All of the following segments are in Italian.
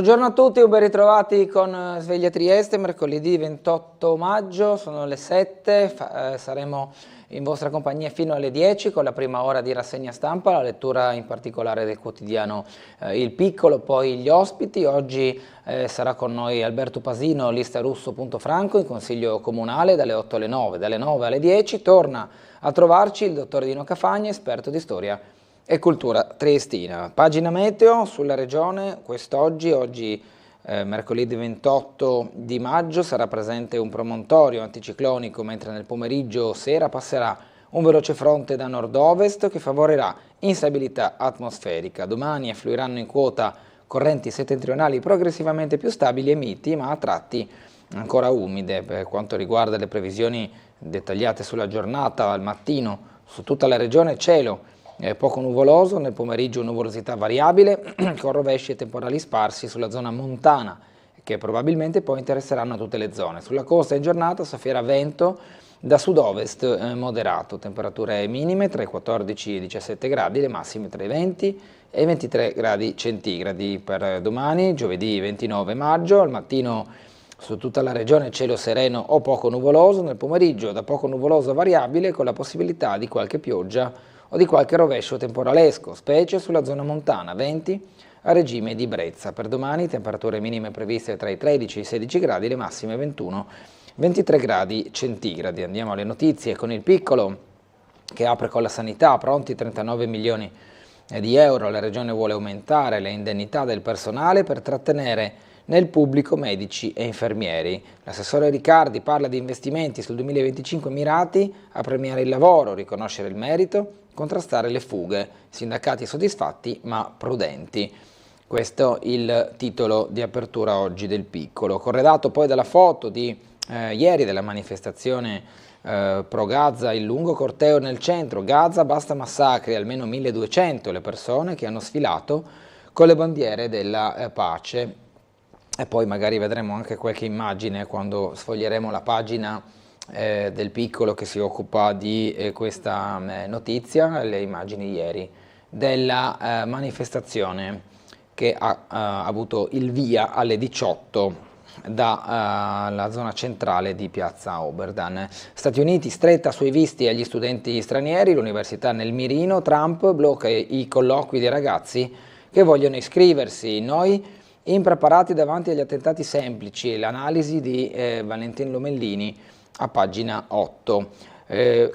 Buongiorno a tutti, ben ritrovati con Sveglia Trieste, mercoledì 28 maggio, sono le 7, saremo in vostra compagnia fino alle 10 con la prima ora di rassegna stampa, la lettura in particolare del quotidiano Il Piccolo, poi gli ospiti. Oggi sarà con noi Alberto Pasino, lista Russo.Franco, in Consiglio Comunale dalle 8 alle 9, dalle 9 alle 10 torna a trovarci il dottor Dino Cafagna, esperto di storia e cultura triestina. Pagina meteo sulla regione quest'oggi, mercoledì 28 di maggio, sarà presente un promontorio anticiclonico, mentre nel pomeriggio sera passerà un veloce fronte da nord-ovest che favorirà instabilità atmosferica. Domani affluiranno in quota correnti settentrionali progressivamente più stabili e miti, ma a tratti ancora umide. Per quanto riguarda le previsioni dettagliate sulla giornata, al mattino su tutta la regione cielo poco nuvoloso, nel pomeriggio nuvolosità variabile con rovesci e temporali sparsi sulla zona montana che probabilmente poi interesseranno tutte le zone. Sulla costa in giornata soffierà vento da sud-ovest moderato, temperature minime tra i 14 e i 17 gradi, le massime tra i 20 e i 23 gradi centigradi. Per domani, giovedì 29 maggio, al mattino su tutta la regione cielo sereno o poco nuvoloso, nel pomeriggio da poco nuvoloso variabile con la possibilità di qualche pioggia o di qualche rovescio temporalesco, specie sulla zona montana, venti a regime di brezza. Per domani temperature minime previste tra i 13 e i 16 gradi, le massime 21-23 gradi centigradi. Andiamo alle notizie con Il Piccolo che apre con la sanità, pronti 39 milioni di euro. La regione vuole aumentare le indennità del personale per trattenere nel pubblico medici e infermieri. L'assessore Riccardi parla di investimenti sul 2025 mirati a premiare il lavoro, riconoscere il merito, contrastare le fughe, sindacati soddisfatti ma prudenti. Questo il titolo di apertura oggi del Piccolo, corredato poi dalla foto di ieri della manifestazione pro Gaza, il lungo corteo nel centro, Gaza basta massacri, almeno 1200 le persone che hanno sfilato con le bandiere della pace. E poi magari vedremo anche qualche immagine quando sfoglieremo la pagina del Piccolo che si occupa di questa notizia, le immagini ieri della manifestazione che ha avuto il via alle 18 dalla zona centrale di piazza Oberdan. Stati Uniti stretta sui visti agli studenti stranieri, l'università nel mirino, Trump blocca i colloqui dei ragazzi che vogliono iscriversi. Noi impreparati davanti agli attentati semplici, l'analisi di Valentin Lomellini a pagina 8.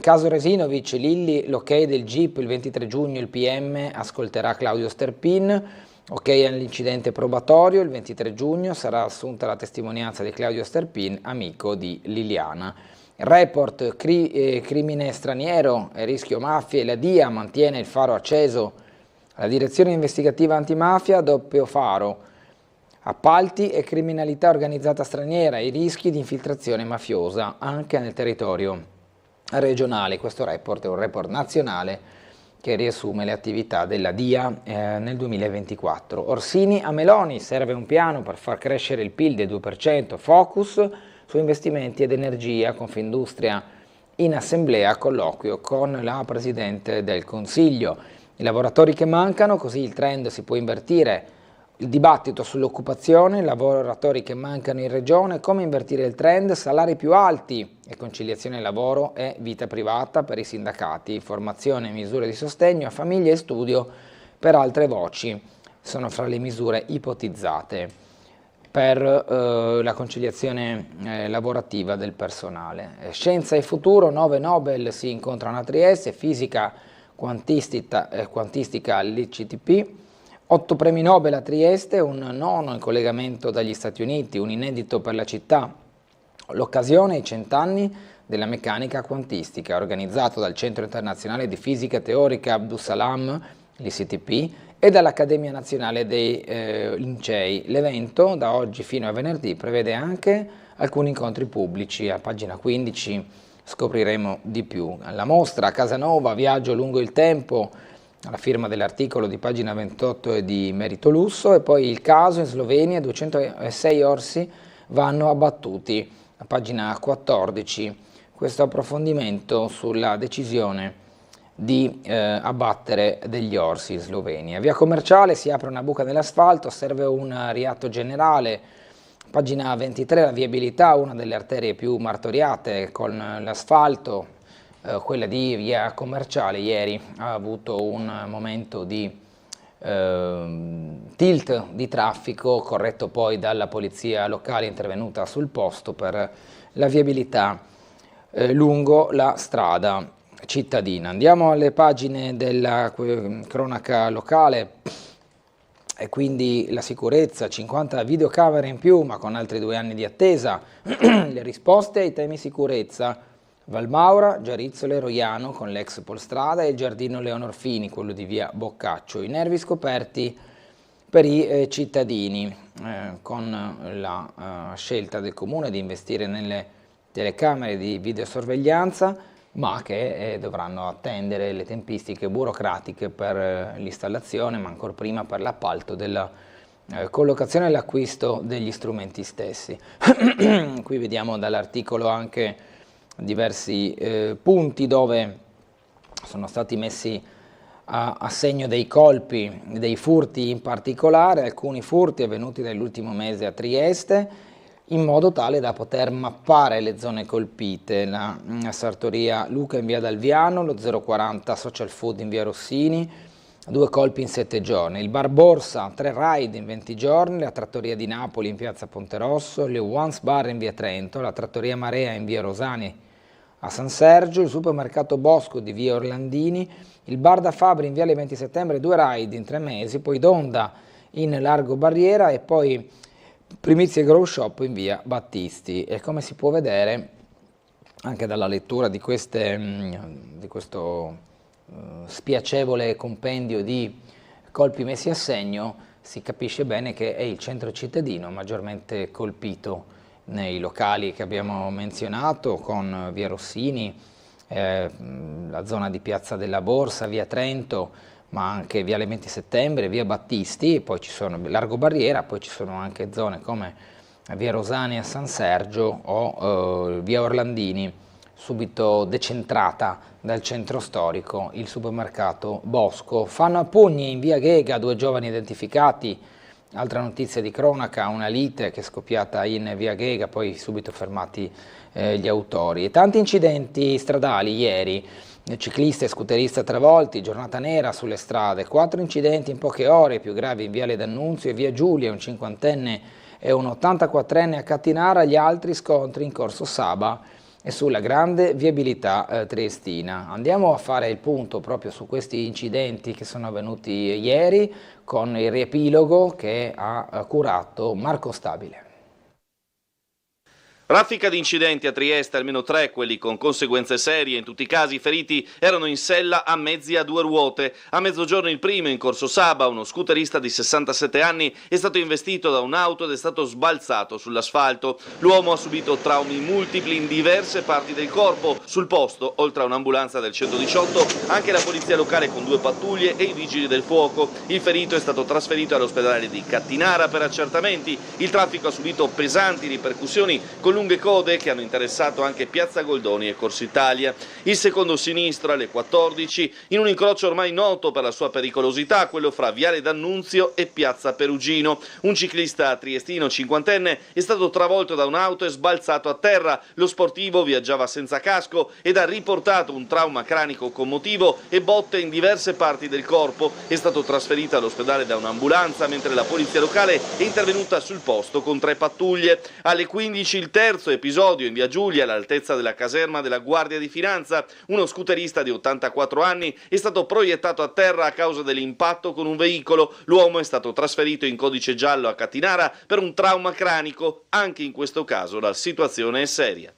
Caso Resinovic, Lilli, l'ok del GIP il 23 giugno, il PM ascolterà Claudio Sterpin, ok all'incidente probatorio, il 23 giugno sarà assunta la testimonianza di Claudio Sterpin, amico di Liliana. Report, crimine straniero, rischio mafie, la DIA mantiene il faro acceso, la direzione investigativa antimafia, doppio faro. Appalti e criminalità organizzata straniera, i rischi di infiltrazione mafiosa anche nel territorio regionale. Questo report è un report nazionale che riassume le attività della DIA nel 2024. Orsini a Meloni, serve un piano per far crescere il PIL del 2%, focus su investimenti ed energia, Confindustria in assemblea, colloquio con la Presidente del Consiglio. I lavoratori che mancano, così il trend si può invertire. Il dibattito sull'occupazione, lavoratori che mancano in regione, come invertire il trend, salari più alti e conciliazione lavoro e vita privata per i sindacati, formazione e misure di sostegno a famiglia e studio per altre voci. Sono fra le misure ipotizzate per la conciliazione lavorativa del personale. Scienza e futuro, 9 Nobel si incontrano a Trieste, fisica quantistica all'ICTP, 8 premi Nobel a Trieste, un nono in collegamento dagli Stati Uniti, un inedito per la città. L'occasione ai 100 anni della meccanica quantistica, organizzato dal Centro Internazionale di Fisica Teorica Abdussalam, l'ICTP, e dall'Accademia Nazionale dei Lincei. L'evento, da oggi fino a venerdì, prevede anche alcuni incontri pubblici. A pagina 15 scopriremo di più. La mostra Casanova, viaggio lungo il tempo, la firma dell'articolo di pagina 28 è di Merito Lusso, e poi il caso in Slovenia, 206 orsi vanno abbattuti, a pagina 14, questo approfondimento sulla decisione di abbattere degli orsi in Slovenia. Via Commerciale, si apre una buca nell'asfalto, serve un riatto generale. Pagina 23, la viabilità, una delle arterie più martoriate con l'asfalto, quella di Via Commerciale, ieri ha avuto un momento di tilt di traffico, corretto poi dalla polizia locale intervenuta sul posto per la viabilità lungo la strada cittadina. Andiamo alle pagine della cronaca locale. E quindi la sicurezza, 50 videocamere in più ma con altri 2 anni di attesa. Le risposte ai temi sicurezza: Valmaura, Giarizzole, Roiano con l'ex Polstrada e il giardino Leonor Fini, quello di via Boccaccio. I nervi scoperti per i cittadini con la scelta del comune di investire nelle telecamere di videosorveglianza, ma che dovranno attendere le tempistiche burocratiche per l'installazione, ma ancora prima per l'appalto della collocazione e l'acquisto degli strumenti stessi. Qui vediamo dall'articolo anche diversi punti dove sono stati messi a segno dei colpi, dei furti in particolare, alcuni furti avvenuti nell'ultimo mese a Trieste, in modo tale da poter mappare le zone colpite. La sartoria Luca in via Dalviano, lo 040 Social Food in via Rossini, 2 colpi in 7 giorni. Il Bar Borsa, 3 raid in 20 giorni, la trattoria di Napoli in piazza Ponterosso, le Once Bar in via Trento, la trattoria Marea in via Rosani a San Sergio, il supermercato Bosco di via Orlandini, il bar da Fabri in viale 20 settembre, 2 raid in 3 mesi, poi Donda in Largo Barriera e poi Primizie Grow Shop in via Battisti. E come si può vedere anche dalla lettura di questo spiacevole compendio di colpi messi a segno, si capisce bene che è il centro cittadino maggiormente colpito nei locali che abbiamo menzionato, con via Rossini, la zona di piazza della Borsa, via Trento, ma anche viale 20 settembre, via Battisti, poi ci sono Largo Barriera, poi ci sono anche zone come via Rosani a San Sergio o via Orlandini, subito decentrata dal centro storico, il supermercato Bosco. Fanno a pugni in via Ghega 2 giovani identificati. Altra notizia di cronaca, una lite che è scoppiata in via Ghega, poi subito fermati gli autori. E tanti incidenti stradali ieri, ciclista e scooterista travolti, giornata nera sulle strade, 4 incidenti in poche ore, più gravi in viale D'Annunzio e via Giulia, un 50enne e un 84enne a Cattinara, gli altri scontri in corso Saba e sulla grande viabilità triestina. Andiamo a fare il punto proprio su questi incidenti che sono avvenuti ieri con il riepilogo che ha curato Marco Stabile. Raffica di incidenti a Trieste, almeno 3, quelli con conseguenze serie. In tutti i casi i feriti erano in sella a mezzi a 2 ruote. A mezzogiorno il primo, in corso Saba, uno scooterista di 67 anni è stato investito da un'auto ed è stato sbalzato sull'asfalto. L'uomo ha subito traumi multipli in diverse parti del corpo. Sul posto, oltre a un'ambulanza del 118, anche la polizia locale con 2 pattuglie e i vigili del fuoco. Il ferito è stato trasferito all'ospedale di Cattinara per accertamenti. Il traffico ha subito pesanti ripercussioni con lunghe code che hanno interessato anche Piazza Goldoni e Corso Italia. Il secondo sinistro alle 14 in un incrocio ormai noto per la sua pericolosità, quello fra Viale D'Annunzio e Piazza Perugino. Un ciclista triestino 50enne è stato travolto da un'auto e sbalzato a terra. Lo sportivo viaggiava senza casco ed ha riportato un trauma cranico commotivo e botte in diverse parti del corpo. È stato trasferito all'ospedale da un'ambulanza, mentre la polizia locale è intervenuta sul posto con 3 pattuglie. Alle 15 il terzo episodio in via Giulia, all'altezza della caserma della Guardia di Finanza. Uno scooterista di 84 anni è stato proiettato a terra a causa dell'impatto con un veicolo. L'uomo è stato trasferito in codice giallo a Cattinara per un trauma cranico. Anche in questo caso la situazione è seria.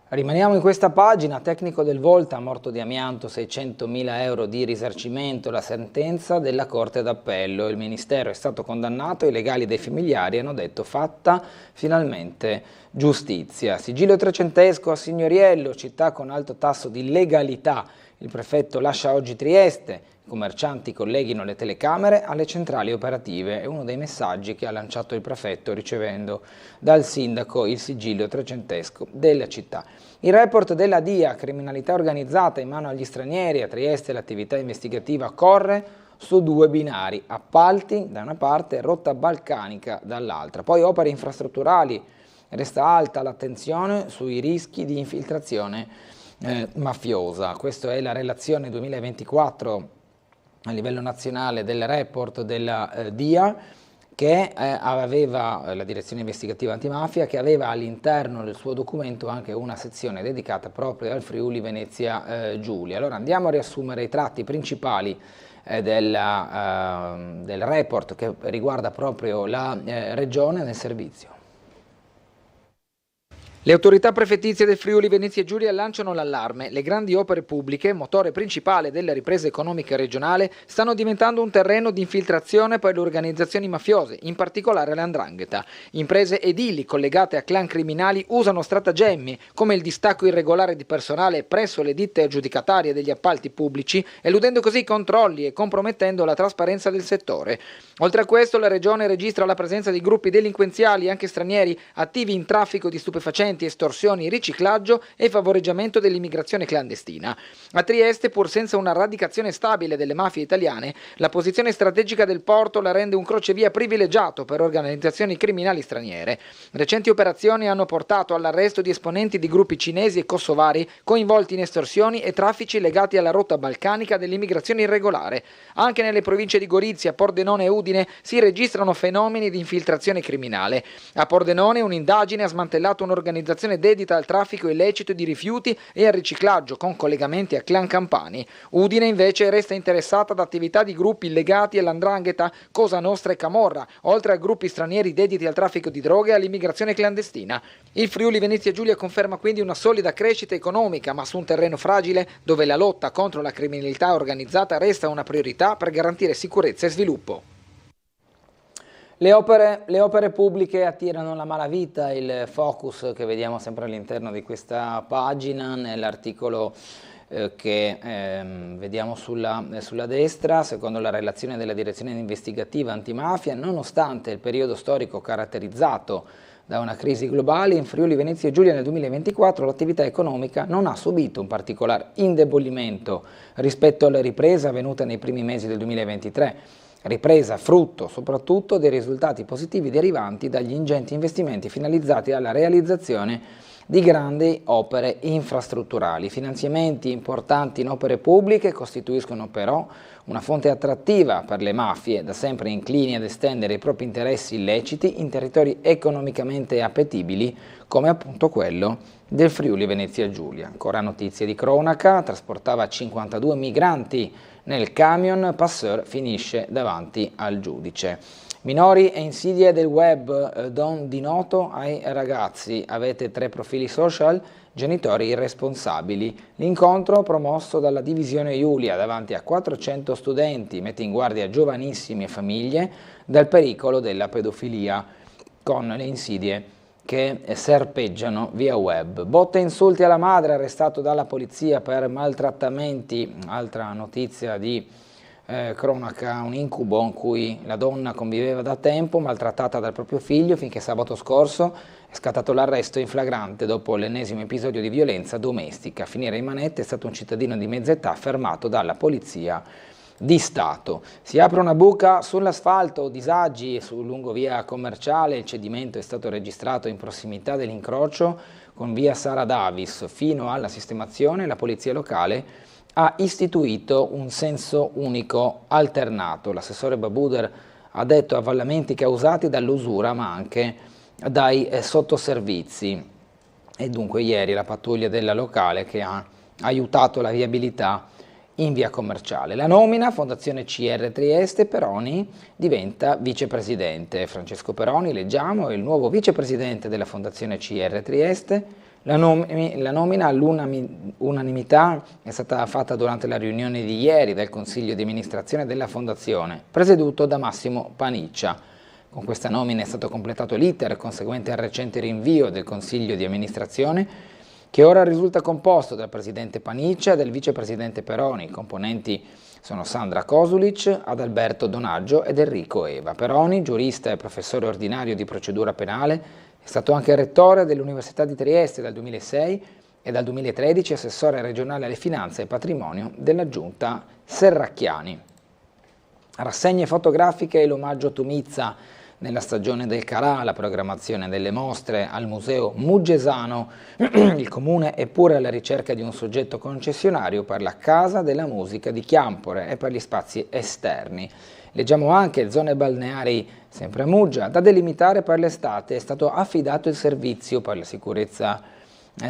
Rimaniamo in questa pagina. Tecnico del Volta, morto di amianto, 600.000 euro di risarcimento, la sentenza della Corte d'Appello. Il Ministero è stato condannato, i legali dei familiari hanno detto fatta finalmente giustizia. Sigillo trecentesco a Signoriello, città con alto tasso di legalità Il prefetto lascia oggi Trieste, i commercianti colleghino le telecamere alle centrali operative, è uno dei messaggi che ha lanciato il prefetto ricevendo dal sindaco il sigillo trecentesco della città. Il report della DIA, criminalità organizzata in mano agli stranieri, a Trieste l'attività investigativa corre su due binari, appalti da una parte, rotta balcanica dall'altra, poi opere infrastrutturali. Resta alta l'attenzione sui rischi di infiltrazione mafiosa. Questa è la relazione 2024 a livello nazionale del report della DIA, che aveva la direzione investigativa antimafia, che aveva all'interno del suo documento anche una sezione dedicata proprio al Friuli Venezia Giulia. Allora andiamo a riassumere i tratti principali del report che riguarda proprio la regione nel servizio. Le autorità prefettizie del Friuli Venezia Giulia lanciano l'allarme. Le grandi opere pubbliche, motore principale della ripresa economica regionale, stanno diventando un terreno di infiltrazione per le organizzazioni mafiose, in particolare la 'ndrangheta. Imprese edili collegate a clan criminali usano stratagemmi come il distacco irregolare di personale presso le ditte aggiudicatarie degli appalti pubblici, eludendo così i controlli e compromettendo la trasparenza del settore. Oltre a questo, la regione registra la presenza di gruppi delinquenziali, anche stranieri, attivi in traffico di stupefacenti, estorsioni, riciclaggio e favoreggiamento dell'immigrazione clandestina. A Trieste, pur senza una radicazione stabile delle mafie italiane, la posizione strategica del porto la rende un crocevia privilegiato per organizzazioni criminali straniere. Recenti operazioni hanno portato all'arresto di esponenti di gruppi cinesi e kosovari coinvolti in estorsioni e traffici legati alla rotta balcanica dell'immigrazione irregolare. Anche nelle province di Gorizia, Pordenone e Udine si registrano fenomeni di infiltrazione criminale. A Pordenone un'indagine ha smantellato un'organizzazione dedita al traffico illecito di rifiuti e al riciclaggio con collegamenti a clan campani. Udine invece resta interessata ad attività di gruppi legati all''ndrangheta, Cosa Nostra e Camorra, oltre a gruppi stranieri dediti al traffico di droghe e all'immigrazione clandestina. Il Friuli Venezia Giulia conferma quindi una solida crescita economica, ma su un terreno fragile dove la lotta contro la criminalità organizzata resta una priorità per garantire sicurezza e sviluppo. Le opere pubbliche attirano la malavita, il focus che vediamo sempre all'interno di questa pagina, nell'articolo che vediamo sulla destra. Secondo la relazione della direzione investigativa antimafia, nonostante il periodo storico caratterizzato da una crisi globale, in Friuli Venezia Giulia nel 2024 l'attività economica non ha subito un particolare indebolimento rispetto alla ripresa avvenuta nei primi mesi del 2023. Ripresa frutto soprattutto dei risultati positivi derivanti dagli ingenti investimenti finalizzati alla realizzazione di grandi opere infrastrutturali. Finanziamenti importanti in opere pubbliche costituiscono però una fonte attrattiva per le mafie, da sempre inclini ad estendere i propri interessi illeciti in territori economicamente appetibili come appunto quello del Friuli Venezia Giulia. Ancora notizie di cronaca: trasportava 52 migranti nel camion, passeur finisce davanti al giudice. Minori e insidie del web, don di noto ai ragazzi, avete 3 profili social, genitori irresponsabili. L'incontro promosso dalla divisione Iulia davanti a 400 studenti mette in guardia giovanissimi e famiglie dal pericolo della pedofilia con le insidie che serpeggiano via web. Botte e insulti alla madre, arrestato dalla polizia per maltrattamenti. Altra notizia di cronaca, un incubo in cui la donna conviveva da tempo, maltrattata dal proprio figlio, finché sabato scorso è scattato l'arresto in flagrante dopo l'ennesimo episodio di violenza domestica. A finire in manette è stato un cittadino di mezza età fermato dalla polizia di Stato. Si apre una buca sull'asfalto, disagi lungo via Commerciale, il cedimento è stato registrato in prossimità dell'incrocio con via Sara Davis. Fino alla sistemazione la polizia locale ha istituito un senso unico alternato. L'assessore Babuder ha detto avvallamenti causati dall'usura ma anche dai sottoservizi, e dunque ieri la pattuglia della locale che ha aiutato la viabilità in via Commerciale. La nomina, Fondazione CR Trieste, Peroni diventa vicepresidente. Francesco Peroni, leggiamo, è il nuovo vicepresidente della Fondazione CR Trieste. La nomina all'unanimità è stata fatta durante la riunione di ieri del Consiglio di amministrazione della Fondazione, presieduto da Massimo Paniccia. Con questa nomina è stato completato l'iter conseguente al recente rinvio del Consiglio di amministrazione che ora risulta composto dal presidente Paniccia e del vicepresidente Peroni. I componenti sono Sandra Kosulic, Adalberto Donaggio ed Enrico Eva. Peroni, giurista e professore ordinario di procedura penale, è stato anche rettore dell'Università di Trieste dal 2006 e dal 2013 assessore regionale alle finanze e patrimonio della giunta Serracchiani. Rassegne fotografiche e l'omaggio Tumizza nella stagione del Carà, la programmazione delle mostre al Museo Muggesano. Il Comune è pure alla ricerca di un soggetto concessionario per la Casa della Musica di Chiampore e per gli spazi esterni. Leggiamo anche zone balneari sempre a Muggia, da delimitare per l'estate. È stato affidato il servizio per la sicurezza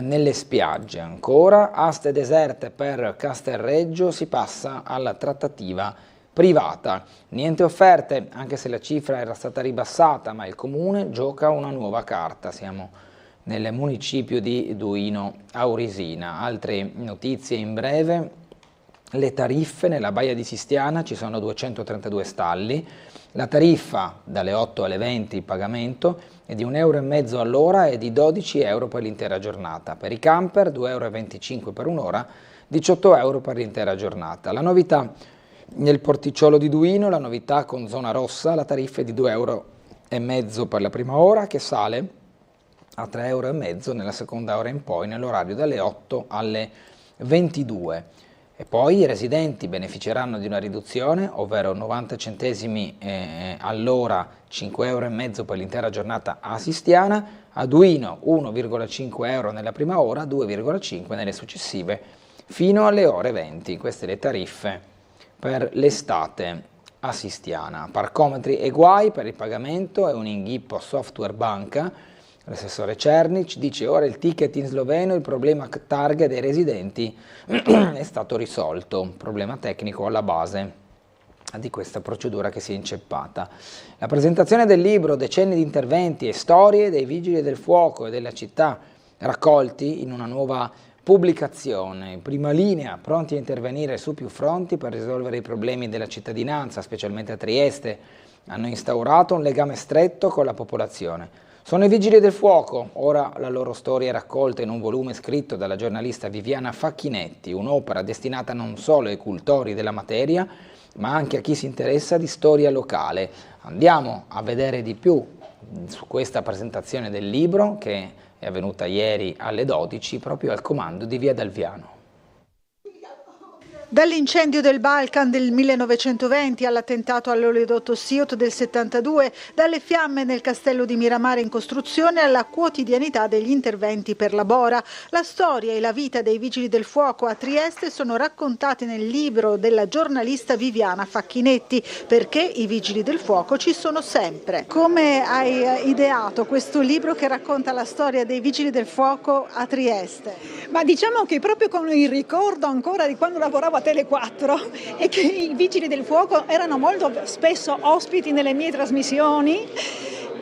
nelle spiagge. Ancora, aste deserte per Castelreggio, si passa alla trattativa privata. Niente offerte, anche se la cifra era stata ribassata, ma il Comune gioca una nuova carta. Siamo nel municipio di Duino Aurisina. Altre notizie in breve: le tariffe nella Baia di Sistiana, ci sono 232 stalli, la tariffa dalle 8 alle 20 il pagamento è di 1,5 euro all'ora e di 12 euro per l'intera giornata. Per i camper 2,25 euro per un'ora, 18 euro per l'intera giornata. La novità nel porticciolo di Duino, la novità con zona rossa, la tariffa è di 2,5 euro per la prima ora, che sale a 3,5 euro nella seconda ora in poi, nell'orario dalle 8 alle 22. E poi i residenti beneficeranno di una riduzione, ovvero 90 centesimi all'ora, 5,5 euro per l'intera giornata a Sistiana, a Duino 1,5 euro nella prima ora, 2,5 nelle successive, fino alle ore 20. Queste le tariffe per l'estate a Sistiana. Parcometri e guai per il pagamento e un inghippo software banca. L'assessore Cernic dice: ora il ticket in sloveno, il problema targa dei residenti è stato risolto, un problema tecnico alla base di questa procedura che si è inceppata. La presentazione del libro Decenni di interventi e storie dei vigili del fuoco e della città, raccolti in una nuova pubblicazione, in prima linea, pronti a intervenire su più fronti per risolvere i problemi della cittadinanza, specialmente a Trieste, hanno instaurato un legame stretto con la popolazione. Sono i Vigili del Fuoco, ora la loro storia è raccolta in un volume scritto dalla giornalista Viviana Facchinetti, un'opera destinata non solo ai cultori della materia, ma anche a chi si interessa di storia locale. Andiamo a vedere di più su questa presentazione del libro, che è avvenuta ieri alle 12, proprio al comando di Via Dalviano. Dall'incendio del Balkan del 1920 all'attentato all'oleodotto Siot del 72, dalle fiamme nel castello di Miramare in costruzione alla quotidianità degli interventi per la Bora, la storia e la vita dei Vigili del Fuoco a Trieste sono raccontate nel libro della giornalista Viviana Facchinetti, perché i Vigili del Fuoco ci sono sempre. Come hai ideato questo libro che racconta la storia dei Vigili del Fuoco a Trieste? Ma diciamo che proprio con il ricordo ancora di quando lavoravo a Tele 4 e che i Vigili del Fuoco erano molto spesso ospiti nelle mie trasmissioni,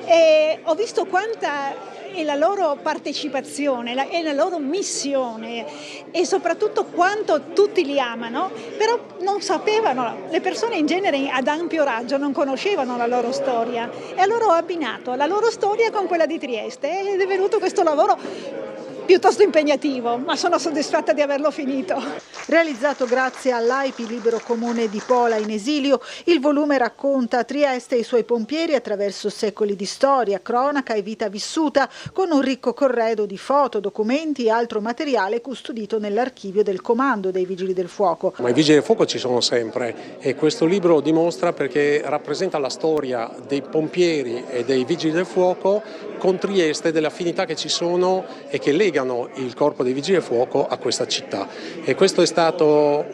e ho visto quanta è la loro partecipazione e la loro missione e soprattutto quanto tutti li amano, però non sapevano, le persone in genere ad ampio raggio non conoscevano la loro storia, e allora ho abbinato la loro storia con quella di Trieste ed è venuto questo lavoro piuttosto impegnativo, ma sono soddisfatta di averlo finito. Realizzato grazie all'AIPI Libero Comune di Pola in esilio, il volume racconta Trieste e i suoi pompieri attraverso secoli di storia, cronaca e vita vissuta, con un ricco corredo di foto, documenti e altro materiale custodito nell'archivio del Comando dei Vigili del Fuoco. Ma i Vigili del Fuoco ci sono sempre e questo libro dimostra, perché rappresenta la storia dei pompieri e dei Vigili del Fuoco con Trieste, delle affinità che ci sono e che legano il Corpo dei Vigili del Fuoco a questa città. E questo è stato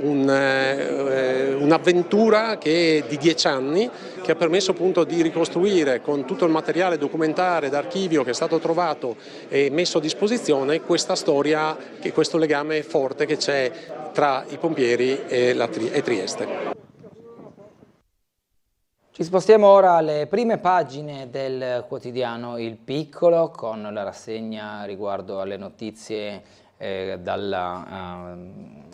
un'avventura che di 10 anni, che ha permesso appunto di ricostruire con tutto il materiale documentare d'archivio che è stato trovato e messo a disposizione questa storia, questo legame forte che c'è tra i pompieri e Trieste. Ci spostiamo ora alle prime pagine del quotidiano Il Piccolo, con la rassegna riguardo alle notizie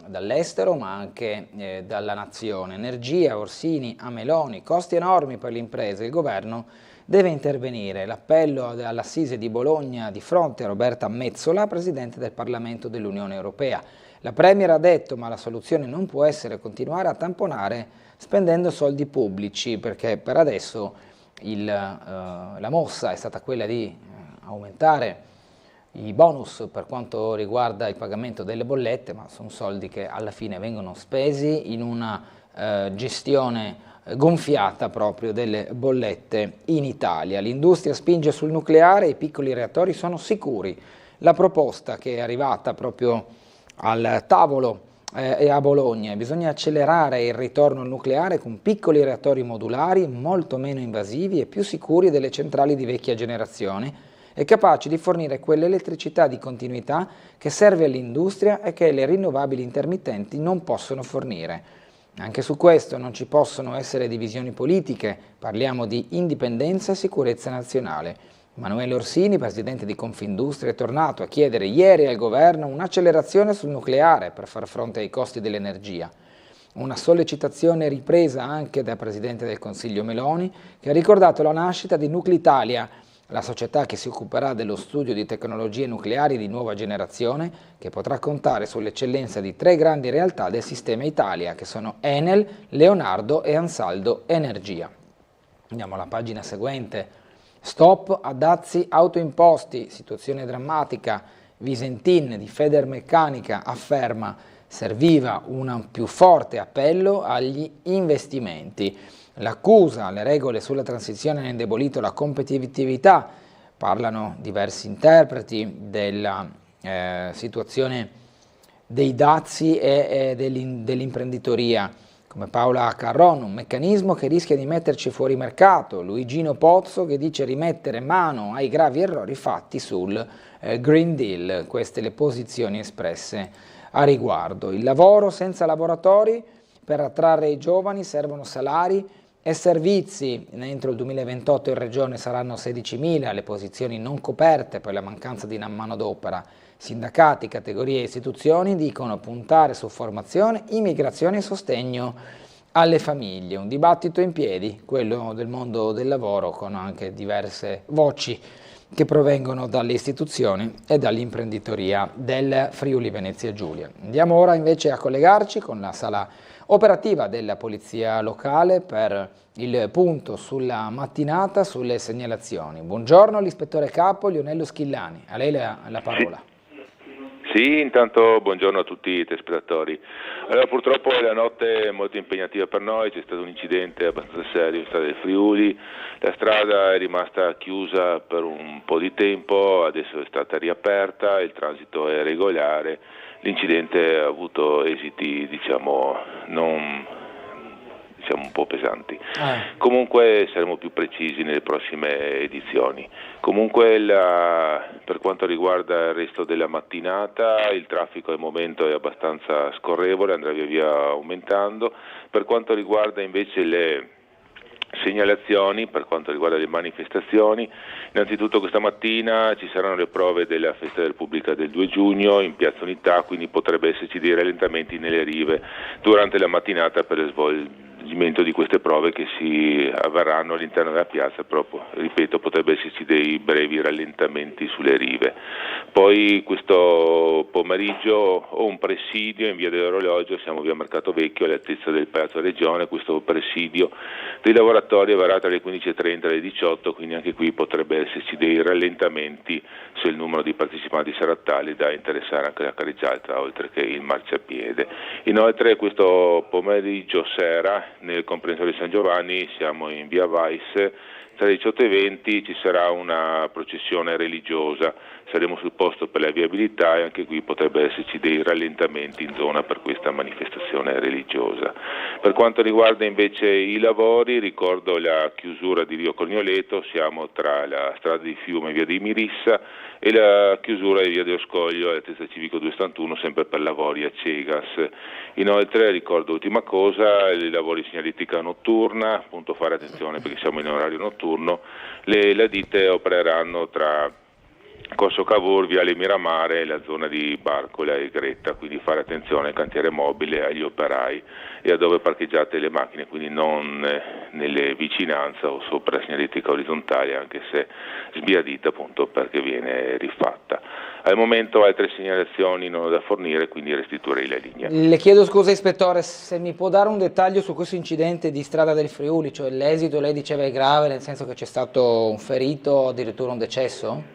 dall'estero, ma anche dalla nazione. Energia, Orsini a Meloni, costi enormi per le imprese, il governo deve intervenire. L'appello all'Assise di Bologna di fronte a Roberta Metsola, Presidente del Parlamento dell'Unione Europea. La Premier ha detto: ma la soluzione non può essere continuare a tamponare spendendo soldi pubblici, perché per adesso la mossa è stata quella di aumentare i bonus per quanto riguarda il pagamento delle bollette, ma sono soldi che alla fine vengono spesi in una gestione gonfiata proprio delle bollette in Italia. L'industria spinge sul nucleare, i piccoli reattori sono sicuri. La proposta che è arrivata proprio al tavolo e a Bologna: bisogna accelerare il ritorno al nucleare con piccoli reattori modulari molto meno invasivi e più sicuri delle centrali di vecchia generazione e capaci di fornire quell'elettricità di continuità che serve all'industria e che le rinnovabili intermittenti non possono fornire. Anche su questo non ci possono essere divisioni politiche, parliamo di indipendenza e sicurezza nazionale. Emanuele Orsini, presidente di Confindustria, è tornato a chiedere ieri al governo un'accelerazione sul nucleare per far fronte ai costi dell'energia. Una sollecitazione ripresa anche dal presidente del Consiglio Meloni, che ha ricordato la nascita di Nuclitalia, la società che si occuperà dello studio di tecnologie nucleari di nuova generazione, che potrà contare sull'eccellenza di 3 grandi realtà del sistema Italia, che sono Enel, Leonardo e Ansaldo Energia. Andiamo alla pagina seguente. Stop a dazi autoimposti, situazione drammatica. Visentin di Federmeccanica afferma: serviva un più forte appello agli investimenti. L'accusa: le regole sulla transizione hanno indebolito la competitività. Parlano diversi interpreti della situazione dei dazi e dell'imprenditoria, come Paola Carron, un meccanismo che rischia di metterci fuori mercato. Luigino Pozzo che dice: rimettere mano ai gravi errori fatti sul Green Deal. Queste le posizioni espresse a riguardo. Il lavoro senza lavoratori: per attrarre i giovani servono salari e servizi. Entro il 2028 in regione saranno 16.000 le posizioni non coperte per la mancanza di manodopera. Sindacati, categorie e istituzioni dicono: puntare su formazione, immigrazione e sostegno alle famiglie. Un dibattito in piedi, quello del mondo del lavoro, con anche diverse voci che provengono dalle istituzioni e dall'imprenditoria del Friuli Venezia Giulia. Andiamo ora invece a collegarci con la sala operativa della Polizia Locale per il punto sulla mattinata sulle segnalazioni. Buongiorno all'ispettore capo Lionello Schillani, a lei la parola. Sì, intanto buongiorno a tutti i telespettatori. Allora, purtroppo la notte è molto impegnativa per noi, c'è stato un incidente abbastanza serio in strada del Friuli, la strada è rimasta chiusa per un po' di tempo, adesso è stata riaperta, il transito è regolare, l'incidente ha avuto esiti un po' pesanti. Comunque saremo più precisi nelle prossime edizioni. Comunque per quanto riguarda il resto della mattinata il traffico al momento è abbastanza scorrevole, andrà via via aumentando. Per quanto riguarda invece le segnalazioni, per quanto riguarda le manifestazioni, innanzitutto questa mattina ci saranno le prove della Festa della Repubblica del 2 giugno in Piazza Unità, quindi potrebbe esserci dei rallentamenti nelle rive durante la mattinata per lo svolgimento di queste prove che si avverranno all'interno della piazza, proprio, ripeto, potrebbe esserci dei brevi rallentamenti sulle rive. Poi questo pomeriggio ho un presidio in via dell'Orologio, siamo via Mercato Vecchio all'altezza del Palazzo Regione, questo presidio dei lavoratori avverrà tra le 15.30 e le 18, quindi anche qui potrebbe esserci dei rallentamenti se il numero di partecipanti sarà tale da interessare anche la carreggiata oltre che il marciapiede. Inoltre questo pomeriggio sera nel comprensorio di San Giovanni siamo in via Weiss, tra le 18 e 20 ci sarà una processione religiosa, saremo sul posto per la viabilità e anche qui potrebbe esserci dei rallentamenti in zona per questa manifestazione religiosa. Per quanto riguarda invece i lavori, ricordo la chiusura di Rio Cornioleto, siamo tra la strada di Fiume e via di Mirissa e la chiusura di via dello Scoglio all'altezza civico 271 sempre per lavori a Cegas. Inoltre ricordo ultima cosa, i lavori di segnaletica notturna, appunto fare attenzione perché siamo in orario notturno, le ditte opereranno tra Corso Cavour, Viale Miramare e la zona di Barcola e Gretta, quindi fare attenzione al cantiere mobile, agli operai e a dove parcheggiate le macchine, quindi non nelle vicinanze o sopra la segnaletica orizzontale, anche se sbiadita appunto perché viene rifatta. Al momento altre segnalazioni non ho da fornire, quindi restituirei la linea. Le chiedo scusa ispettore, se mi può dare un dettaglio su questo incidente di strada del Friuli, cioè l'esito lei diceva è grave, nel senso che c'è stato un ferito o addirittura un decesso?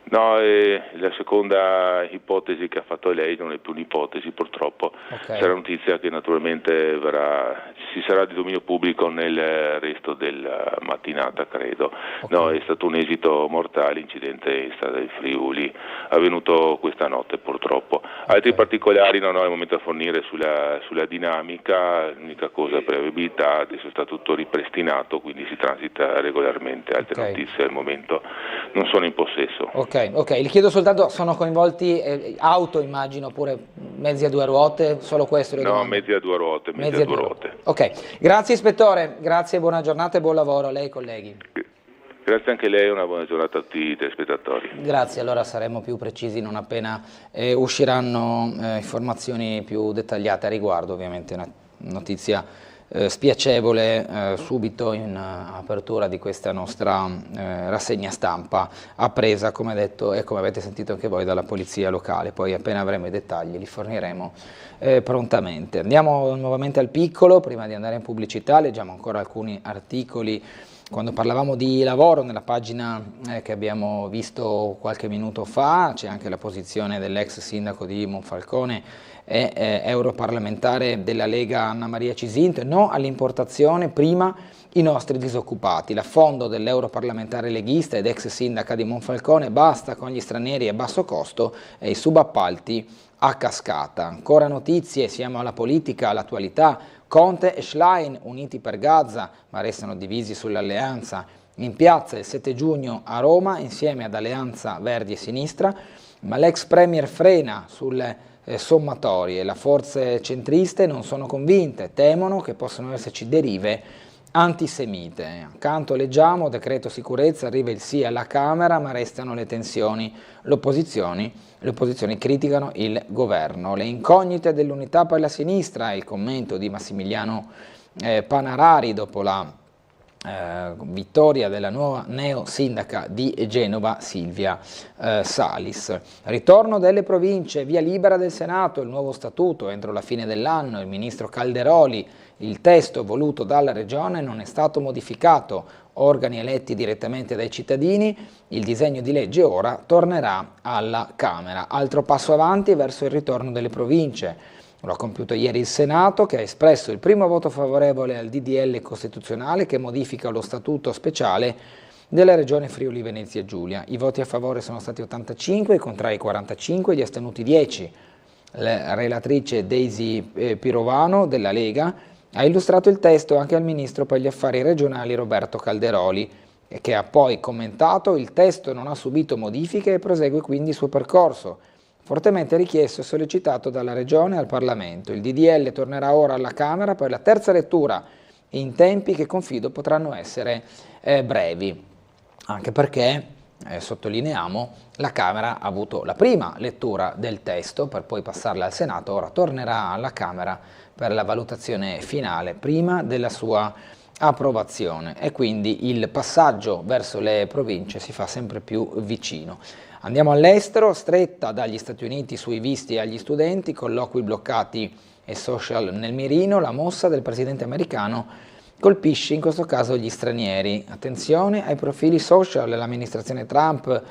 No, la seconda ipotesi che ha fatto lei non è più un'ipotesi purtroppo, sarà notizia che naturalmente ci sarà di dominio pubblico nel resto della mattinata credo. No, è stato un esito mortale, incidente in strada del Friuli, avvenuto questa notte purtroppo. Altri particolari non ho al momento da fornire sulla dinamica, l'unica cosa per abilità, adesso sta tutto ripristinato, quindi si transita regolarmente, altre notizie al momento non sono in possesso. Ok, le chiedo soltanto, sono coinvolti auto immagino, oppure mezzi a due ruote, solo questo? No, mezzi a due ruote, mezzi a due ruote. Ok, grazie ispettore, grazie, buona giornata e buon lavoro a lei e colleghi. Grazie anche a lei, una buona giornata a tutti i telespettatori. Grazie, allora saremo più precisi non appena usciranno informazioni più dettagliate a riguardo, ovviamente una notizia spiacevole subito in apertura di questa nostra rassegna stampa, appresa come detto e come avete sentito anche voi dalla polizia locale. Poi appena avremo i dettagli li forniremo prontamente. Andiamo nuovamente al piccolo, prima di andare in pubblicità leggiamo ancora alcuni articoli. Quando parlavamo di lavoro nella pagina che abbiamo visto qualche minuto fa, c'è anche la posizione dell'ex sindaco di Monfalcone e europarlamentare della Lega Anna Maria Cisint, no all'importazione, prima i nostri disoccupati. L'affondo dell'europarlamentare leghista ed ex sindaca di Monfalcone, basta con gli stranieri a basso costo e i subappalti a cascata. Ancora notizie, siamo alla politica, all'attualità. Conte e Schlein uniti per Gaza, ma restano divisi sull'alleanza. In piazza il 7 giugno a Roma, insieme ad Alleanza Verdi e Sinistra, ma l'ex premier frena sulle sommatorie. Le forze centriste non sono convinte, temono che possano esserci derive antisemite. Accanto leggiamo, decreto sicurezza, arriva il sì alla Camera, ma restano le tensioni. Le opposizioni criticano il governo. Le incognite dell'Unità per la Sinistra, il commento di Massimiliano Panarari dopo la vittoria della nuova neo sindaca di Genova Silvia Salis. Ritorno delle province, via libera del Senato, il nuovo statuto entro la fine dell'anno, il ministro Calderoli, il testo voluto dalla regione non è stato modificato, organi eletti direttamente dai cittadini, il disegno di legge ora tornerà alla Camera. Altro passo avanti verso il ritorno delle province. Lo ha compiuto ieri il Senato, che ha espresso il primo voto favorevole al DDL costituzionale che modifica lo statuto speciale della regione Friuli Venezia Giulia. I voti a favore sono stati 85, i contrari 45, gli astenuti 10. La relatrice Daisy Pirovano della Lega ha illustrato il testo anche al ministro per gli affari regionali Roberto Calderoli, che ha poi commentato: il testo non ha subito modifiche e prosegue quindi il suo percorso, fortemente richiesto e sollecitato dalla Regione al Parlamento. Il DDL tornerà ora alla Camera per la terza lettura in tempi che confido potranno essere brevi, anche perché, sottolineiamo, la Camera ha avuto la prima lettura del testo per poi passarla al Senato, ora tornerà alla Camera per la valutazione finale prima della sua approvazione e quindi il passaggio verso le province si fa sempre più vicino. Andiamo all'estero, stretta dagli Stati Uniti sui visti agli studenti, colloqui bloccati e social nel mirino, la mossa del presidente americano colpisce in questo caso gli stranieri. Attenzione ai profili social, l'amministrazione Trump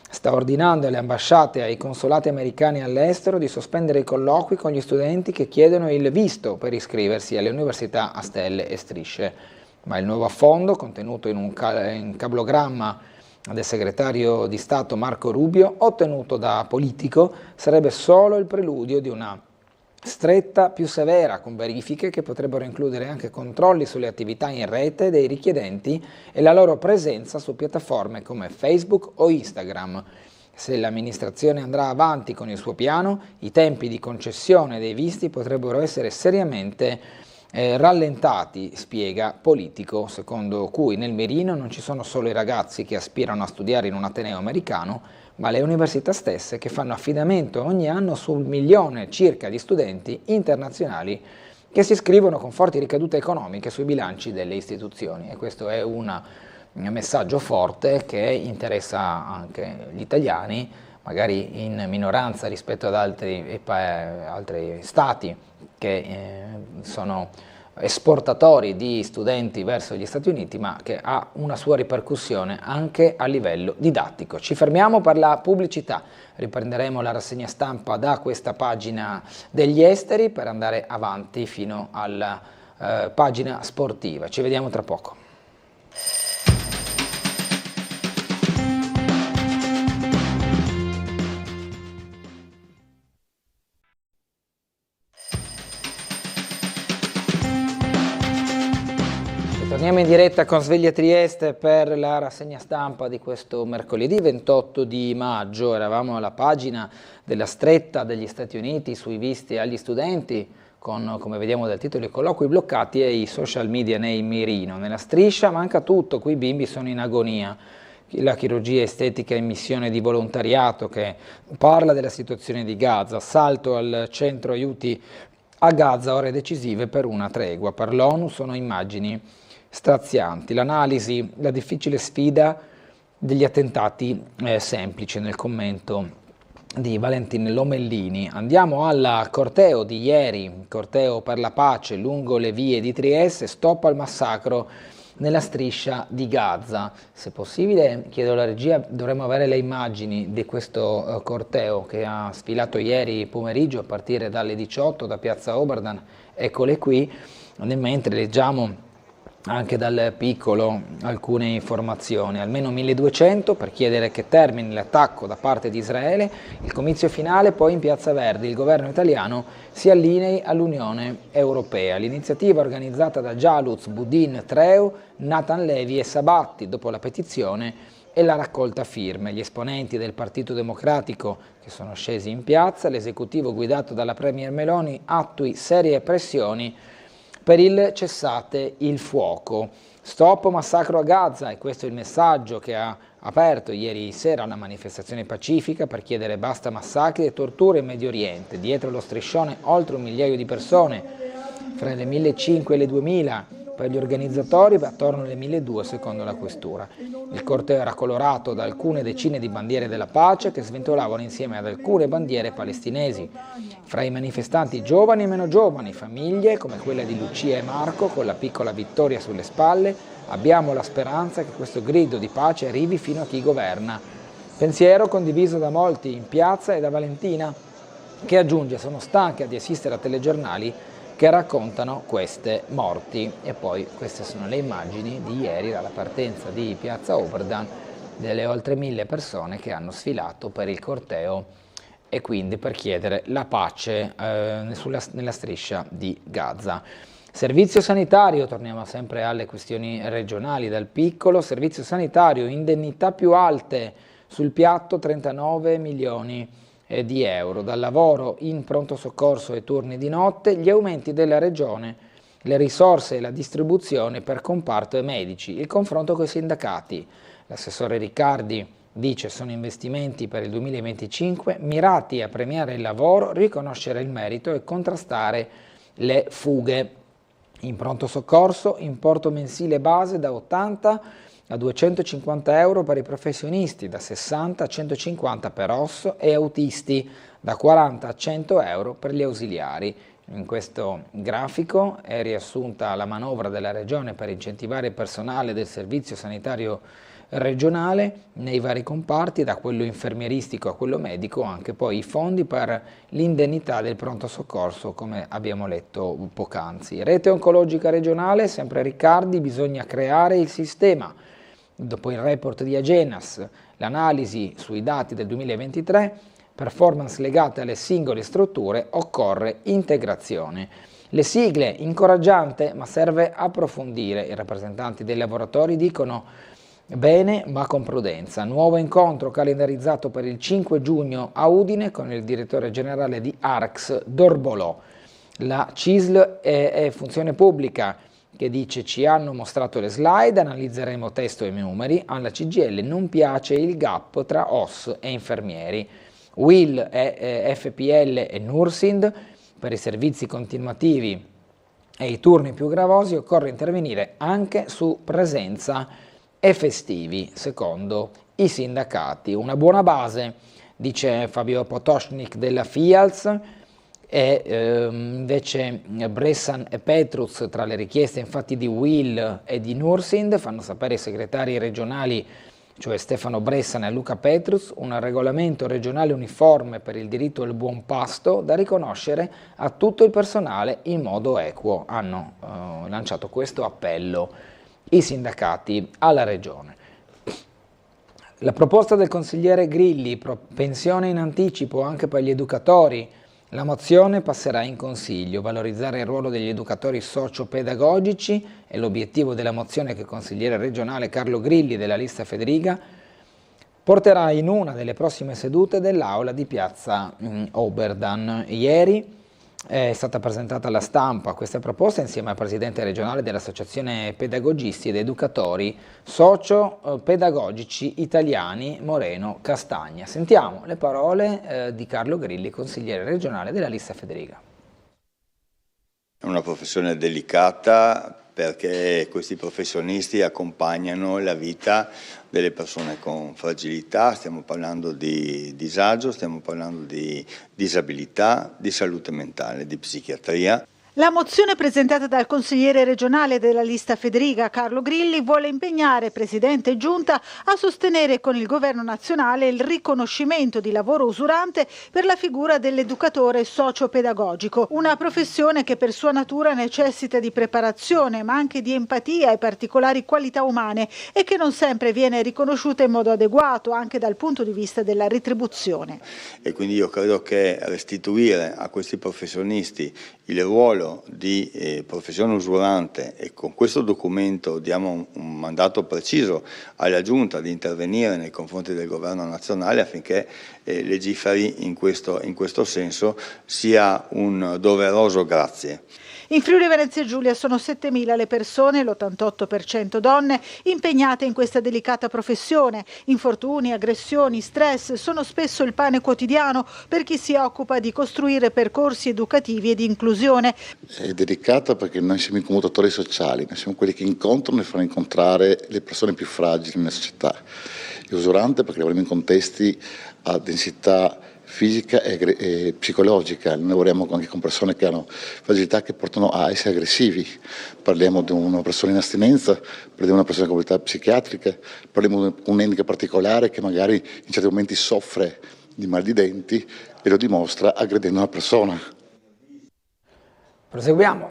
sta ordinando alle ambasciate e ai consolati americani all'estero di sospendere i colloqui con gli studenti che chiedono il visto per iscriversi alle università a stelle e strisce. Ma il nuovo affondo, contenuto in un cablogramma del segretario di Stato Marco Rubio, ottenuto da Politico, sarebbe solo il preludio di una stretta più severa, con verifiche che potrebbero includere anche controlli sulle attività in rete dei richiedenti e la loro presenza su piattaforme come Facebook o Instagram. Se l'amministrazione andrà avanti con il suo piano, i tempi di concessione dei visti potrebbero essere seriamente rallentati, spiega Politico, secondo cui nel mirino non ci sono solo i ragazzi che aspirano a studiare in un ateneo americano, ma le università stesse che fanno affidamento ogni anno sul 1 milione circa di studenti internazionali che si iscrivono con forti ricadute economiche sui bilanci delle istituzioni, e questo è un messaggio forte che interessa anche gli italiani, magari in minoranza rispetto ad altri stati che sono esportatori di studenti verso gli Stati Uniti, ma che ha una sua ripercussione anche a livello didattico. Ci fermiamo per la pubblicità, riprenderemo la rassegna stampa da questa pagina degli esteri per andare avanti fino alla pagina sportiva. Ci vediamo tra poco. Torniamo in diretta con Sveglia Trieste per la rassegna stampa di questo mercoledì 28 di maggio. Eravamo alla pagina della stretta degli Stati Uniti sui visti agli studenti con, come vediamo dal titolo, i colloqui bloccati e i social media nei mirino. Nella striscia manca tutto, qui i bimbi sono in agonia. La chirurgia estetica in missione di volontariato che parla della situazione di Gaza, salto al centro aiuti a Gaza, ore decisive per una tregua. Per l'ONU sono immagini strazianti. L'analisi, la difficile sfida degli attentati semplice nel commento di Valentin Lomellini. Andiamo al corteo di ieri, corteo per la pace lungo le vie di Trieste, stop al massacro nella striscia di Gaza. Se possibile, chiedo alla regia, dovremmo avere le immagini di questo corteo che ha sfilato ieri pomeriggio a partire dalle 18 da Piazza Oberdan. Eccole qui, mentre leggiamo anche dal piccolo alcune informazioni, almeno 1200 per chiedere che termini l'attacco da parte di Israele, il comizio finale poi in Piazza Verdi, il governo italiano si allinei all'Unione Europea. L'iniziativa organizzata da Jaluz, Budin, Treu, Nathan Levi e Sabatti dopo la petizione e la raccolta firme. Gli esponenti del Partito Democratico che sono scesi in piazza, l'esecutivo guidato dalla Premier Meloni attui serie pressioni per il cessate il fuoco. Stop massacro a Gaza, e questo è il messaggio che ha aperto ieri sera una manifestazione pacifica per chiedere basta massacri e torture in Medio Oriente. Dietro lo striscione oltre 1 migliaio di persone, fra le 1.500 e le 2.000 per gli organizzatori, attorno alle 1.200 secondo la questura. Il corteo era colorato da alcune decine di bandiere della pace che sventolavano insieme ad alcune bandiere palestinesi. Fra i manifestanti giovani e meno giovani, famiglie come quella di Lucia e Marco con la piccola Vittoria sulle spalle, abbiamo la speranza che questo grido di pace arrivi fino a chi governa. Pensiero condiviso da molti in piazza e da Valentina, che aggiunge: sono stanca di assistere a telegiornali che raccontano queste morti. E poi queste sono le immagini di ieri dalla partenza di Piazza Oberdan, delle oltre 1000 persone che hanno sfilato per il corteo e quindi per chiedere la pace nella striscia di Gaza. Servizio sanitario, torniamo sempre alle questioni regionali dal piccolo. Servizio sanitario, indennità più alte sul piatto, 39 milioni di euro. Dal lavoro in pronto soccorso e turni di notte, gli aumenti della regione, le risorse e la distribuzione per comparto e medici, il confronto con i sindacati. L'assessore Riccardi dice sono investimenti per il 2025 mirati a premiare il lavoro, riconoscere il merito e contrastare le fughe. In pronto soccorso, importo mensile base da 80 a 250 euro per i professionisti, da 60 a 150 per OSS e autisti, da 40 a 100 euro per gli ausiliari. In questo grafico è riassunta la manovra della Regione per incentivare il personale del servizio sanitario regionale nei vari comparti, da quello infermieristico a quello medico, anche poi i fondi per l'indennità del pronto soccorso, come abbiamo letto poc'anzi. Rete oncologica regionale, sempre Riccardi, bisogna creare il sistema. Dopo il report di Agenas, l'analisi sui dati del 2023, performance legate alle singole strutture, occorre integrazione. Le sigle, incoraggiante, ma serve approfondire. I rappresentanti dei lavoratori dicono bene, ma con prudenza. Nuovo incontro calendarizzato per il 5 giugno a Udine con il direttore generale di Arx Dorbolò. La CISL è funzione pubblica, che dice ci hanno mostrato le slide, analizzeremo testo e numeri, alla CGIL non piace il gap tra OSS e infermieri. WIL, FPL e Nursind per i servizi continuativi e i turni più gravosi occorre intervenire anche su presenza e festivi, secondo i sindacati. Una buona base, dice Fabio Potočnik della FIALS, e invece Bressan e Petrus tra le richieste infatti di Will e di Nursind, fanno sapere i segretari regionali, cioè Stefano Bressan e Luca Petrus, un regolamento regionale uniforme per il diritto al buon pasto da riconoscere a tutto il personale in modo equo. Hanno lanciato questo appello i sindacati alla regione. La proposta del consigliere Grilli, pensione in anticipo anche per gli educatori. La mozione passerà in Consiglio. Valorizzare il ruolo degli educatori socio-pedagogici è l'obiettivo della mozione che il consigliere regionale Carlo Grilli della lista Federica porterà in una delle prossime sedute dell'aula di piazza Oberdan. Ieri è stata presentata alla stampa questa proposta insieme al presidente regionale dell'Associazione Pedagogisti ed Educatori Socio-Pedagogici Italiani Moreno Castagna. Sentiamo le parole di Carlo Grilli, consigliere regionale della lista Federica. È una professione delicata perché questi professionisti accompagnano la vita delle persone con fragilità, stiamo parlando di disagio, stiamo parlando di disabilità, di salute mentale, di psichiatria. La mozione presentata dal consigliere regionale della lista Federica Carlo Grilli vuole impegnare Presidente e Giunta a sostenere con il Governo nazionale il riconoscimento di lavoro usurante per la figura dell'educatore socio-pedagogico, una professione che per sua natura necessita di preparazione ma anche di empatia e particolari qualità umane e che non sempre viene riconosciuta in modo adeguato anche dal punto di vista della retribuzione. E quindi io credo che restituire a questi professionisti il ruolo di professione usurante, e con questo documento diamo un mandato preciso alla Giunta di intervenire nei confronti del Governo nazionale affinché legiferi in questo senso, sia un doveroso grazie. In Friuli Venezia Giulia sono 7.000 le persone, l'88% donne, impegnate in questa delicata professione. Infortuni, aggressioni, stress sono spesso il pane quotidiano per chi si occupa di costruire percorsi educativi e di inclusione. È delicata perché noi siamo i commutatori sociali, noi siamo quelli che incontrano e fanno incontrare le persone più fragili nella società. È usurante perché lavoriamo in contesti a densità fisica e psicologica, noi lavoriamo anche con persone che hanno fragilità che portano a essere aggressivi, parliamo di una persona in astinenza, parliamo di una persona con fragilità psichiatrica, parliamo di un handicap particolare che magari in certi momenti soffre di mal di denti e lo dimostra aggredendo una persona. Proseguiamo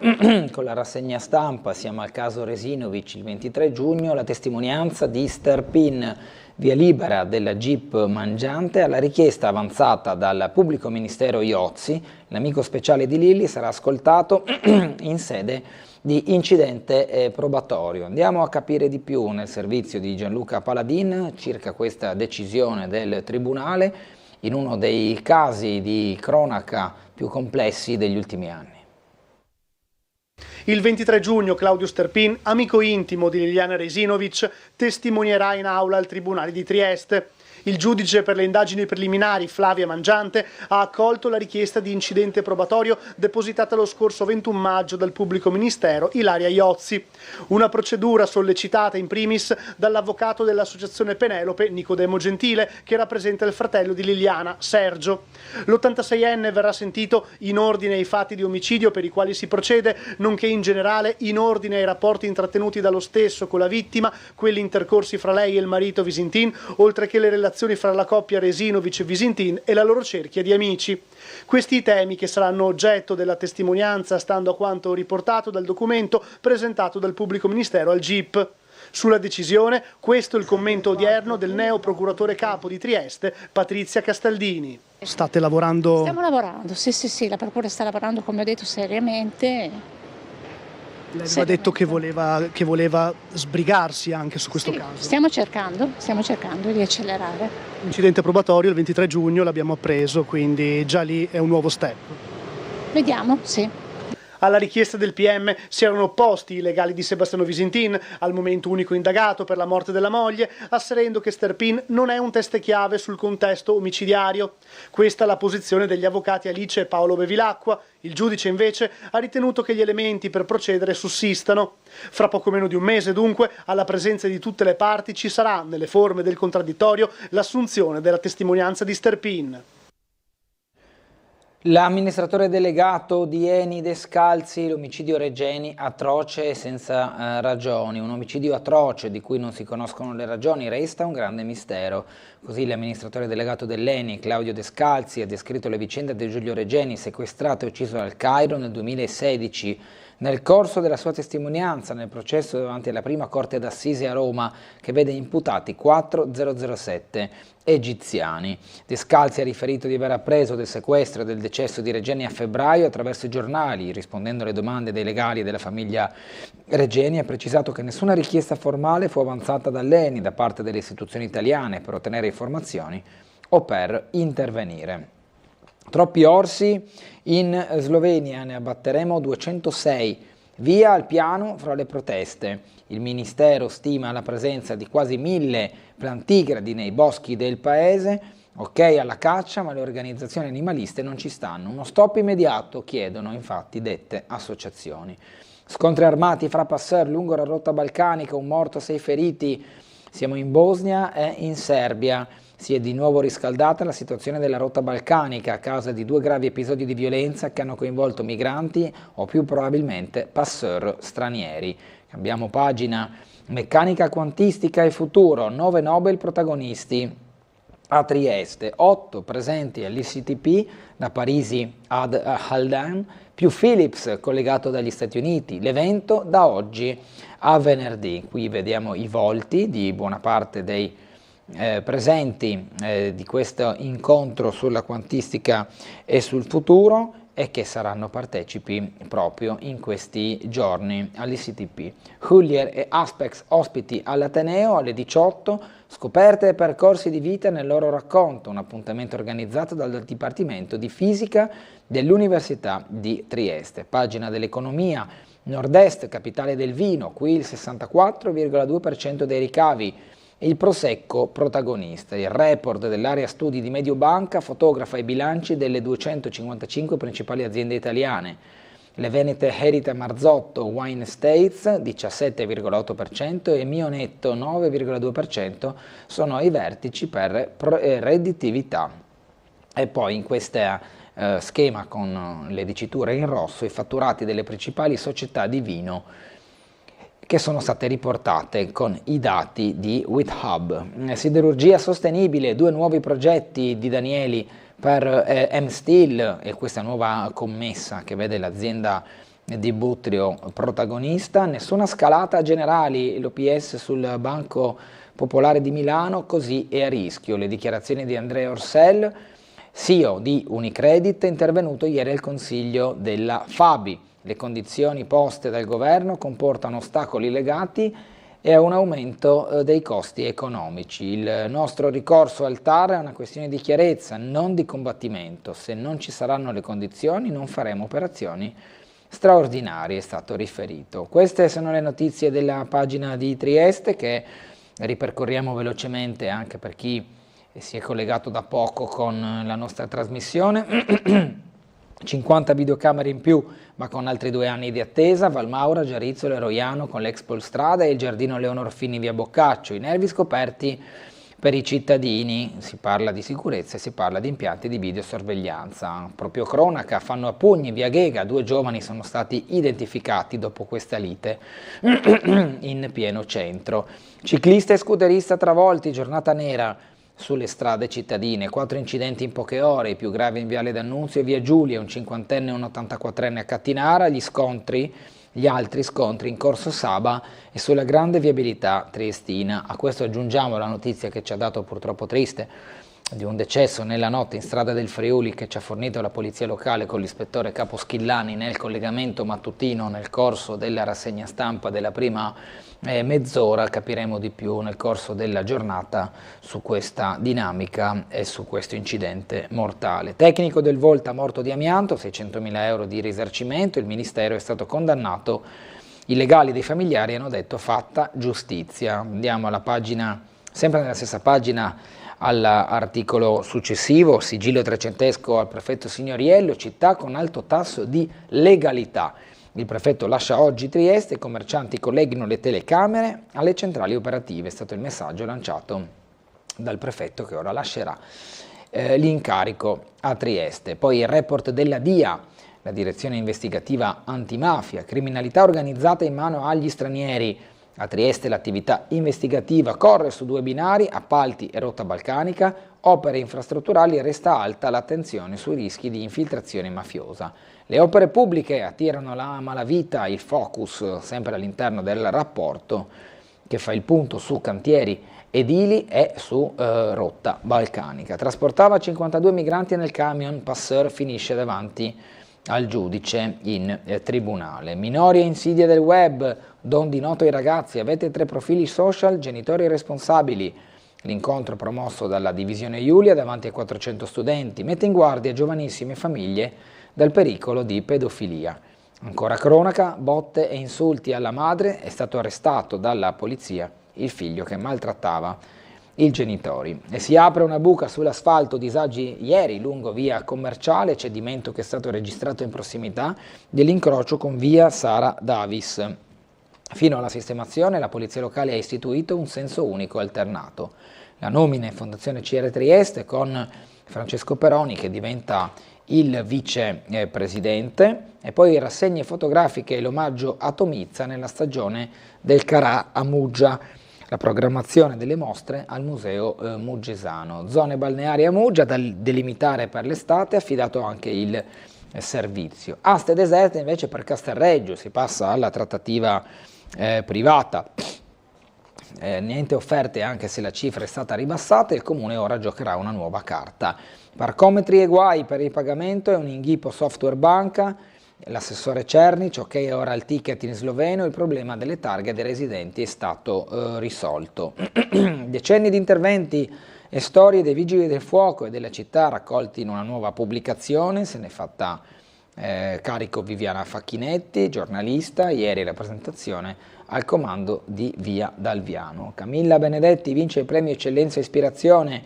con la rassegna stampa, siamo al caso Resinovic. Il 23 giugno la testimonianza di Sterpin, via libera della GIP mangiante, alla richiesta avanzata dal pubblico ministero Iozzi. L'amico speciale di Lilli sarà ascoltato in sede di incidente probatorio. Andiamo a capire di più nel servizio di Gianluca Paladin circa questa decisione del Tribunale in uno dei casi di cronaca più complessi degli ultimi anni. Il 23 giugno Claudio Sterpin, amico intimo di Liliana Resinovic, testimonierà in aula al Tribunale di Trieste. Il giudice per le indagini preliminari, Flavia Mangiante, ha accolto la richiesta di incidente probatorio depositata lo scorso 21 maggio dal pubblico ministero Ilaria Iozzi. Una procedura sollecitata in primis dall'avvocato dell'associazione Penelope, Nicodemo Gentile, che rappresenta il fratello di Liliana, Sergio. L'86enne verrà sentito in ordine ai fatti di omicidio per i quali si procede, nonché in generale in ordine ai rapporti intrattenuti dallo stesso con la vittima, quelli intercorsi fra lei e il marito Visintin, oltre che le relazioni fra la coppia Resinovic e Visintin e la loro cerchia di amici. Questi i temi che saranno oggetto della testimonianza, stando a quanto riportato dal documento presentato dal pubblico ministero al GIP. Sulla decisione, questo è il commento odierno del neo procuratore capo di Trieste, Patrizia Castaldini. State lavorando? Stiamo lavorando, sì, la procura sta lavorando, come ho detto, seriamente. Lei aveva detto che voleva sbrigarsi anche su questo caso. Stiamo cercando di accelerare. Incidente probatorio il 23 giugno l'abbiamo appreso, quindi già lì è un nuovo step. Vediamo, sì. Alla richiesta del PM si erano opposti i legali di Sebastiano Visintin, al momento unico indagato per la morte della moglie, asserendo che Sterpin non è un teste chiave sul contesto omicidiario. Questa è la posizione degli avvocati Alice e Paolo Bevilacqua. Il giudice invece ha ritenuto che gli elementi per procedere sussistano. Fra poco meno di un mese, dunque, alla presenza di tutte le parti ci sarà, nelle forme del contraddittorio, l'assunzione della testimonianza di Sterpin. L'amministratore delegato di Eni Descalzi, l'omicidio Regeni atroce e senza ragioni, un omicidio atroce di cui non si conoscono le ragioni, resta un grande mistero. Così l'amministratore delegato dell'Eni, Claudio Descalzi, ha descritto le vicende di Giulio Regeni, sequestrato e ucciso al Cairo nel 2016. Nel corso della sua testimonianza nel processo davanti alla prima corte d'assise a Roma, che vede imputati 4007 egiziani. Descalzi ha riferito di aver appreso del sequestro e del decesso di Regeni a febbraio attraverso i giornali, rispondendo alle domande dei legali della famiglia Regeni. Ha precisato che nessuna richiesta formale fu avanzata dall'Eni da parte delle istituzioni italiane per ottenere informazioni o per intervenire. Troppi orsi in Slovenia, ne abbatteremo 206, via al piano fra le proteste. Il Ministero stima la presenza di quasi 1000 plantigradi nei boschi del paese, ok alla caccia, ma le organizzazioni animaliste non ci stanno. Uno stop immediato chiedono infatti dette associazioni. Scontri armati fra passeur lungo la rotta balcanica, un morto, 6 feriti. Siamo in Bosnia e in Serbia. Si è di nuovo riscaldata la situazione della rotta balcanica a causa di 2 gravi episodi di violenza che hanno coinvolto migranti o più probabilmente passeur stranieri. Cambiamo pagina. Meccanica quantistica e futuro, 9 Nobel protagonisti a Trieste, 8 presenti all'ICTP, da Parisi ad Haldane, più Philips collegato dagli Stati Uniti. L'evento da oggi a venerdì. Qui vediamo i volti di buona parte dei presenti di questo incontro sulla quantistica e sul futuro e che saranno partecipi proprio in questi giorni all'ICTP. Hullier e Aspex ospiti all'Ateneo alle 18, scoperte e percorsi di vita nel loro racconto, un appuntamento organizzato dal Dipartimento di Fisica dell'Università di Trieste. Pagina dell'economia, Nord-Est, capitale del vino, qui il 64,2% dei ricavi. Il Prosecco protagonista. Il report dell'area studi di Mediobanca fotografa i bilanci delle 255 principali aziende italiane. Le venete Herita Marzotto Wine Estates 17,8% e Mionetto 9,2% sono ai vertici per redditività. E poi in questo schema con le diciture in rosso i fatturati delle principali società di vino che sono state riportate con i dati di WithHub. Siderurgia sostenibile, 2 nuovi progetti di Danieli per M-Steel e questa nuova commessa che vede l'azienda di Butrio protagonista. Nessuna scalata generali, l'OPS sul Banco Popolare di Milano, così è a rischio. Le dichiarazioni di Andrea Orcel, CEO di Unicredit, intervenuto ieri al Consiglio della Fabi. Le condizioni poste dal governo comportano ostacoli legati e a un aumento dei costi economici. Il nostro ricorso al TAR è una questione di chiarezza, non di combattimento. Se non ci saranno le condizioni non faremo operazioni straordinarie, è stato riferito. Queste sono le notizie della pagina di Trieste che ripercorriamo velocemente anche per chi si è collegato da poco con la nostra trasmissione. 50 videocamere in più, ma con altri 2 anni di attesa. Valmaura, Giarizzolo e Roiano con l'Expol Strada e il giardino Leonor Fini via Boccaccio. I nervi scoperti per i cittadini, si parla di sicurezza e si parla di impianti di videosorveglianza. Proprio cronaca, fanno a pugni via Ghega, 2 giovani sono stati identificati dopo questa lite in pieno centro. Ciclista e scooterista travolti, giornata nera sulle strade cittadine, 4 incidenti in poche ore, i più gravi in Viale D'Annunzio e via Giulia, un 50enne e un 84enne a Cattinara, gli altri scontri in Corso Saba e sulla grande viabilità triestina. A questo aggiungiamo la notizia che ci ha dato purtroppo triste di un decesso nella notte in strada del Friuli che ci ha fornito la polizia locale con l'ispettore Capo Schillani nel collegamento mattutino nel corso della rassegna stampa della prima mezz'ora. Capiremo di più nel corso della giornata su questa dinamica e su questo incidente mortale. Tecnico del Volta morto di amianto, 600.000 euro di risarcimento, il Ministero è stato condannato, i legali dei familiari hanno detto fatta giustizia. Andiamo alla pagina, sempre nella stessa pagina, all'articolo successivo, sigillo trecentesco al prefetto Signoriello, città con alto tasso di legalità. Il prefetto lascia oggi Trieste, i commercianti colleghino le telecamere alle centrali operative, è stato il messaggio lanciato dal prefetto che ora lascerà l'incarico a Trieste. Poi il report della DIA, la direzione investigativa antimafia, criminalità organizzata in mano agli stranieri. A Trieste l'attività investigativa corre su 2 binari, appalti e rotta balcanica, opere infrastrutturali e resta alta l'attenzione sui rischi di infiltrazione mafiosa. Le opere pubbliche attirano la malavita, il focus sempre all'interno del rapporto che fa il punto su cantieri edili e su rotta balcanica. Trasportava 52 migranti nel camion, passeur finisce davanti al giudice in tribunale. Minori e insidie del web, don di noto ai ragazzi, avete 3 profili social, genitori responsabili. L'incontro promosso dalla divisione Iulia davanti a 400 studenti mette in guardia giovanissime famiglie dal pericolo di pedofilia. Ancora cronaca, botte e insulti alla madre, è stato arrestato dalla polizia il figlio che maltrattava i genitori. E si apre una buca sull'asfalto, disagi ieri lungo via Commerciale, cedimento che è stato registrato in prossimità dell'incrocio con via Sara Davis. Fino alla sistemazione la polizia locale ha istituito un senso unico alternato. La nomina in Fondazione CR Trieste con Francesco Peroni che diventa il vicepresidente e poi rassegne fotografiche e l'omaggio a Tomizza nella stagione del Carà a Muggia. La programmazione delle mostre al Museo Muggesano. Zone balneari a Muggia da delimitare per l'estate, affidato anche il servizio. Aste deserte invece per Castelreggio, si passa alla trattativa privata. Niente offerte anche se la cifra è stata ribassata, il Comune ora giocherà una nuova carta. Parcometri e guai per il pagamento e un inghippo software banca. L'assessore Cernic, ok ora il ticket in sloveno, il problema delle targhe dei residenti è stato risolto. Decenni di interventi e storie dei vigili del fuoco e della città raccolti in una nuova pubblicazione, se ne è fatta carico Viviana Facchinetti, giornalista, ieri la presentazione al comando di Via Dalviano. Camilla Benedetti vince il premio Eccellenza e Ispirazione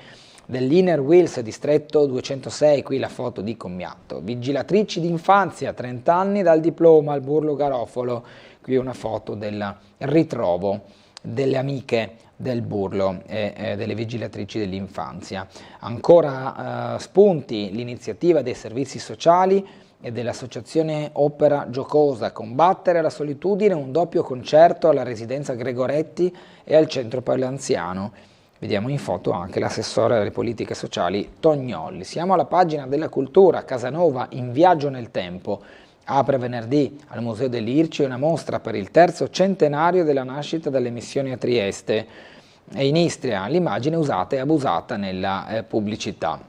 dell'Inner Wheels distretto 206, qui la foto di Commiatto. Vigilatrici d'infanzia, 30 anni dal diploma al Burlo Garofalo, qui una foto del ritrovo delle amiche del Burlo e delle vigilatrici dell'infanzia. Ancora spunti l'iniziativa dei servizi sociali e dell'associazione Opera Giocosa, combattere la solitudine, un doppio concerto alla residenza Gregoretti e al centro per l'anziano. Vediamo in foto anche l'assessore alle politiche sociali Tognolli. Siamo alla pagina della cultura, Casanova in viaggio nel tempo. Apre venerdì al Museo dell'Irci una mostra per il 3° centenario della nascita delle missioni a Trieste e in Istria, l'immagine usata e abusata nella pubblicità.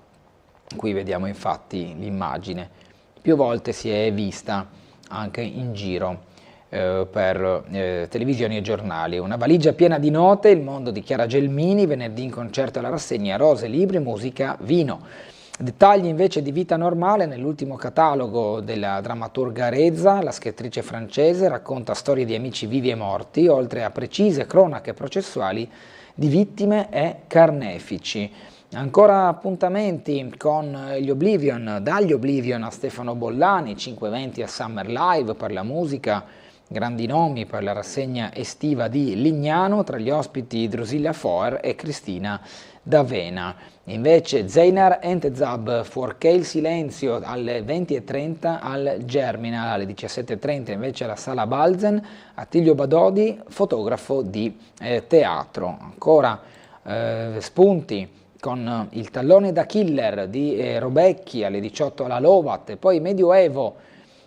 Qui vediamo infatti l'immagine, più volte si è vista anche in giro per televisioni e giornali. Una valigia piena di note, il mondo di Chiara Gelmini, venerdì in concerto alla rassegna Rose, libri, musica, vino. Dettagli invece di vita normale nell'ultimo catalogo della drammaturga Rezza, la scrittrice francese racconta storie di amici vivi e morti, oltre a precise cronache processuali di vittime e carnefici. Ancora appuntamenti con gli Oblivion, dagli Oblivion a Stefano Bollani, 5 eventi a Summer Live per la musica, grandi nomi per la rassegna estiva di Lignano, tra gli ospiti Drusilla Foer e Cristina D'Avena. Invece Zeinar Entezab, Fuorché il silenzio alle 20:30 al Germinal, alle 17:30 invece alla Sala Balzen, Attilio Badodi, fotografo di teatro. Ancora spunti con il tallone da killer di Robecchi alle 18 alla Lovat e poi Medioevo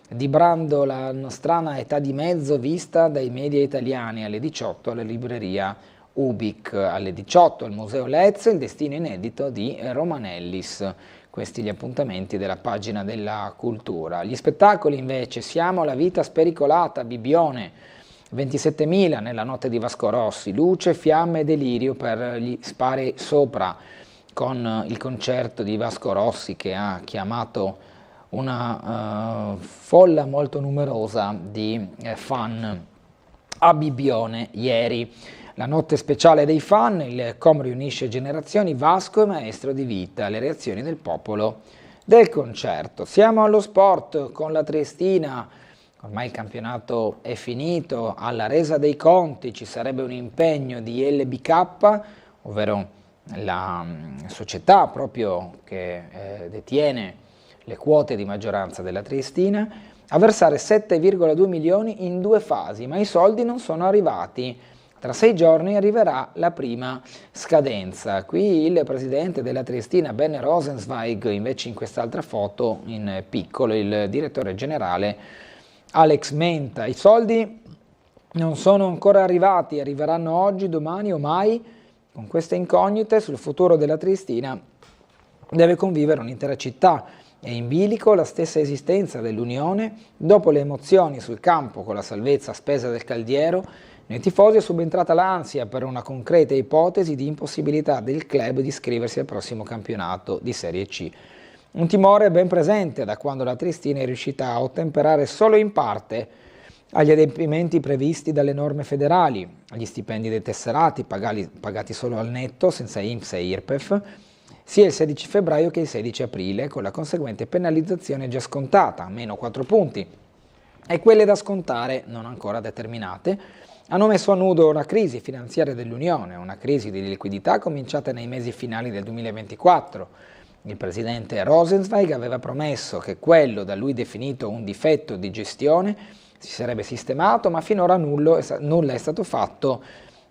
di Brando, la nostrana età di mezzo vista dai media italiani alle 18 alla libreria Ubik. Alle 18 al Museo Lez il destino inedito di Romanellis. Questi gli appuntamenti della pagina della cultura. Gli spettacoli invece: Siamo alla vita spericolata, Bibbione, 27.000 nella notte di Vasco Rossi, luce, fiamme e delirio per gli spari sopra, con il concerto di Vasco Rossi che ha chiamato una folla molto numerosa di fan a Bibbione ieri. La notte speciale dei fan, il Com riunisce generazioni, Vasco è maestro di vita, le reazioni del popolo del concerto. Siamo allo sport con la Triestina, ormai il campionato è finito, alla resa dei conti ci sarebbe un impegno di LBK, ovvero la società proprio che detiene le quote di maggioranza della Triestina, a versare 7,2 milioni in 2 fasi, ma i soldi non sono arrivati. Tra 6 giorni arriverà la prima scadenza. Qui il presidente della Triestina, Ben Rosenzweig, invece in quest'altra foto in piccolo il direttore generale Alex Menta. I soldi non sono ancora arrivati, arriveranno oggi, domani o mai. Con queste incognite sul futuro della Triestina deve convivere un'intera città. È in bilico la stessa esistenza dell'Unione. Dopo le emozioni sul campo con la salvezza a spese del Caldiero, nei tifosi è subentrata l'ansia per una concreta ipotesi di impossibilità del club di iscriversi al prossimo campionato di Serie C. Un timore ben presente da quando la Triestina è riuscita a ottemperare solo in parte agli adempimenti previsti dalle norme federali, agli stipendi dei tesserati pagati solo al netto, senza INPS e IRPEF, sia il 16 febbraio che il 16 aprile, con la conseguente penalizzazione già scontata, meno 4 punti, e quelle da scontare non ancora determinate, hanno messo a nudo una crisi finanziaria dell'Unione, una crisi di liquidità cominciata nei mesi finali del 2024. Il presidente Rosenzweig aveva promesso che quello da lui definito un difetto di gestione si sarebbe sistemato, ma finora nulla è stato fatto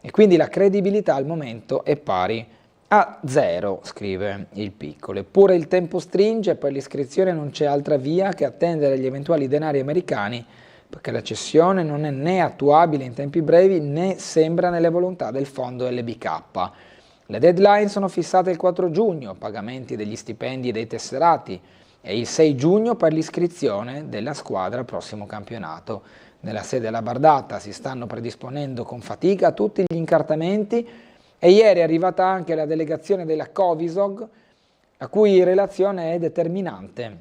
e quindi la credibilità al momento è pari a 0, scrive il piccolo. Eppure il tempo stringe e per l'iscrizione non c'è altra via che attendere gli eventuali denari americani, perché la cessione non è né attuabile in tempi brevi né sembra nelle volontà del fondo LBK. Le deadline sono fissate il 4 giugno, pagamenti degli stipendi e dei tesserati, e il 6 giugno per l'iscrizione della squadra al prossimo campionato. Nella sede alla Bardata si stanno predisponendo con fatica tutti gli incartamenti e ieri è arrivata anche la delegazione della Covisog, la cui relazione è determinante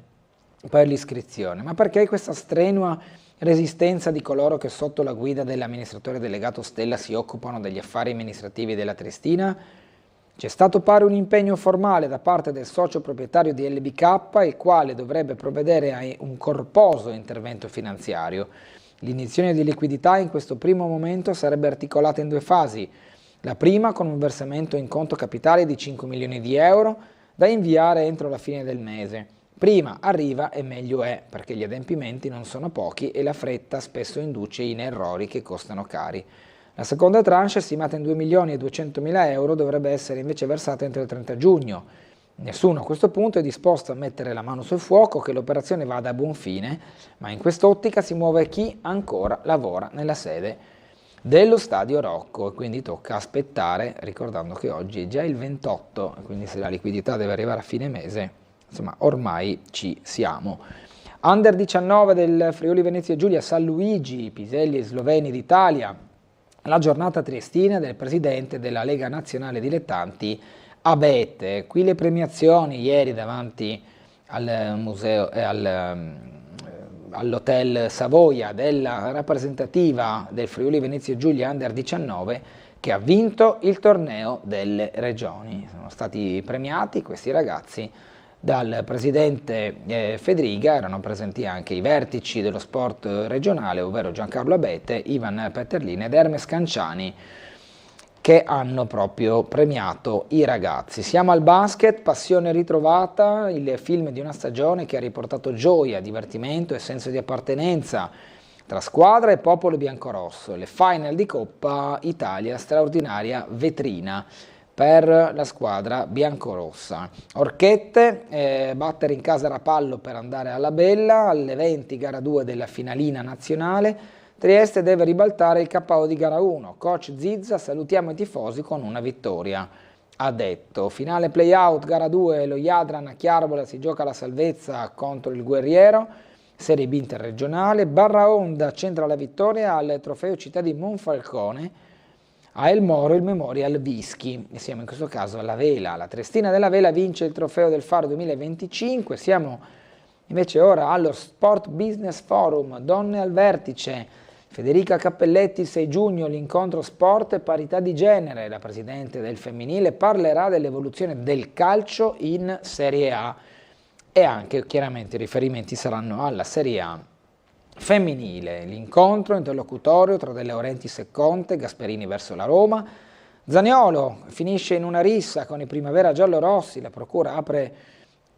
per l'iscrizione. Ma perché questa strenua resistenza di coloro che sotto la guida dell'amministratore delegato Stella si occupano degli affari amministrativi della Triestina? C'è stato pare un impegno formale da parte del socio proprietario di LBK, il quale dovrebbe provvedere a un corposo intervento finanziario. L'iniezione di liquidità in questo primo momento sarebbe articolata in 2 fasi. La prima con un versamento in conto capitale di 5 milioni di euro da inviare entro la fine del mese. Prima arriva e meglio è, perché gli adempimenti non sono pochi e la fretta spesso induce in errori che costano cari. La seconda tranche, stimata in 2 milioni e 200 mila euro, dovrebbe essere invece versata entro il 30 giugno. Nessuno a questo punto è disposto a mettere la mano sul fuoco che l'operazione vada a buon fine, ma in quest'ottica si muove chi ancora lavora nella sede dello Stadio Rocco e quindi tocca aspettare, ricordando che oggi è già il 28, quindi se la liquidità deve arrivare a fine mese, insomma ormai ci siamo. Under 19 del Friuli Venezia Giulia, San Luigi, Piselli e Sloveni d'Italia, la giornata triestina del presidente della Lega Nazionale Dilettanti Abete. Qui le premiazioni ieri davanti al museo all'Hotel Savoia della rappresentativa del Friuli Venezia Giulia Under 19 che ha vinto il torneo delle regioni. Sono stati premiati questi ragazzi dal presidente Fedriga, erano presenti anche i vertici dello sport regionale, ovvero Giancarlo Abete, Ivan Peterlini ed Hermes Canciani, che hanno proprio premiato i ragazzi. Siamo al basket, passione ritrovata, il film di una stagione che ha riportato gioia, divertimento e senso di appartenenza tra squadra e popolo biancorosso. Le final di Coppa Italia, straordinaria vetrina per la squadra biancorossa. Orchette, battere in casa Rapallo per andare alla Bella, alle 20 gara 2 della finalina nazionale, Trieste deve ribaltare il KO di gara 1. Coach Zizza, salutiamo i tifosi con una vittoria, ha detto. Finale play-out, gara 2, lo Jadran a Chiarabola si gioca la salvezza contro il Guerriero, Serie B interregionale. Barraonda centra la vittoria al trofeo Città di Monfalcone, a El Moro il Memorial Vischi, e siamo in questo caso alla Vela. La Triestina della Vela vince il trofeo del Faro 2025, siamo invece ora allo Sport Business Forum, Donne al Vertice. Federica Cappelletti, 6 giugno, l'incontro sport e parità di genere. La presidente del femminile parlerà dell'evoluzione del calcio in Serie A e anche chiaramente i riferimenti saranno alla Serie A femminile. L'incontro interlocutorio tra De Laurentiis e Conte, Gasperini verso la Roma. Zaniolo finisce in una rissa con i primavera giallorossi, la procura apre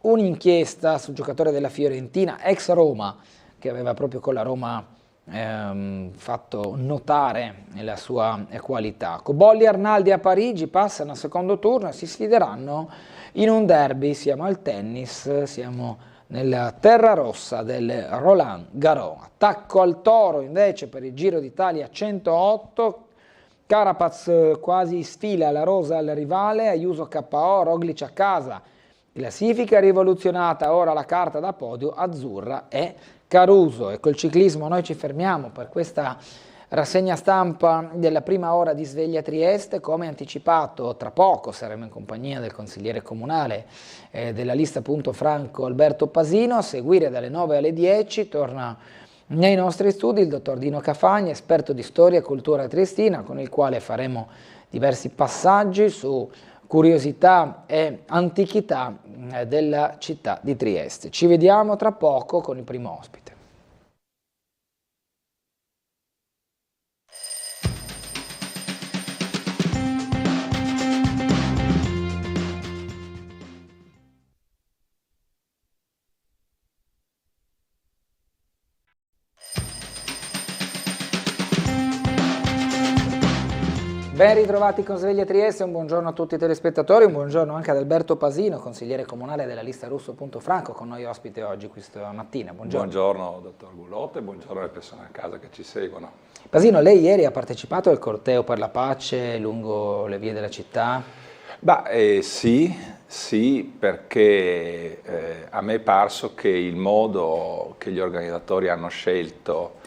un'inchiesta sul giocatore della Fiorentina, ex Roma, che aveva proprio con la Roma fatto notare la sua qualità. Cobolli e Arnaldi a Parigi passano al secondo turno e si sfideranno in un derby. Siamo al tennis, siamo nella terra rossa del Roland Garros. Attacco al toro invece per il Giro d'Italia 108. Carapaz quasi sfila la rosa al rivale, Ayuso KO, Roglic a casa. Classifica rivoluzionata, ora la carta da podio azzurra è Caruso. E col ciclismo noi ci fermiamo per questa rassegna stampa della prima ora di Sveglia Trieste. Come anticipato, tra poco saremo in compagnia del consigliere comunale della lista Punto Franco Alberto Pasino. A seguire dalle 9 alle 10 torna nei nostri studi il dottor Dino Cafagni, esperto di storia e cultura triestina, con il quale faremo diversi passaggi su curiosità e antichità della città di Trieste. Ci vediamo tra poco con il primo ospite. Ben ritrovati con Sveglia Trieste, un buongiorno a tutti i telespettatori, un buongiorno anche ad Alberto Pasino, consigliere comunale della lista Russo Punto Franco, con noi ospite oggi questa mattina. Buongiorno. Buongiorno dottor Gullotte e buongiorno alle persone a casa che ci seguono. Pasino, lei ieri ha partecipato al corteo per la pace lungo le vie della città? Sì, perché a me è parso che il modo che gli organizzatori hanno scelto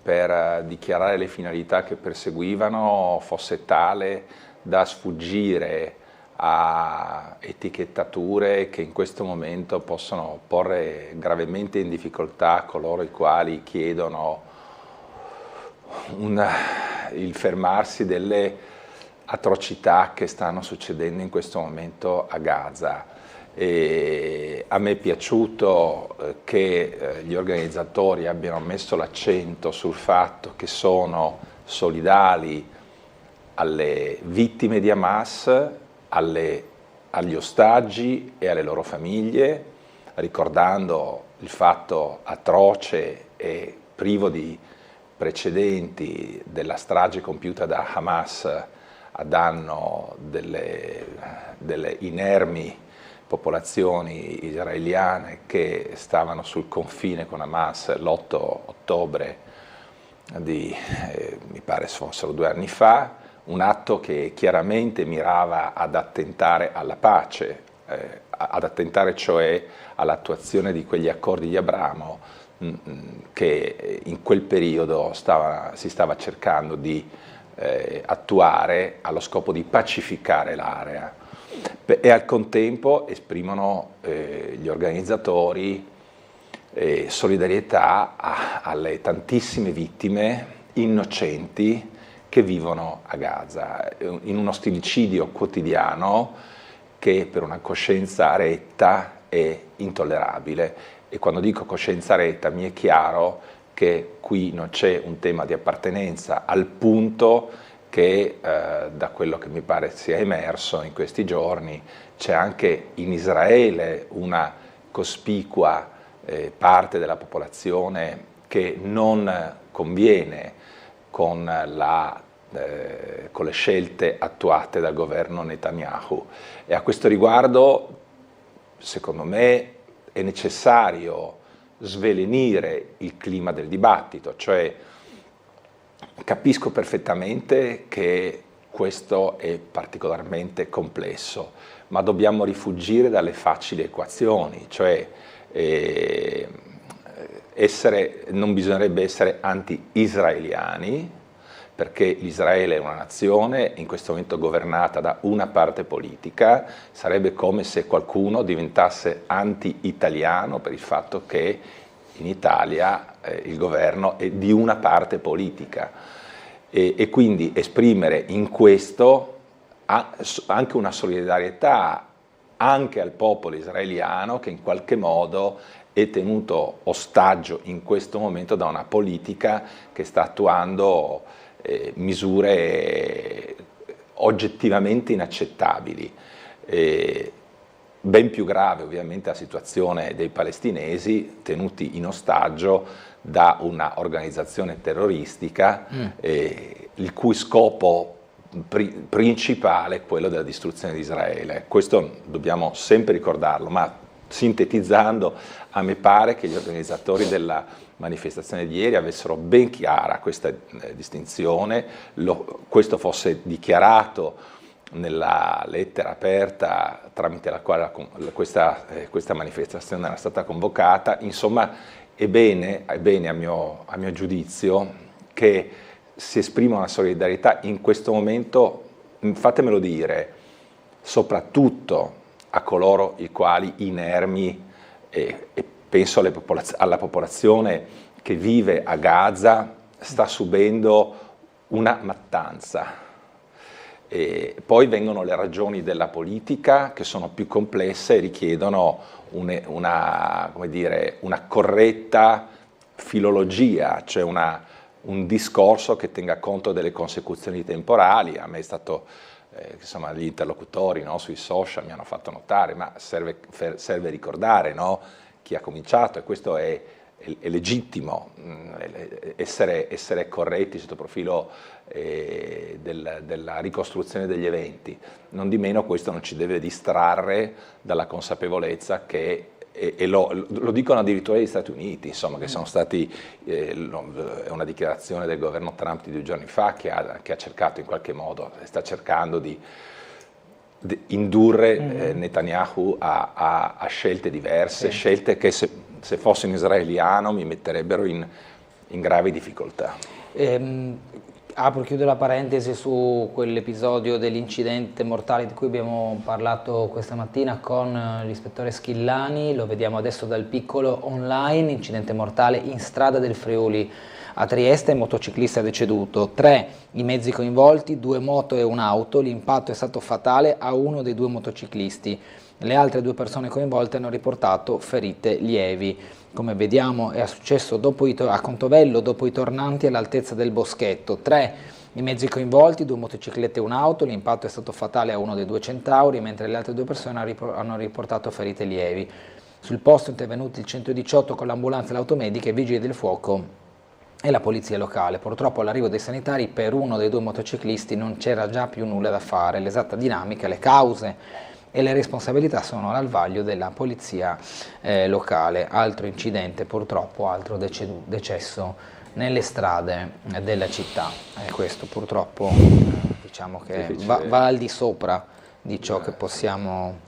per dichiarare le finalità che perseguivano fosse tale da sfuggire a etichettature che in questo momento possono porre gravemente in difficoltà coloro i quali chiedono il fermarsi delle atrocità che stanno succedendo in questo momento a Gaza. E a me è piaciuto che gli organizzatori abbiano messo l'accento sul fatto che sono solidali alle vittime di Hamas, agli ostaggi e alle loro famiglie, ricordando il fatto atroce e privo di precedenti della strage compiuta da Hamas a danno delle inermi popolazioni israeliane che stavano sul confine con Hamas l'8 ottobre mi pare fossero 2 anni fa, un atto che chiaramente mirava ad attentare alla pace, ad attentare cioè all'attuazione di quegli accordi di Abramo che in quel periodo si stava cercando di attuare allo scopo di pacificare l'area. E al contempo esprimono gli organizzatori solidarietà alle tantissime vittime innocenti che vivono a Gaza, in uno stillicidio quotidiano che per una coscienza retta è intollerabile. E quando dico coscienza retta mi è chiaro che qui non c'è un tema di appartenenza, al punto che da quello che mi pare sia emerso in questi giorni c'è anche in Israele una cospicua parte della popolazione che non conviene con le scelte attuate dal governo Netanyahu. E a questo riguardo, secondo me, è necessario svelenire il clima del dibattito, cioè capisco perfettamente che questo è particolarmente complesso, ma dobbiamo rifuggire dalle facili equazioni, cioè non bisognerebbe essere anti-israeliani, perché l'Israele è una nazione in questo momento governata da una parte politica. Sarebbe come se qualcuno diventasse anti-italiano per il fatto che in Italia il governo è di una parte politica, e quindi esprimere in questo anche una solidarietà anche al popolo israeliano, che in qualche modo è tenuto ostaggio in questo momento da una politica che sta attuando misure oggettivamente inaccettabili. Ben più grave ovviamente la situazione dei palestinesi tenuti in ostaggio da una organizzazione terroristica il cui scopo principale è quello della distruzione di Israele. Questo dobbiamo sempre ricordarlo, ma sintetizzando, a me pare che gli organizzatori della manifestazione di ieri avessero ben chiara questa distinzione, questo fosse dichiarato nella lettera aperta tramite la quale questa manifestazione era stata convocata. Insomma, è bene a mio giudizio che si esprima una solidarietà in questo momento, fatemelo dire, soprattutto a coloro i quali inermi, e penso alla popolazione che vive a Gaza, sta subendo una mattanza. E poi vengono le ragioni della politica, che sono più complesse e richiedono una corretta filologia, cioè un discorso che tenga conto delle consecuzioni temporali. A me è stato, insomma, gli interlocutori, no, sui social mi hanno fatto notare, ma serve ricordare, no, chi ha cominciato, e questo è legittimo, essere corretti sotto il profilo della ricostruzione degli eventi. Non di meno questo non ci deve distrarre dalla consapevolezza che, e lo dicono addirittura gli Stati Uniti, insomma, che sono stati, è una dichiarazione del governo Trump di 2 giorni fa che ha cercato in qualche modo, sta cercando di indurre Netanyahu a scelte diverse, scelte che se fossi un israeliano mi metterebbero in gravi difficoltà. Chiudo la parentesi su quell'episodio dell'incidente mortale di cui abbiamo parlato questa mattina con l'ispettore Schillani. Lo vediamo adesso dal piccolo online: incidente mortale in strada del Friuli a Trieste, motociclista deceduto, 3 i mezzi coinvolti, 2 moto e un'auto, l'impatto è stato fatale a uno dei 2 motociclisti. Le altre 2 persone coinvolte hanno riportato ferite lievi. Come vediamo è successo a Contovello, dopo i tornanti all'altezza del Boschetto. 3 i mezzi coinvolti, 2 motociclette e un'auto, l'impatto è stato fatale a uno dei 2 Centauri, mentre le altre 2 persone hanno riportato ferite lievi. Sul posto intervenuti il 118 con l'ambulanza e l'automedica, i vigili del fuoco e la polizia locale. Purtroppo all'arrivo dei sanitari per uno dei 2 motociclisti non c'era già più nulla da fare. L'esatta dinamica, le cause e le responsabilità sono al vaglio della polizia locale. Altro incidente, purtroppo, altro decesso nelle strade della città. Questo purtroppo diciamo che va al di sopra di ciò che possiamo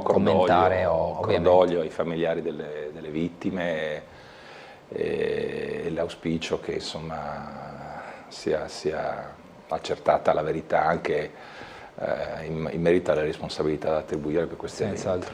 commentare. Cordoglio ai familiari delle vittime, e l'auspicio che, insomma, sia accertata la verità anche in merito alle responsabilità da attribuire per questi eventi.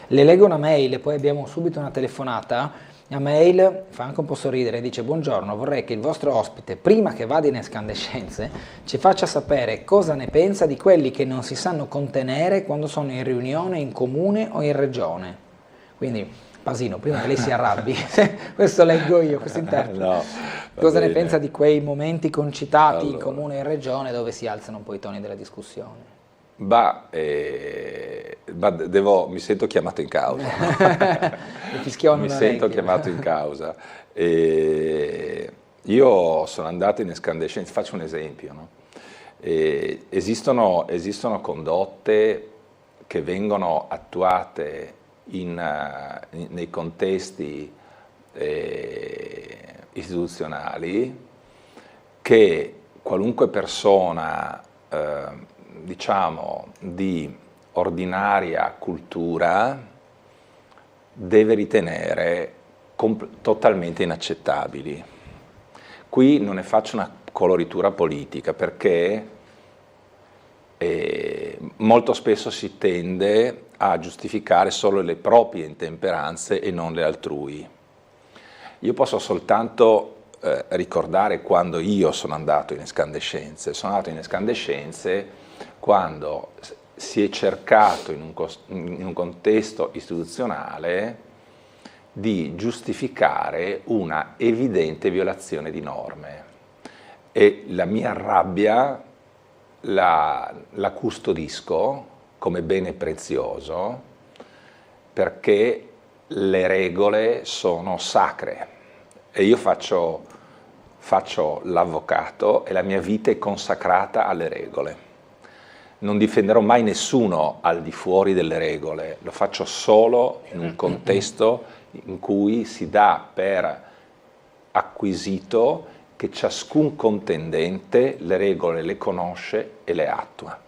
Le leggo una mail e poi abbiamo subito una telefonata. La mail fa anche un po' sorridere, dice: buongiorno, vorrei che il vostro ospite, prima che vada in escandescenze, ci faccia sapere cosa ne pensa di quelli che non si sanno contenere quando sono in riunione in comune o in regione. Quindi Pasino, prima che lei si arrabbi, questo leggo io, questo interprete. No, cosa ne pensa di quei momenti concitati in comune e in regione dove si alzano un po' i toni della discussione? Mi sento chiamato in causa. Chiamato in causa. Io sono andato in escandescenza, faccio un esempio, no? Esistono condotte che vengono attuate nei contesti istituzionali che qualunque persona, diciamo, di ordinaria cultura deve ritenere totalmente inaccettabili. Qui non ne faccio una coloritura politica perché molto spesso si tende a giustificare solo le proprie intemperanze e non le altrui. Io posso soltanto ricordare quando io sono andato in escandescenze. Sono andato in escandescenze quando si è cercato in un contesto istituzionale di giustificare una evidente violazione di norme, e la mia rabbia la custodisco come bene prezioso, perché le regole sono sacre e io faccio l'avvocato e la mia vita è consacrata alle regole. Non difenderò mai nessuno al di fuori delle regole, lo faccio solo in un contesto in cui si dà per acquisito che ciascun contendente le regole le conosce e le attua.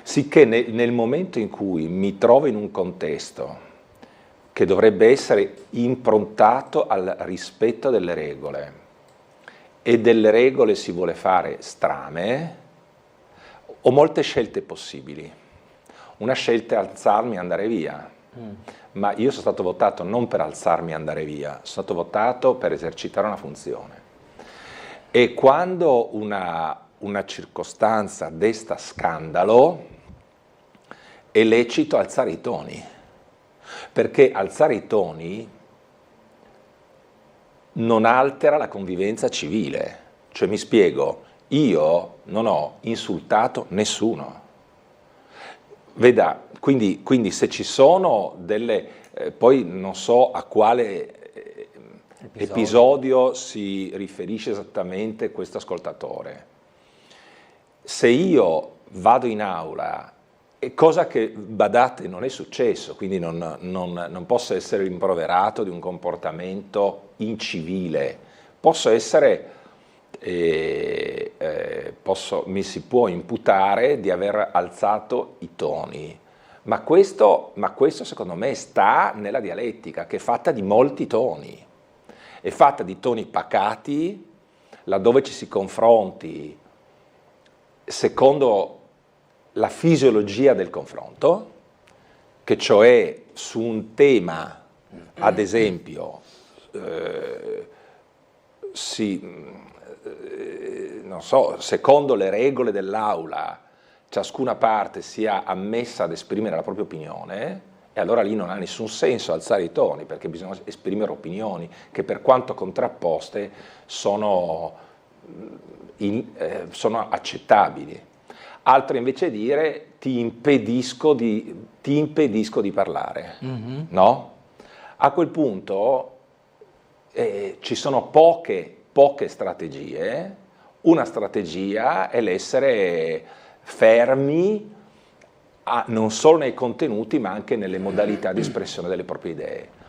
Sicché nel momento in cui mi trovo in un contesto che dovrebbe essere improntato al rispetto delle regole e delle regole si vuole fare strame, ho molte scelte possibili. Una scelta è alzarmi e andare via, ma io sono stato votato non per alzarmi e andare via, sono stato votato per esercitare una funzione. E quando una circostanza desta scandalo, è lecito alzare i toni, perché alzare i toni non altera la convivenza civile. Cioè, mi spiego, io non ho insultato nessuno. Veda, quindi se ci sono delle, poi non so a quale episodio si riferisce esattamente questo ascoltatore. Se io vado in aula, cosa che, badate, non è successo, quindi non posso essere rimproverato di un comportamento incivile, posso essere, mi si può imputare di aver alzato i toni, ma questo secondo me sta nella dialettica, che è fatta di molti toni, è fatta di toni pacati, laddove ci si confronti secondo la fisiologia del confronto, che cioè su un tema, ad esempio, non so, secondo le regole dell'aula, ciascuna parte sia ammessa ad esprimere la propria opinione, e allora lì non ha nessun senso alzare i toni, perché bisogna esprimere opinioni che, per quanto contrapposte, sono accettabili. Altro invece è dire ti impedisco di parlare, no? A quel punto ci sono poche strategie. Una strategia è l'essere fermi non solo nei contenuti ma anche nelle modalità di espressione delle proprie idee.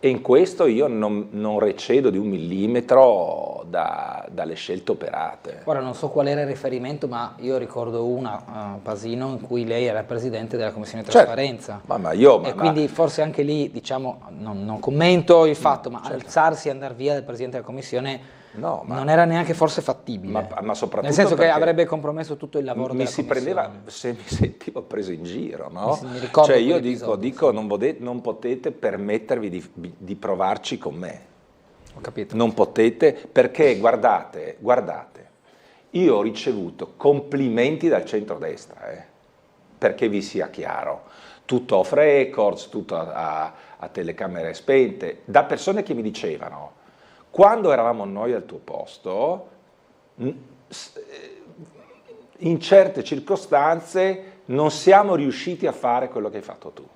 E in questo io non recedo di un millimetro dalle scelte operate. Ora non so qual era il riferimento, ma io ricordo una, Pasino, in cui lei era presidente della Commissione Trasparenza. Certo. Quindi forse anche lì, diciamo, non commento il fatto, ma certo, alzarsi e andare via del presidente della Commissione non era neanche forse fattibile. Ma soprattutto nel senso che avrebbe compromesso tutto il lavoro della Commissione. Se mi sentivo preso in giro, no? Mi ricordo, cioè io dico non potete permettervi di provarci con me. Ho capito. Non potete, perché guardate, io ho ricevuto complimenti dal centrodestra, perché vi sia chiaro, tutto off records, tutto a telecamere spente, da persone che mi dicevano: quando eravamo noi al tuo posto, in certe circostanze non siamo riusciti a fare quello che hai fatto tu.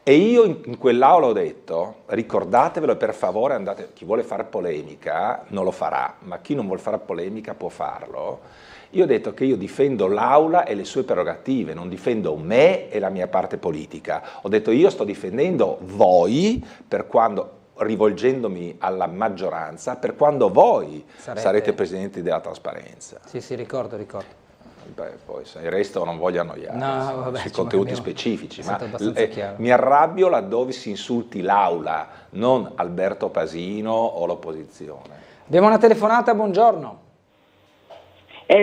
E io in quell'aula ho detto: ricordatevelo, per favore, andate, chi vuole fare polemica non lo farà, ma chi non vuole fare polemica può farlo. Io ho detto che io difendo l'aula e le sue prerogative, non difendo me e la mia parte politica. Ho detto: io sto difendendo voi per quando rivolgendomi alla maggioranza per quando voi sarete presidenti della trasparenza. Sì, ricordo. Beh, poi se il resto non voglio annoiare sui contenuti specifici, ma mi arrabbio laddove si insulti l'aula, non Alberto Pasino o l'opposizione. Abbiamo una telefonata, buongiorno.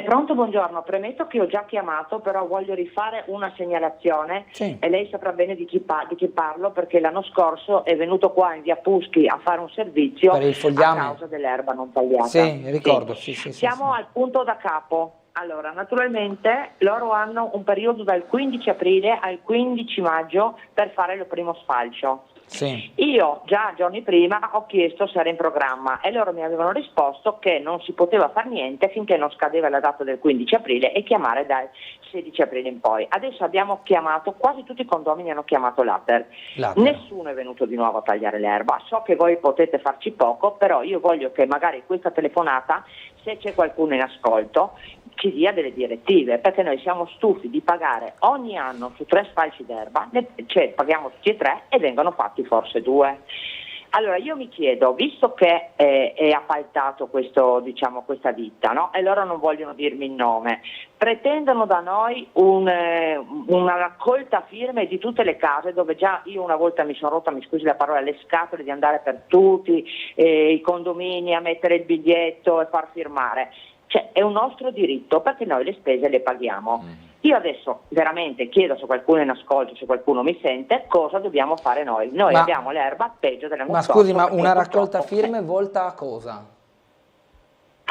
Pronto, buongiorno. Premetto che ho già chiamato, però voglio rifare una segnalazione e lei saprà bene di chi parlo, perché l'anno scorso è venuto qua in via Puschi a fare un servizio per il fogliame, a causa dell'erba non tagliata. Sì, ricordo. Sì. Siamo al punto da capo. Allora, naturalmente loro hanno un periodo dal 15 aprile al 15 maggio per fare il primo sfalcio. Sì. Io già giorni prima ho chiesto se era in programma e loro mi avevano risposto che non si poteva fare niente finché non scadeva la data del 15 aprile e chiamare dal 16 aprile in poi. Adesso abbiamo chiamato, quasi tutti i condomini hanno chiamato l'ATER. Nessuno è venuto di nuovo a tagliare l'erba. So che voi potete farci poco, però io voglio che magari questa telefonata, se c'è qualcuno in ascolto, ci dia delle direttive, perché noi siamo stufi di pagare ogni anno su 3 sfalci d'erba, cioè paghiamo tutti e 3 e vengono fatti forse 2. Allora io mi chiedo, visto che è appaltato questa ditta, no? E loro non vogliono dirmi il nome, pretendono da noi una raccolta firme di tutte le case, dove già io una volta mi sono rotta, mi scusi la parola, le scatole di andare per tutti i condomini a mettere il biglietto e far firmare. Cioè è un nostro diritto, perché noi le spese le paghiamo. Io adesso veramente chiedo, se qualcuno è in ascolto, se qualcuno mi sente, cosa dobbiamo fare noi? Noi abbiamo l'erba peggio dell'anno scorso. Ma scusi, ma una raccolta firme volta a cosa?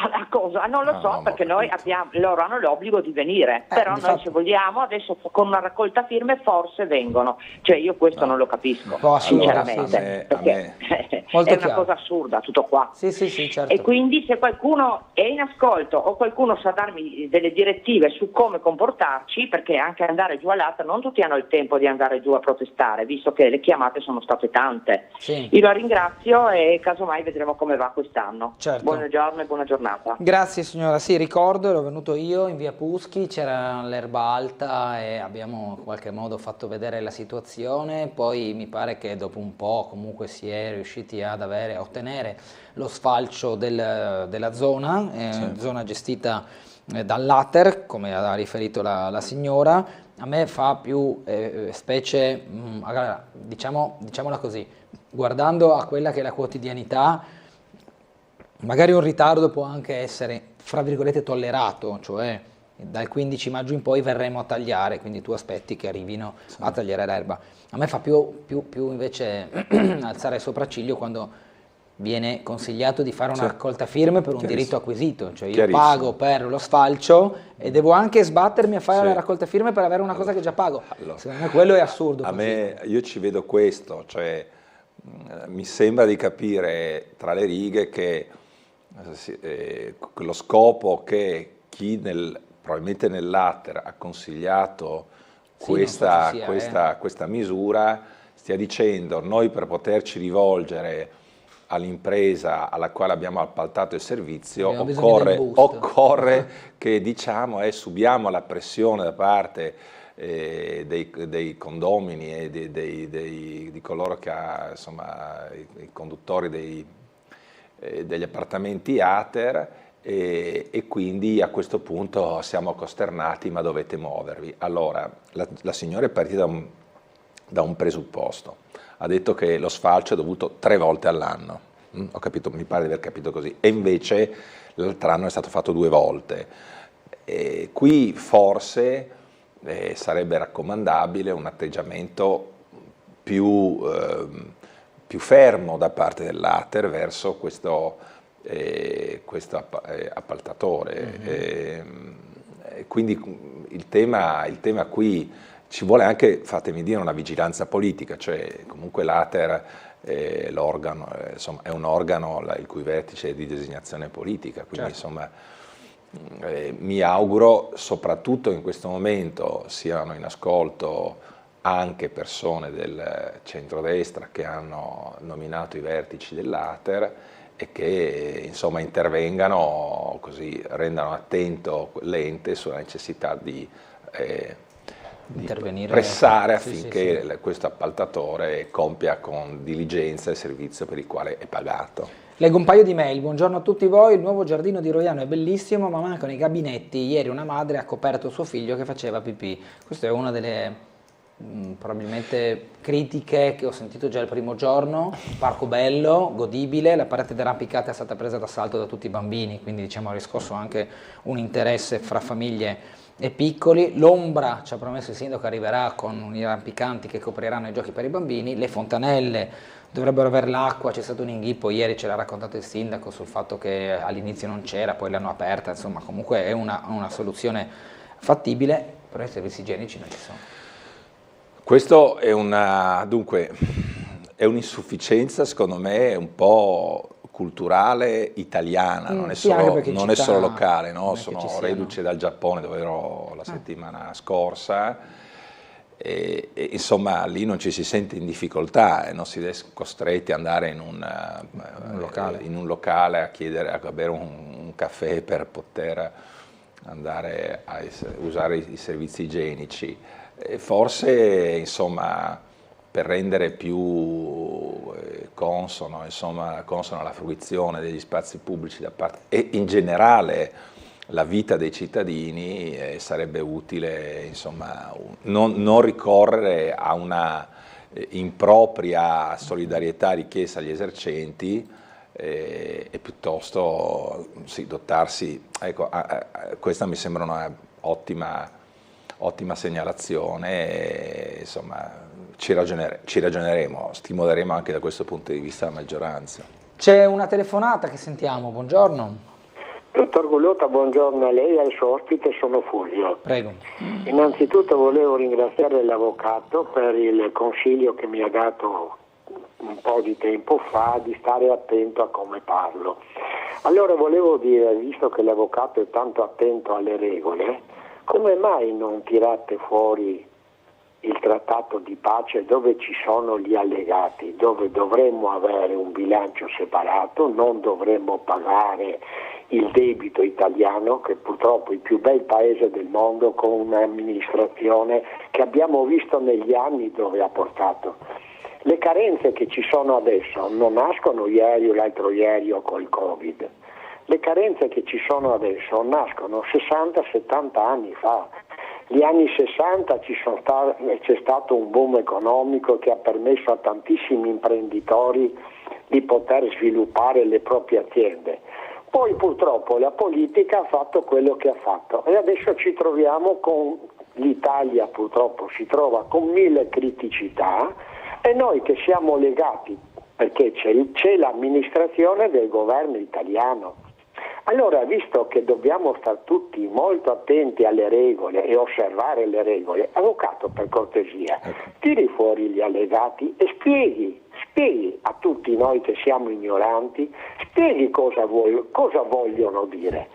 A cosa? Non lo so, perché loro hanno l'obbligo di venire, però noi se vogliamo adesso con una raccolta firme forse vengono, cioè io questo non lo capisco, sinceramente, perché è una cosa assurda tutto qua. Sì, certo. E quindi se qualcuno è in ascolto o qualcuno sa darmi delle direttive su come comportarci, perché anche andare giù all'ATER non tutti hanno il tempo di andare giù a protestare, visto che le chiamate sono state tante. Io la ringrazio e casomai vedremo come va quest'anno. Certo. Buongiorno e buona giornata. Grazie signora, sì, ricordo, ero venuto io in via Puschi, c'era l'erba alta e abbiamo in qualche modo fatto vedere la situazione, poi mi pare che dopo un po' comunque si è riusciti a ottenere lo sfalcio della zona, zona gestita dall'ATER, come ha riferito la signora. A me fa più specie, diciamola così, guardando a quella che è la quotidianità. Magari un ritardo può anche essere, fra virgolette, tollerato, cioè dal 15 maggio in poi verremo a tagliare, quindi tu aspetti che arrivino a tagliare l'erba. A me fa più invece alzare il sopracciglio quando viene consigliato di fare una raccolta firme per un diritto acquisito, cioè io pago per lo sfalcio e devo anche sbattermi a fare la raccolta firme per avere una cosa che già pago. Secondo me quello è assurdo. Io ci vedo questo, cioè mi sembra di capire tra le righe che lo scopo che chi probabilmente nell'ATER ha consigliato questa misura stia dicendo: noi per poterci rivolgere all'impresa alla quale abbiamo appaltato il servizio occorre che subiamo la pressione da parte dei condomini e di coloro che i conduttori degli appartamenti ATER, e quindi a questo punto siamo costernati, ma dovete muovervi. Allora, la signora è partita da un presupposto, ha detto che lo sfalcio è dovuto 3 volte all'anno, ho capito, mi pare di aver capito così, e invece l'altro anno è stato fatto 2 volte. Qui forse sarebbe raccomandabile un atteggiamento più fermo da parte dell'ATER verso questo appaltatore. Quindi il tema qui ci vuole anche, fatemi dire, una vigilanza politica, cioè comunque l'ATER l'organo, è un organo il cui vertice è di designazione politica, quindi mi auguro soprattutto in questo momento siano in ascolto anche persone del centrodestra che hanno nominato i vertici dell'ATER e che intervengano, così rendano attento l'ente sulla necessità di intervenire, pressare affinché questo appaltatore compia con diligenza il servizio per il quale è pagato. Leggo un paio di mail. Buongiorno a tutti voi, il nuovo giardino di Roiano è bellissimo ma mancano i gabinetti. Ieri una madre ha coperto suo figlio che faceva pipì. Questa è una delle probabilmente critiche che ho sentito già il primo giorno. Parco bello, godibile, la parete d'arrampicata è stata presa d'assalto da tutti i bambini, quindi diciamo ha riscosso anche un interesse fra famiglie e piccoli. L'ombra, ci ha promesso il sindaco, arriverà con i rampicanti che copriranno i giochi per i bambini. Le fontanelle dovrebbero avere l'acqua, c'è stato un inghippo, ieri ce l'ha raccontato il sindaco sul fatto che all'inizio non c'era, poi l'hanno aperta, insomma comunque è una soluzione fattibile, però i servizi igienici non ci sono. Questo è dunque, è un'insufficienza secondo me un po' culturale italiana, non è solo locale, no? Sono reduce dal Giappone dove ero la settimana scorsa. E insomma lì non ci si sente in difficoltà e non si è costretti ad andare in un locale a chiedere a bere un caffè per poter andare a usare i servizi igienici. E forse insomma per rendere più consono la fruizione degli spazi pubblici da parte e in generale la vita dei cittadini, sarebbe utile insomma, non ricorrere a una impropria solidarietà richiesta agli esercenti e piuttosto dotarsi, ecco, questa mi sembra una ottima segnalazione, e, insomma ci ragioneremo, stimoleremo anche da questo punto di vista la maggioranza. C'è una telefonata che sentiamo, buongiorno. Dottor Gullotta, buongiorno a lei e al suo ospite, sono Fulvio. Prego. Innanzitutto volevo ringraziare l'avvocato per il consiglio che mi ha dato un po' di tempo fa di stare attento a come parlo. Allora volevo dire, visto che l'avvocato è tanto attento alle regole, come mai non tirate fuori il trattato di pace dove ci sono gli allegati, dove dovremmo avere un bilancio separato, non dovremmo pagare il debito italiano, che purtroppo è il più bel paese del mondo, con un'amministrazione che abbiamo visto negli anni dove ha portato. Le carenze che ci sono adesso non nascono ieri o l'altro ieri o col Covid. Le carenze che ci sono adesso nascono 60-70 anni fa. Gli anni 60 c'è stato un boom economico che ha permesso a tantissimi imprenditori di poter sviluppare le proprie aziende. Poi purtroppo la politica ha fatto quello che ha fatto e adesso ci troviamo con l'Italia, purtroppo si trova con 1000 criticità e noi che siamo legati perché c'è l'amministrazione del governo italiano. Allora, visto che dobbiamo stare tutti molto attenti alle regole e osservare le regole, avvocato, per cortesia, tiri fuori gli allegati e spieghi a tutti noi che siamo ignoranti, spieghi cosa vogliono dire.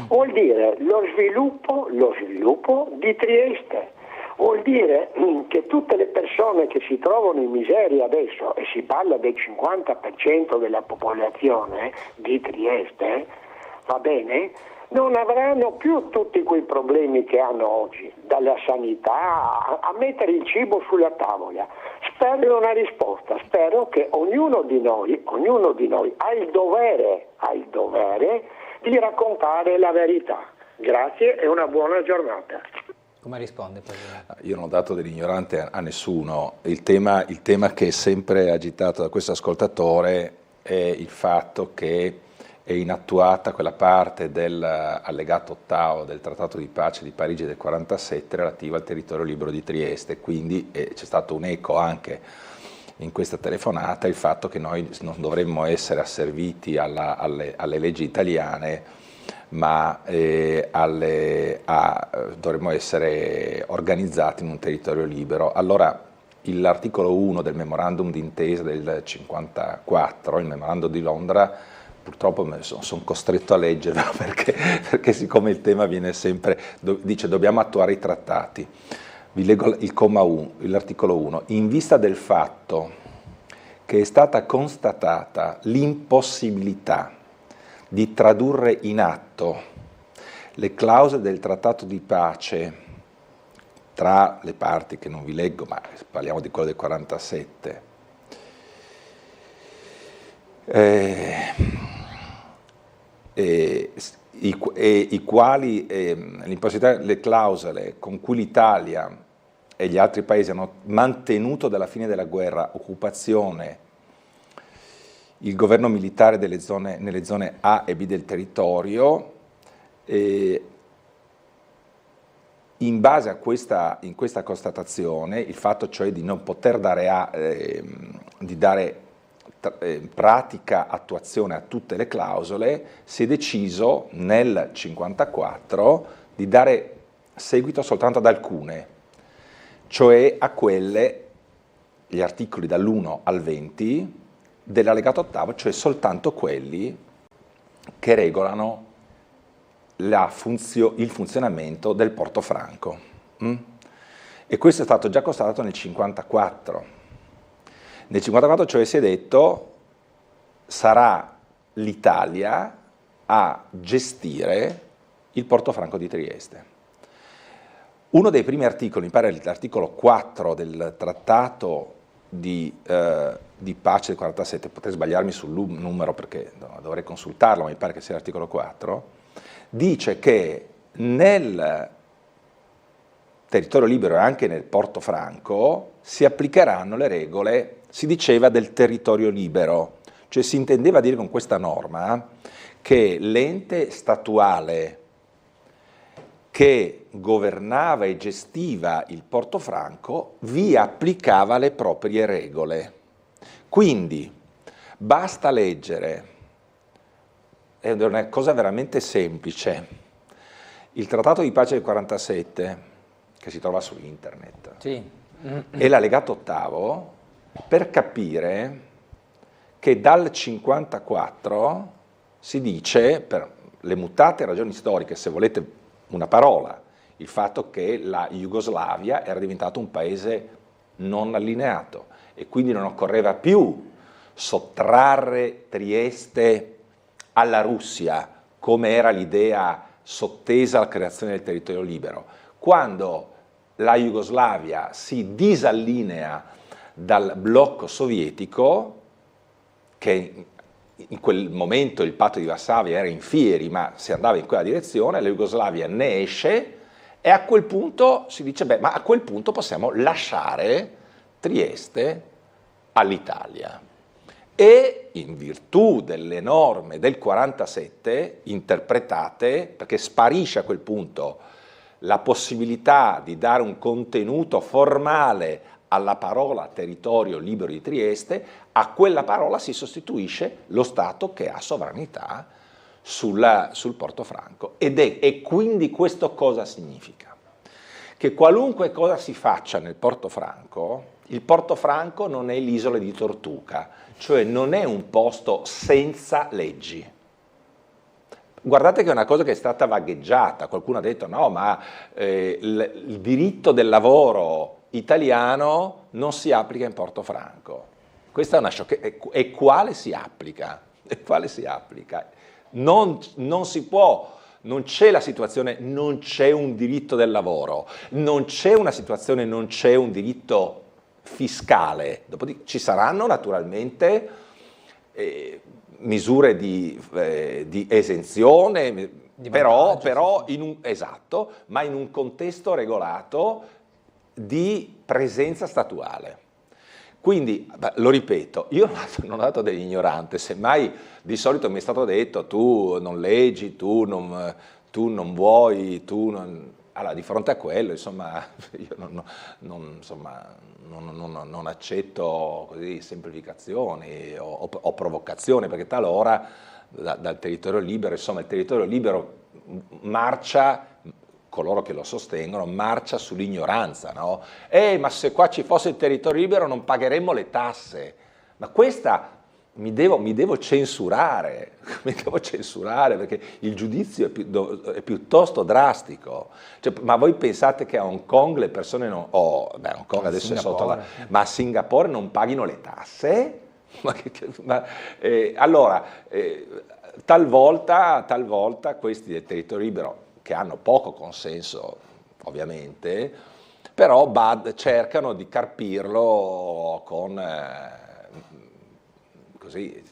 Vuol dire lo sviluppo di Trieste. Vuol dire che tutte le persone che si trovano in miseria adesso, e si parla del 50% della popolazione di Trieste, va bene? Non avranno più tutti quei problemi che hanno oggi, dalla sanità a mettere il cibo sulla tavola. Spero una risposta, spero che ognuno di noi ha il dovere di raccontare la verità. Grazie e una buona giornata. Come risponde, Presidente? Io non ho dato dell'ignorante a nessuno. Il tema che è sempre agitato da questo ascoltatore è il fatto che è inattuata quella parte dell'allegato ottavo del Trattato di Pace di Parigi del 47 relativa al territorio libero di Trieste, quindi c'è stato un eco anche in questa telefonata il fatto che noi non dovremmo essere asserviti alle leggi italiane, ma dovremmo essere organizzati in un territorio libero. Allora l'articolo 1 del memorandum d'intesa del 54, il memorandum di Londra, purtroppo sono costretto a leggerlo perché siccome il tema viene sempre, dice dobbiamo attuare i trattati. Vi leggo il comma 1, l'articolo 1. In vista del fatto che è stata constatata l'impossibilità di tradurre in atto le clausole del trattato di pace tra le parti che non vi leggo, ma parliamo di quello del 47, le clausole con cui l'Italia e gli altri paesi hanno mantenuto dalla fine della guerra occupazione, il governo militare nelle zone A e B del territorio, in base a questa constatazione, il fatto cioè di non poter dare pratica attuazione a tutte le clausole, si è deciso nel 1954 di dare seguito soltanto ad alcune, cioè a quelle, gli articoli dall'1 al 20 dell'allegato ottavo, cioè soltanto quelli che regolano il funzionamento del Porto Franco. E questo è stato già constatato nel 1954. Nel 1954 cioè si è detto sarà l'Italia a gestire il Porto Franco di Trieste. Uno dei primi articoli, mi pare l'articolo 4 del trattato di pace del 47, potrei sbagliarmi sul numero perché dovrei consultarlo, ma mi pare che sia l'articolo 4, dice che nel territorio libero e anche nel Porto Franco si applicheranno le regole, si diceva, del territorio libero, cioè si intendeva dire con questa norma che l'ente statuale che governava e gestiva il Porto Franco vi applicava le proprie regole. Quindi basta leggere, è una cosa veramente semplice, il Trattato di pace del 47, che si trova su internet, sì, e l'allegato ottavo, per capire che dal 1954 si dice, per le mutate ragioni storiche, se volete una parola, il fatto che la Jugoslavia era diventato un paese non allineato e quindi non occorreva più sottrarre Trieste alla Russia, come era l'idea sottesa alla creazione del territorio libero. Quando la Jugoslavia si disallinea dal blocco sovietico, che in quel momento il patto di Varsavia era in fieri, ma si andava in quella direzione, la Jugoslavia ne esce e a quel punto si dice, beh, ma a quel punto possiamo lasciare Trieste all'Italia. E in virtù delle norme del 47, interpretate, perché sparisce a quel punto la possibilità di dare un contenuto formale alla parola territorio libero di Trieste, a quella parola si sostituisce lo Stato che ha sovranità sul Porto Franco. E quindi questo cosa significa? Che qualunque cosa si faccia nel Porto Franco, il Porto Franco non è l'isola di Tortuga, cioè non è un posto senza leggi. Guardate che è una cosa che è stata vagheggiata, qualcuno ha detto no, ma il diritto del lavoro italiano non si applica in Porto Franco. Questa è una sciocchezza. E quale si applica? E quale si applica? Non si può, non c'è la situazione, non c'è un diritto del lavoro, non c'è una situazione, non c'è un diritto fiscale. Dopodiché ci saranno naturalmente misure di esenzione, però esatto, ma in un contesto regolato di presenza statuale. Quindi, lo ripeto, io non ho dato dell'ignorante, semmai di solito mi è stato detto tu non leggi, tu non vuoi, Allora, di fronte a quello, insomma, io non accetto così semplificazioni o provocazioni, perché talora dal territorio libero, insomma, il territorio libero marcia, coloro che lo sostengono, marcia sull'ignoranza, no? Ma se qua ci fosse il territorio libero non pagheremmo le tasse. Ma questa mi devo censurare, perché il giudizio è piuttosto drastico. Cioè, ma voi pensate che a Hong Kong le persone non... Hong Kong adesso è sotto ma a Singapore non paghino le tasse? Talvolta questi del territorio libero, che hanno poco consenso ovviamente, però cercano di carpirlo con, così,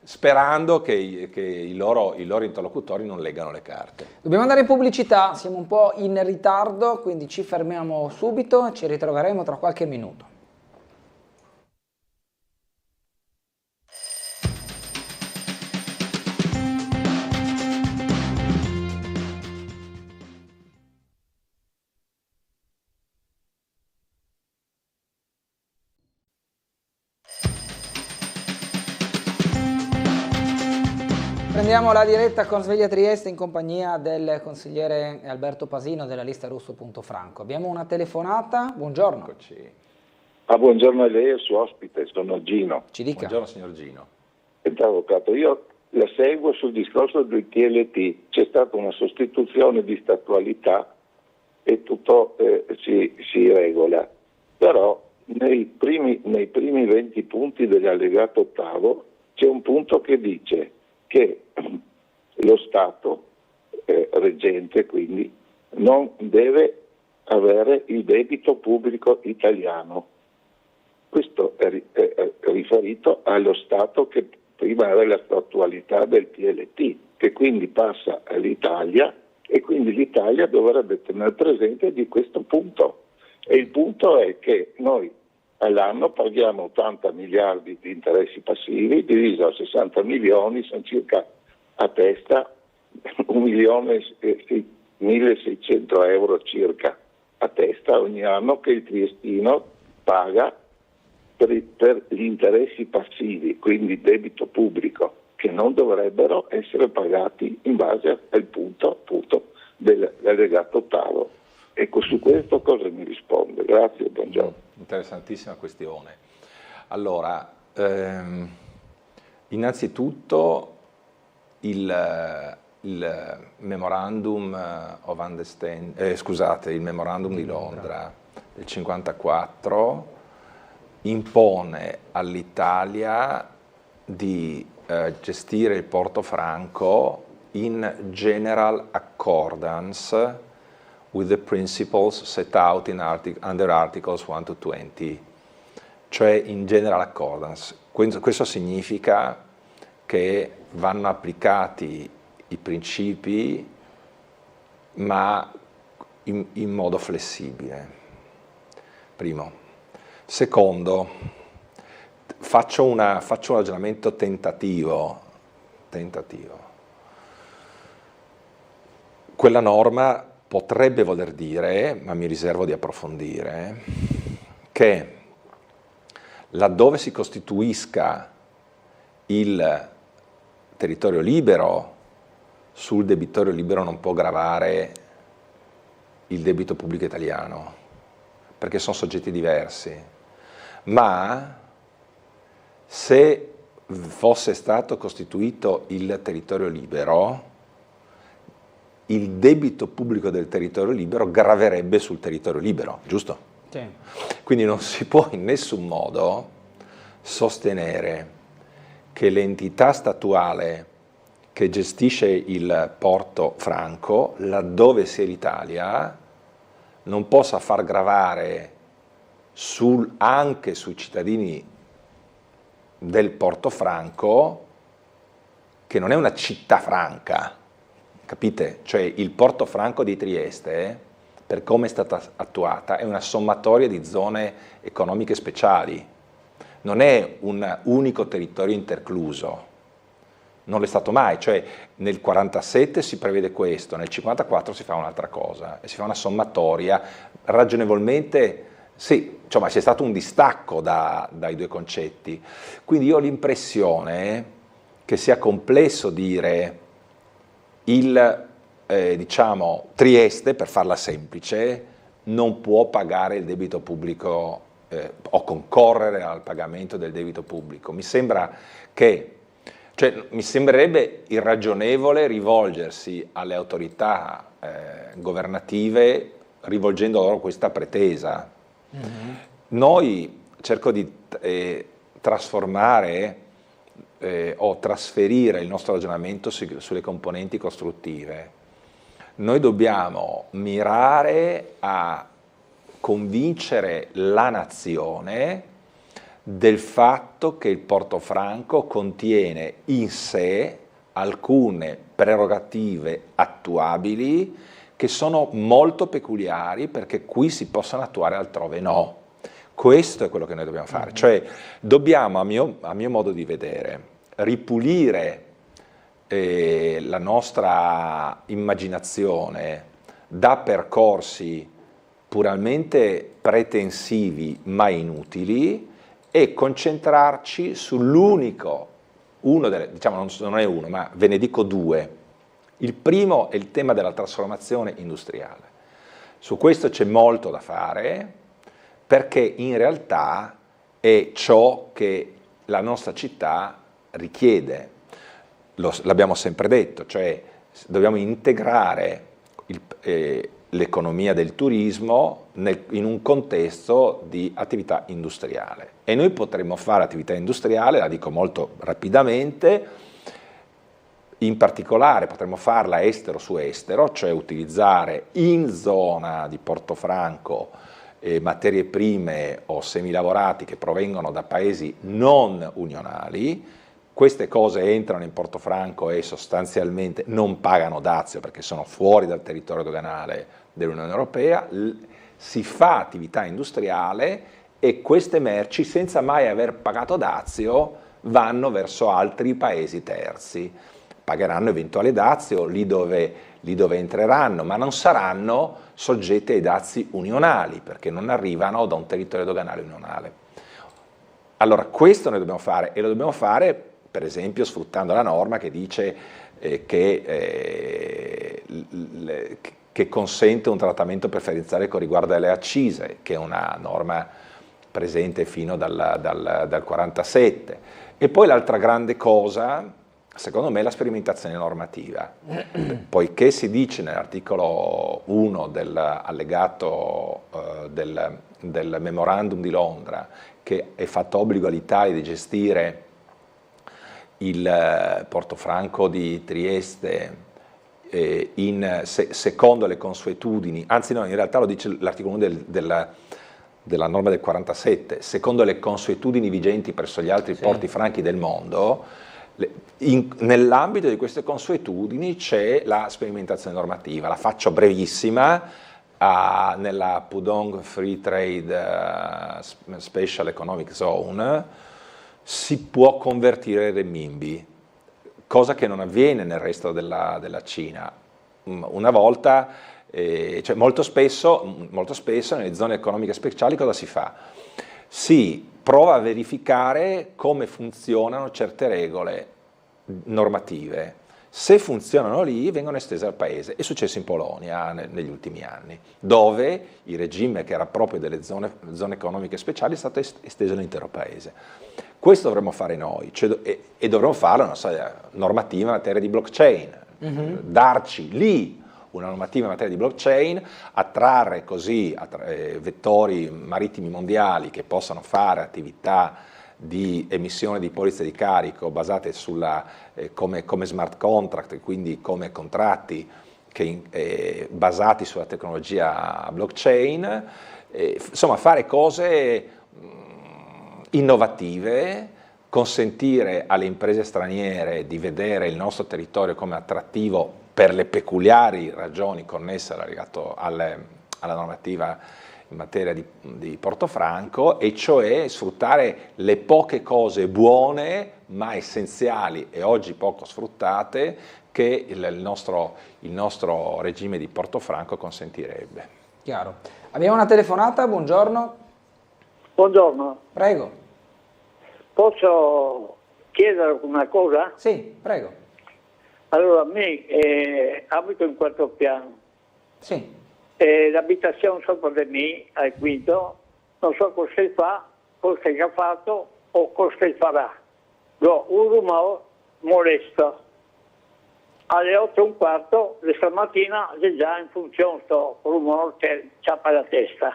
sperando che i loro interlocutori non leggano le carte. Dobbiamo andare in pubblicità, siamo un po' in ritardo, quindi ci fermiamo subito e ci ritroveremo tra qualche minuto. Prendiamo la diretta con Sveglia Trieste in compagnia del consigliere Alberto Pasino della lista Russo.Franco. Abbiamo una telefonata, buongiorno. Eccoci. Buongiorno a lei e al suo ospite, sono Gino. Ci dica. Buongiorno signor Gino. Avvocato, io la seguo sul discorso del TLT, c'è stata una sostituzione di statualità e tutto si regola, però nei primi 20 punti dell'allegato ottavo c'è un punto che dice che lo Stato reggente quindi non deve avere il debito pubblico italiano. Questo è riferito allo Stato che prima era la statualità del TLT, che quindi passa all'Italia e quindi l'Italia dovrebbe tenere presente di questo punto. E il punto è che noi all'anno paghiamo 80 miliardi di interessi passivi, diviso a 60 milioni, sono circa a testa 1.600.000 euro circa a testa ogni anno che il triestino paga per gli interessi passivi, quindi debito pubblico, che non dovrebbero essere pagati in base al punto appunto dell'allegato ottavo. Ecco, su questo cosa mi risponde? Grazie, buongiorno. Interessantissima questione. Allora, innanzitutto il Memorandum of Understanding, il Memorandum di Londra del 1954 impone all'Italia di gestire il porto franco in general accordance with the principles set out under Articles 1 to 20, cioè in general accordance. Questo significa che vanno applicati i principi ma in modo flessibile. Primo. Secondo, faccio un ragionamento tentativo. Quella norma potrebbe voler dire, ma mi riservo di approfondire, che laddove si costituisca il territorio libero, sul debitorio libero non può gravare il debito pubblico italiano, perché sono soggetti diversi. Ma se fosse stato costituito il territorio libero, il debito pubblico del territorio libero graverebbe sul territorio libero, giusto? Sì. Quindi non si può in nessun modo sostenere che l'entità statuale che gestisce il porto franco, laddove sia l'Italia, non possa far gravare anche sui cittadini del porto franco, che non è una città franca, capite? Cioè il porto franco di Trieste, per come è stata attuata, è una sommatoria di zone economiche speciali, non è un unico territorio intercluso, non l'è stato mai, cioè nel 47 si prevede questo, nel 54 si fa un'altra cosa, e si fa una sommatoria ragionevolmente, sì, cioè, ma c'è stato un distacco dai due concetti, quindi io ho l'impressione che sia complesso dire diciamo, Trieste, per farla semplice, non può pagare il debito pubblico o concorrere al pagamento del debito pubblico. Mi sembrerebbe irragionevole rivolgersi alle autorità governative rivolgendo loro questa pretesa. Mm-hmm. Noi cerco di trasformare o trasferire il nostro ragionamento sulle componenti costruttive. Noi dobbiamo mirare a convincere la nazione del fatto che il Portofranco contiene in sé alcune prerogative attuabili che sono molto peculiari, perché qui si possono attuare, altrove no. Questo è quello che noi dobbiamo fare, cioè dobbiamo, a mio modo di vedere, ripulire la nostra immaginazione da percorsi puramente pretensivi ma inutili e concentrarci sull'unico, diciamo non è uno, ma ve ne dico due. Il primo è il tema della trasformazione industriale. Su questo c'è molto da fare, perché in realtà è ciò che la nostra città richiede. L'abbiamo sempre detto, cioè dobbiamo integrare l'economia del turismo in un contesto di attività industriale. E noi potremmo fare attività industriale, la dico molto rapidamente, in particolare potremmo farla estero su estero, cioè utilizzare in zona di Portofranco materie prime o semilavorati che provengono da paesi non unionali. Queste cose entrano in Portofranco e sostanzialmente non pagano dazio perché sono fuori dal territorio doganale dell'Unione Europea, si fa attività industriale e queste merci, senza mai aver pagato dazio, vanno verso altri paesi terzi. Pagheranno eventuale dazio lì dove entreranno, ma non saranno soggetti ai dazi unionali, perché non arrivano da un territorio doganale unionale. Allora questo noi dobbiamo fare, e lo dobbiamo fare per esempio sfruttando la norma che dice che consente un trattamento preferenziale con riguardo alle accise, che è una norma presente fino dal 47. E poi l'altra grande cosa, secondo me, è la sperimentazione normativa, poiché si dice nell'articolo 1 dell'allegato del memorandum di Londra che è fatto obbligo all'Italia di gestire il Portofranco di Trieste secondo le consuetudini, anzi no, in realtà lo dice l'articolo 1 della norma del 47, secondo le consuetudini vigenti presso gli altri porti franchi del mondo. Nell'ambito di queste consuetudini c'è la sperimentazione normativa, la faccio brevissima, nella Pudong Free Trade Special Economic Zone si può convertire il renminbi, cosa che non avviene nel resto della Cina. Una volta, cioè molto spesso nelle zone economiche speciali cosa si fa? Si prova a verificare come funzionano certe regole normative. Se funzionano lì, vengono estese al paese. È successo in Polonia negli ultimi anni, dove il regime che era proprio delle zone economiche speciali è stato esteso all'intero paese. Questo dovremmo fare noi, cioè, e dovremmo fare una normativa in materia di blockchain, darci lì una normativa in materia di blockchain, attrarre così vettori marittimi mondiali che possano fare attività di emissione di polizze di carico basate come smart contract, quindi come contratti basati sulla tecnologia blockchain, insomma fare cose innovative, consentire alle imprese straniere di vedere il nostro territorio come attrattivo per le peculiari ragioni connesse alla normativa in materia di Portofranco, e cioè sfruttare le poche cose buone ma essenziali e oggi poco sfruttate che il nostro regime di Portofranco consentirebbe. Chiaro. Abbiamo una telefonata, buongiorno. Buongiorno. Prego. Posso chiedere una cosa? Sì, prego. Allora, abito in quarto piano. Sì. L'abitazione sopra di me, al quinto, non so cosa fa, cosa ha fatto o cosa farà. Do un rumore molesto. Alle 8:15 di stamattina è già in funzione sto rumore che ciappa la testa.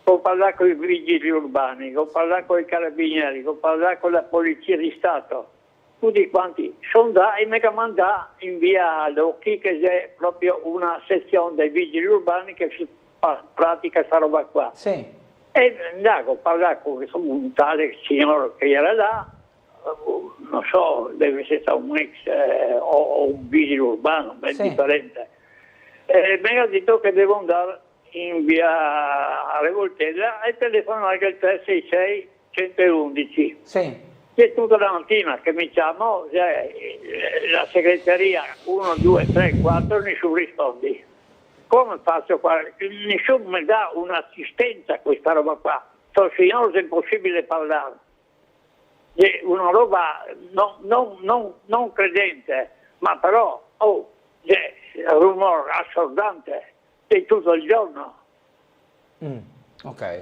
Ho parlato con i vigili urbani, ho parlato con i carabinieri, ho parlato con la polizia di Stato. Tutti quanti sono da e mi mandà in via Locchi, che è proprio una sezione dei vigili urbani che si pratica questa roba qua. Sì. E andavo a parlare con un tale signore che era là, non so, deve essere un ex o un vigile urbano, ben differente. E mi ha detto che devo andare in via Revoltella e telefonare al 366 111. Sì. E tutta la mattina che mi chiamo, la segreteria 1, 2, 3, 4, nessuno risponde. Come faccio qua? Nessuno mi dà un'assistenza a questa roba qua. Sono signore, è impossibile parlare. È una roba non credente, ma però c'è rumore assordante di tutto il giorno. Ok.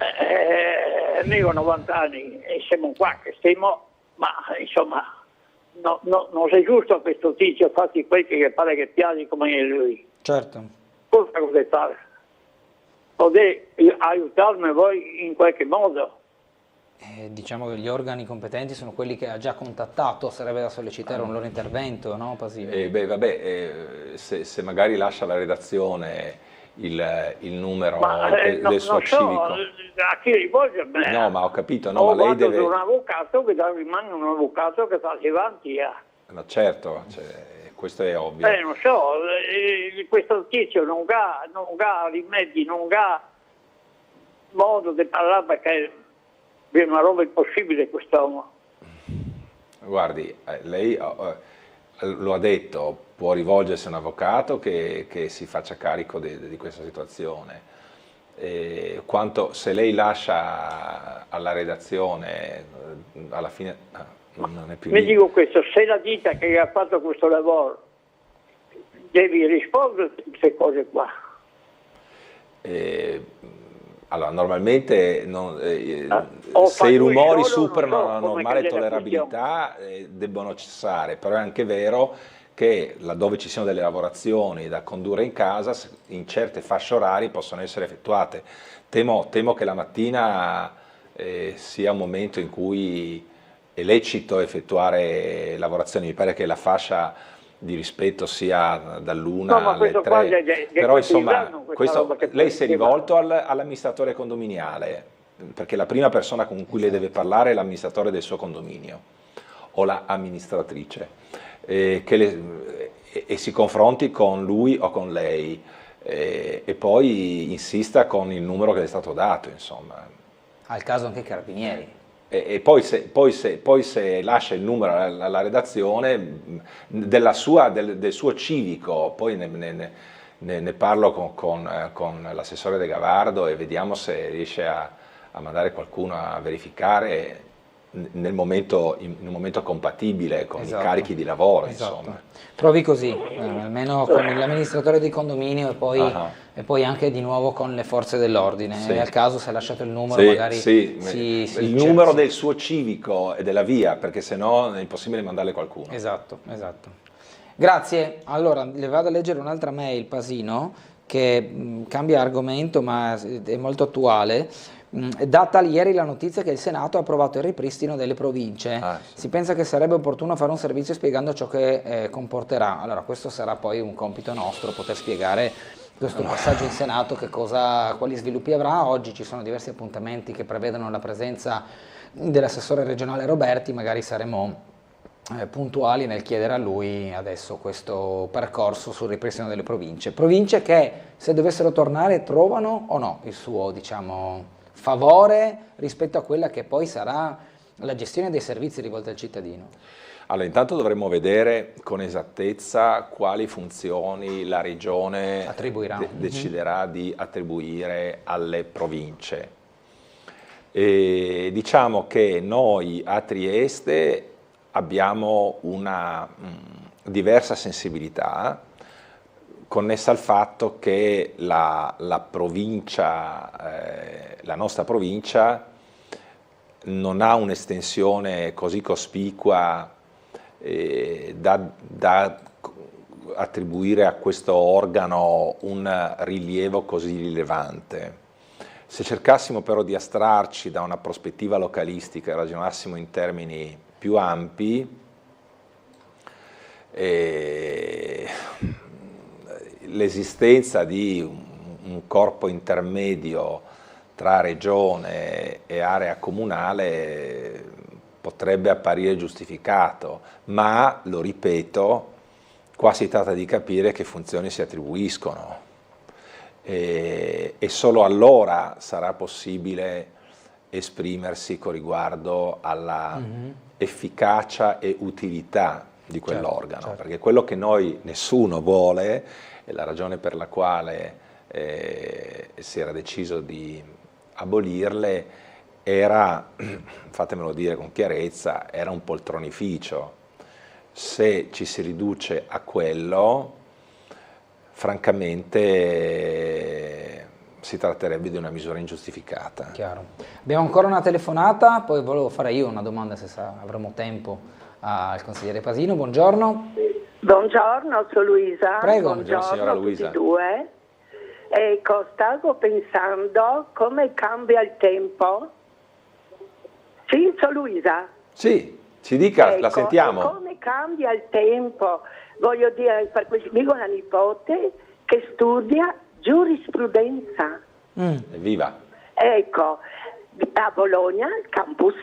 Io ho 90 anni e siamo qua che stiamo, ma insomma non è giusto che questo tizio faccia quel che pare che piace come è lui. Certo. Cosa potete fare? Potete aiutarmi voi in qualche modo? Diciamo che gli organi competenti sono quelli che ha già contattato, sarebbe da sollecitare un loro intervento, no Pasino? Se magari lascia la redazione il numero del suo civico. A chi rivolgermi? No, ma ho capito, no, ma lei deve... un avvocato che rimane un avvocato che fa avanti. No, certo, questo è ovvio. Non so, questo tizio non ha rimedi, non ha modo di parlare perché è una roba impossibile quest'uomo. Guardi, lei lo ha detto, può rivolgersi a un avvocato che si faccia carico di questa situazione. Se lei lascia alla redazione, alla fine non è più Mi lì. dico questo, se la ditta che ha fatto questo lavoro devi rispondere a queste cose qua. Allora, normalmente se i rumori superano la normale tollerabilità debbono cessare, però è anche vero che laddove ci siano delle lavorazioni da condurre in casa, in certe fasce orarie possono essere effettuate. Temo che la mattina sia un momento in cui è lecito effettuare lavorazioni, mi pare che la fascia di rispetto sia dall'1 alle 3, però insomma lei si è rivolto all'amministratore condominiale, perché la prima persona con cui lei deve parlare è l'amministratore del suo condominio o l'amministratrice, e si confronti con lui o con lei, e poi insista con il numero che le è stato dato, insomma. Al caso anche i carabinieri. E poi se lascia il numero alla redazione del suo civico, poi ne parlo con l'assessore De Gavardo e vediamo se riesce a mandare qualcuno a verificare in un momento compatibile con i carichi di lavoro. Insomma. Provi così, almeno con l'amministratore di condominio e poi anche di nuovo con le forze dell'ordine. Sì. Nel caso se ha lasciato il numero magari il numero del suo civico e della via, perché sennò è impossibile mandarle qualcuno. Esatto. Grazie. Allora, le vado a leggere un'altra mail, Pasino, che cambia argomento ma è molto attuale. Data ieri la notizia che il Senato ha approvato il ripristino delle province, si pensa che sarebbe opportuno fare un servizio spiegando ciò che comporterà. Allora questo sarà poi un compito nostro, poter spiegare questo passaggio in Senato, quali sviluppi avrà. Oggi ci sono diversi appuntamenti che prevedono la presenza dell'assessore regionale Roberti, magari saremo puntuali nel chiedere a lui adesso questo percorso sul ripristino delle province. Province che, se dovessero tornare, trovano o no il suo, favore rispetto a quella che poi sarà la gestione dei servizi rivolti al cittadino? Allora, intanto dovremmo vedere con esattezza quali funzioni la Regione deciderà di attribuire alle province. E diciamo che noi a Trieste abbiamo una diversa sensibilità connessa al fatto che la nostra provincia non ha un'estensione così cospicua da attribuire a questo organo un rilievo così rilevante. Se cercassimo però di astrarci da una prospettiva localistica e ragionassimo in termini più ampi, l'esistenza di un corpo intermedio tra regione e area comunale potrebbe apparire giustificato, ma, lo ripeto, qua si tratta di capire che funzioni si attribuiscono e solo allora sarà possibile esprimersi con riguardo alla efficacia e utilità di quell'organo, certo. Perché quello che nessuno vuole, e la ragione per la quale si era deciso di abolirle, era, fatemelo dire con chiarezza, era un poltronificio. Se ci si riduce a quello, francamente si tratterebbe di una misura ingiustificata. Chiaro. Abbiamo ancora una telefonata, poi volevo fare io una domanda se avremo tempo al consigliere Pasino. Buongiorno. Buongiorno, sono Luisa. Prego. Buongiorno signora Luisa. a tutti e due. Ecco, stavo pensando come cambia il tempo. Sì, sono Luisa. Sì, ci dica, ecco, la sentiamo. Come cambia il tempo? Voglio dire, per questo dico una nipote che studia giurisprudenza. Evviva. Ecco, a Bologna, il campus,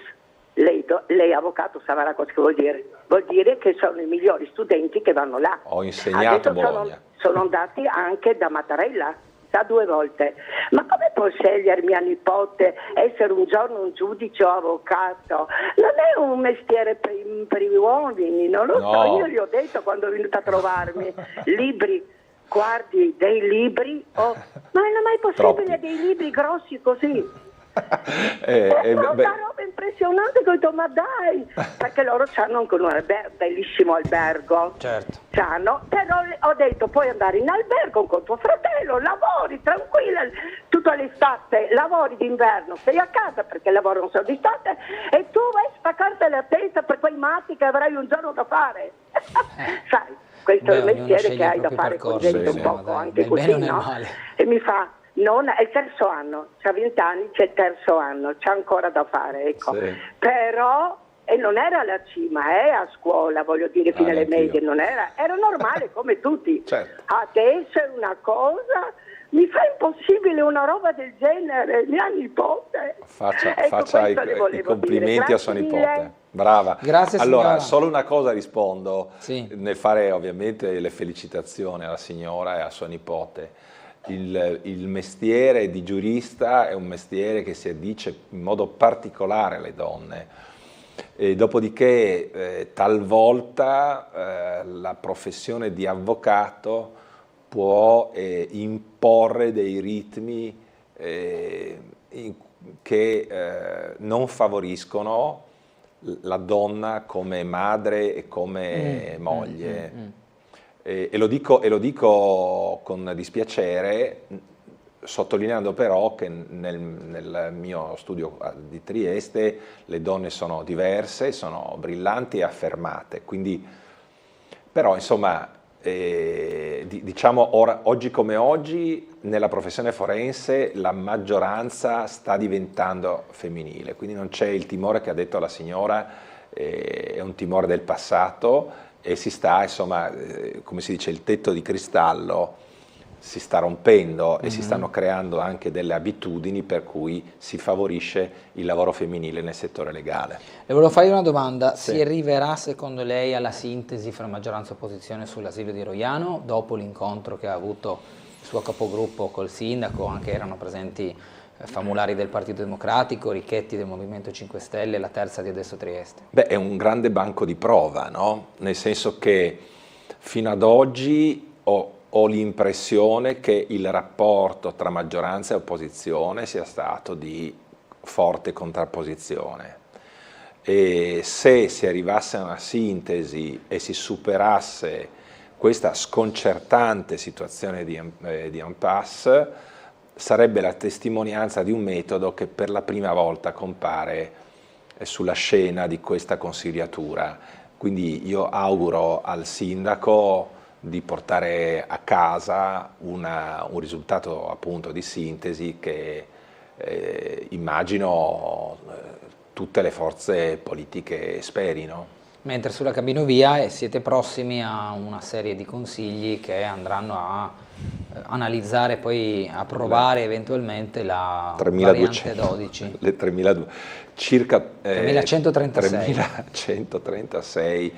lei avvocato saprà cosa vuol dire. Vuol dire che sono i migliori studenti che vanno là. Ho insegnato a Bologna. Sono andati anche da Mattarella, da 2 volte. Ma come può scegliere mia nipote essere un giorno un giudice o avvocato? Non è un mestiere per gli uomini, non lo so. Io gli ho detto quando è venuta a trovarmi, libri, guardi dei libri, ma non è mai possibile dei libri grossi così. Una roba impressionante, che ho detto, ma dai, perché loro hanno anche un bellissimo albergo, certo. Però ho detto, puoi andare in albergo con tuo fratello, lavori tranquilla tutta l'estate, lavori d'inverno, sei a casa perché lavorano solo d'estate e tu vai a spaccarti la testa per quei matti che avrai un giorno da fare. Sai, questo è il mestiere che hai da fare con gente un poco anche così, no? E mi fa, è il terzo anno, c'ha 20 anni, c'è il terzo anno, c'ha ancora da fare, ecco. Sì. Però, e non era alla cima, a scuola, voglio dire, fino alle medie, non era normale come tutti. Certo. Adesso è una cosa, mi fa impossibile una roba del genere, mia nipote. Faccia i complimenti a sua nipote. Brava. Grazie, allora, signora. solo una cosa rispondo, sì. Nel fare ovviamente le felicitazioni alla signora e a sua nipote. Il mestiere di giurista è un mestiere che si addice in modo particolare alle donne. E dopodiché talvolta la professione di avvocato può imporre dei ritmi che non favoriscono la donna come madre e come moglie. E lo dico con dispiacere, sottolineando però che nel mio studio di Trieste le donne sono diverse, sono brillanti e affermate, quindi però insomma diciamo oggi come oggi nella professione forense la maggioranza sta diventando femminile, quindi non c'è il timore che ha detto la signora, è un timore del passato e si sta, insomma, come si dice, il tetto di cristallo si sta rompendo e si stanno creando anche delle abitudini per cui si favorisce il lavoro femminile nel settore legale. Le volevo fare una domanda, sì. Si arriverà secondo lei alla sintesi fra maggioranza e opposizione sull'asilo di Roiano dopo l'incontro che ha avuto il suo capogruppo col sindaco, anche erano presenti Famulari del Partito Democratico, Richetti del Movimento 5 Stelle, la terza di Adesso Trieste? Beh, è un grande banco di prova, no? Nel senso che fino ad oggi ho l'impressione che il rapporto tra maggioranza e opposizione sia stato di forte contrapposizione e se si arrivasse a una sintesi e si superasse questa sconcertante situazione di impasse, sarebbe la testimonianza di un metodo che per la prima volta compare sulla scena di questa consigliatura. Quindi io auguro al sindaco di portare a casa un risultato appunto di sintesi che immagino tutte le forze politiche sperino. Mentre sulla cabinovia siete prossimi a una serie di consigli che andranno a analizzare, poi approvare eventualmente la 3200, variante 12. Le 3200, circa 3136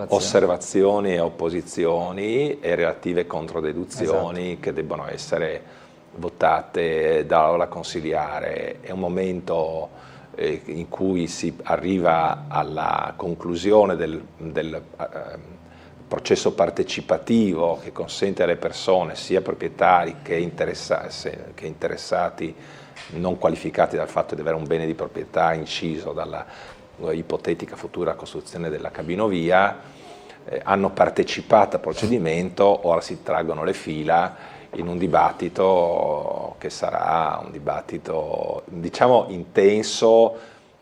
osservazioni e opposizioni e relative controdeduzioni, esatto, che debbono essere votate dall'Aula consiliare. È un momento in cui si arriva alla conclusione del processo partecipativo che consente alle persone, sia proprietari che interessati non qualificati dal fatto di avere un bene di proprietà inciso dalla ipotetica futura costruzione della cabinovia, hanno partecipato al procedimento, ora si traggono le fila in un dibattito che sarà un dibattito, diciamo, intenso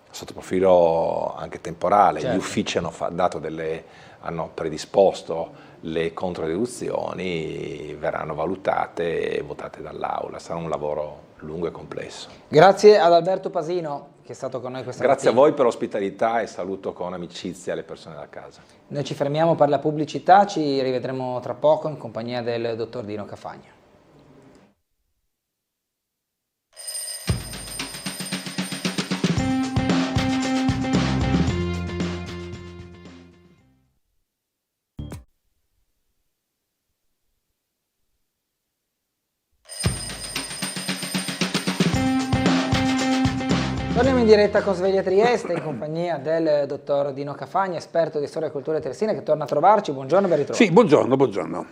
sotto profilo anche temporale. Certo. Gli uffici hanno predisposto le controdeduzioni, verranno valutate e votate dall'Aula. Sarà un lavoro lungo e complesso. Grazie ad Alberto Pasino che è stato con noi questa mattina. Grazie a voi per l'ospitalità e saluto con amicizia le persone da casa. Noi ci fermiamo per la pubblicità, ci rivedremo tra poco in compagnia del dottor Dino Cafagna. Torniamo in diretta con Sveglia Trieste in compagnia del dottor Dino Cafagna, esperto di storia e cultura triestina, che torna a trovarci. Buongiorno, ben ritrovato. Sì, buongiorno, buongiorno.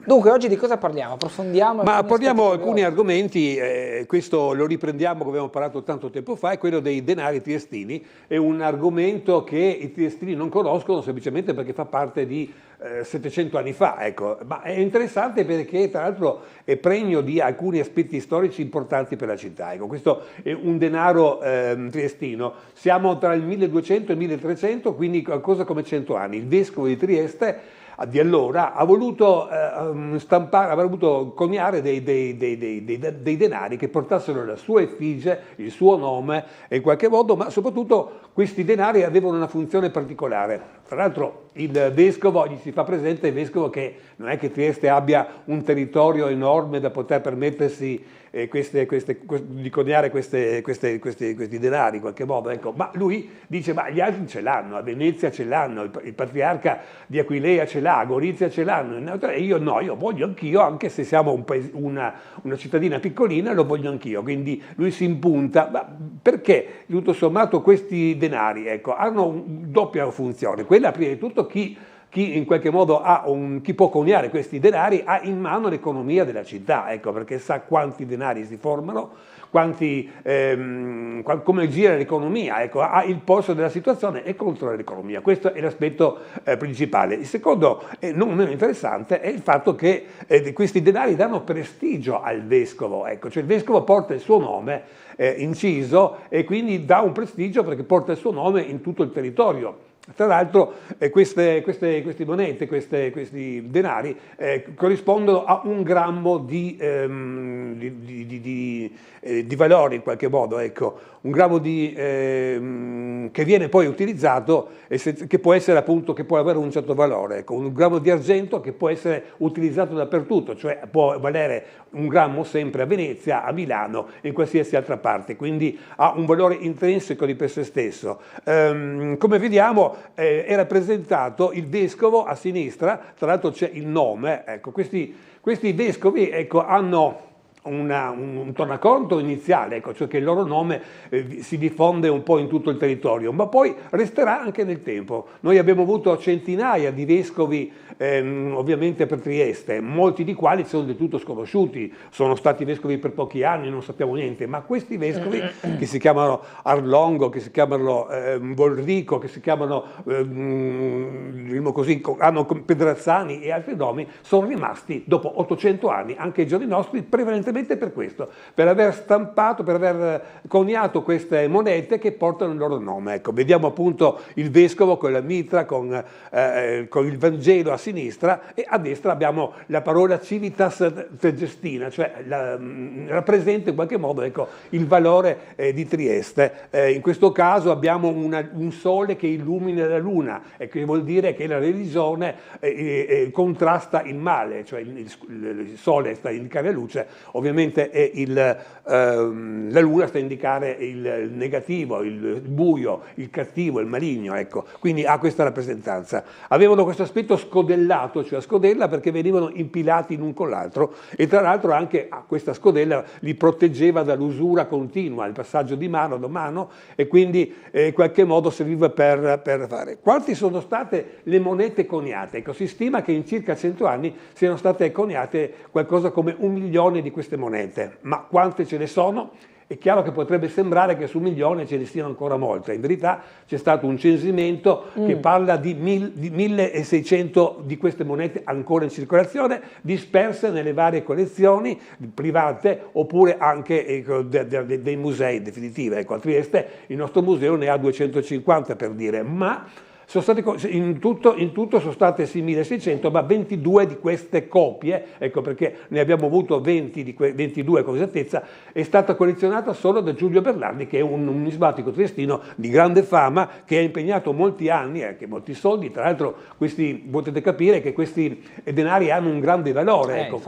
Dunque, oggi di cosa parliamo? Approfondiamo? Ma parliamo alcuni argomenti, questo lo riprendiamo come abbiamo parlato tanto tempo fa, è quello dei denari triestini. È un argomento che i triestini non conoscono semplicemente perché fa parte di 700 anni fa, ecco. Ma è interessante perché tra l'altro è pregno di alcuni aspetti storici importanti per la città. Ecco, questo è un denaro triestino, siamo tra il 1200 e il 1300, quindi qualcosa come 100 anni. Il vescovo di Trieste di allora ha voluto stampare, avrebbe voluto coniare dei denari che portassero la sua effigie, il suo nome in qualche modo, ma soprattutto questi denari avevano una funzione particolare. Tra l'altro il vescovo, gli si fa presente il vescovo che non è che Trieste abbia un territorio enorme da poter permettersi di coniare questi denari in qualche modo, ecco. Ma lui dice, ma gli altri ce l'hanno, a Venezia ce l'hanno, il patriarca di Aquileia ce l'ha, a Gorizia ce l'hanno, e io no, io voglio anch'io, anche se siamo una cittadina piccolina, lo voglio anch'io. Quindi lui si impunta, ma perché tutto sommato questi denari, ecco, hanno una doppia funzione, quella prima di tutto chi in qualche modo chi può coniare questi denari ha in mano l'economia della città, ecco, perché sa quanti denari si formano, come gira l'economia, ecco, ha il polso della situazione e controlla l'economia. Questo è l'aspetto principale. Il secondo, non meno interessante, è il fatto che questi denari danno prestigio al vescovo, ecco, cioè il vescovo porta il suo nome inciso e quindi dà un prestigio perché porta il suo nome in tutto il territorio. Tra l'altro queste monete, questi denari corrispondono a 1 grammo di valore in qualche modo, ecco, 1 grammo che viene poi utilizzato e che può essere appunto, che può avere un certo valore, ecco, 1 grammo di argento che può essere utilizzato dappertutto, cioè può valere 1 grammo sempre a Venezia, a Milano e in qualsiasi altra parte, quindi ha un valore intrinseco di per sé stesso. Come vediamo è rappresentato il vescovo a sinistra, tra l'altro c'è il nome, ecco, questi vescovi, ecco, hanno un tornaconto iniziale, ecco, cioè che il loro nome si diffonde un po' in tutto il territorio, ma poi resterà anche nel tempo. Noi abbiamo avuto centinaia di vescovi, ovviamente per Trieste, molti di quali sono del tutto sconosciuti, sono stati vescovi per pochi anni, non sappiamo niente, ma questi vescovi che si chiamano Arlongo, che si chiamano Bolrico, che si chiamano così, hanno Pedrazzani e altri nomi, sono rimasti dopo 800 anni, anche ai giorni nostri, prevalentemente semplicemente per questo, per aver stampato, per aver coniato queste monete che portano il loro nome. Ecco, vediamo appunto il vescovo con la mitra, con il Vangelo a sinistra, e a destra abbiamo la parola Civitas Trigestina, cioè rappresenta in qualche modo, ecco, il valore di Trieste. In questo caso abbiamo un sole che illumina la luna, e che vuol dire che la religione contrasta il male, cioè il sole sta a indicare la luce, ovviamente la luna sta a indicare il negativo, il buio, il cattivo, il maligno, ecco. Quindi ha questa rappresentanza. Avevano questo aspetto scodellato, cioè a scodella, perché venivano impilati l'un con l'altro, e tra l'altro anche questa scodella li proteggeva dall'usura continua, il passaggio di mano a mano, e quindi in qualche modo serviva per fare. Quanti sono state le monete coniate? Ecco, si stima che in circa 100 anni siano state coniate qualcosa come 1 milione di queste monete, ma quante ce ne sono? È chiaro che potrebbe sembrare che su 1 milione ce ne siano ancora molte. In verità c'è stato un censimento che parla di 1600 di queste monete ancora in circolazione, disperse nelle varie collezioni private oppure anche dei musei definitive. Ecco, a Trieste il nostro museo ne ha 250, per dire, ma sono state, in tutto sono state 6.600, ma 22 di queste copie, ecco perché ne abbiamo avuto 22 con esattezza, è stata collezionata solo da Giulio Berlardi, che è un numismatico triestino di grande fama, che ha impegnato molti anni, anche molti soldi. Tra l'altro potete capire che questi denari hanno un grande valore, ecco,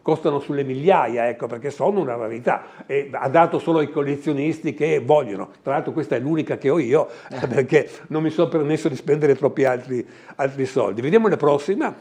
costano sulle migliaia, ecco, perché sono una rarità, e ha dato solo ai collezionisti che vogliono. Tra l'altro questa è l'unica che ho io, perché non mi sono permesso di spendere troppi altri soldi. Vediamo la prossima.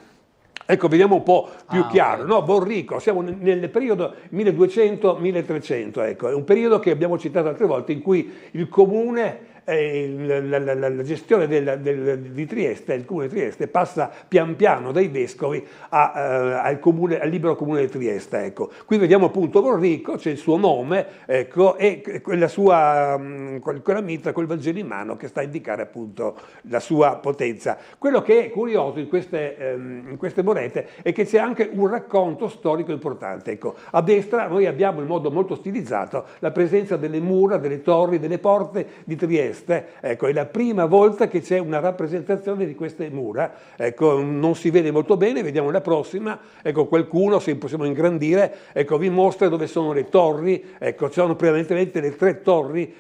Ecco, vediamo un po' più chiaro, no? Borrico, siamo nel periodo 1200-1300, ecco, è un periodo che abbiamo citato altre volte, in cui il comune, la gestione di Trieste, il comune di Trieste, passa pian piano dai vescovi al libero comune di Trieste. Ecco. Qui vediamo appunto Borrico, c'è il suo nome, ecco, e con la mitra, col Vangelo in mano, che sta a indicare appunto la sua potenza. Quello che è curioso in queste monete è che c'è anche un racconto storico importante. Ecco. A destra noi abbiamo in modo molto stilizzato la presenza delle mura, delle torri, delle porte di Trieste. Ecco, è la prima volta che c'è una rappresentazione di queste mura. Ecco, non si vede molto bene, vediamo la prossima. Ecco, qualcuno, se possiamo ingrandire, ecco, vi mostra dove sono le torri. Ecco, ci sono prevalentemente le 3 torri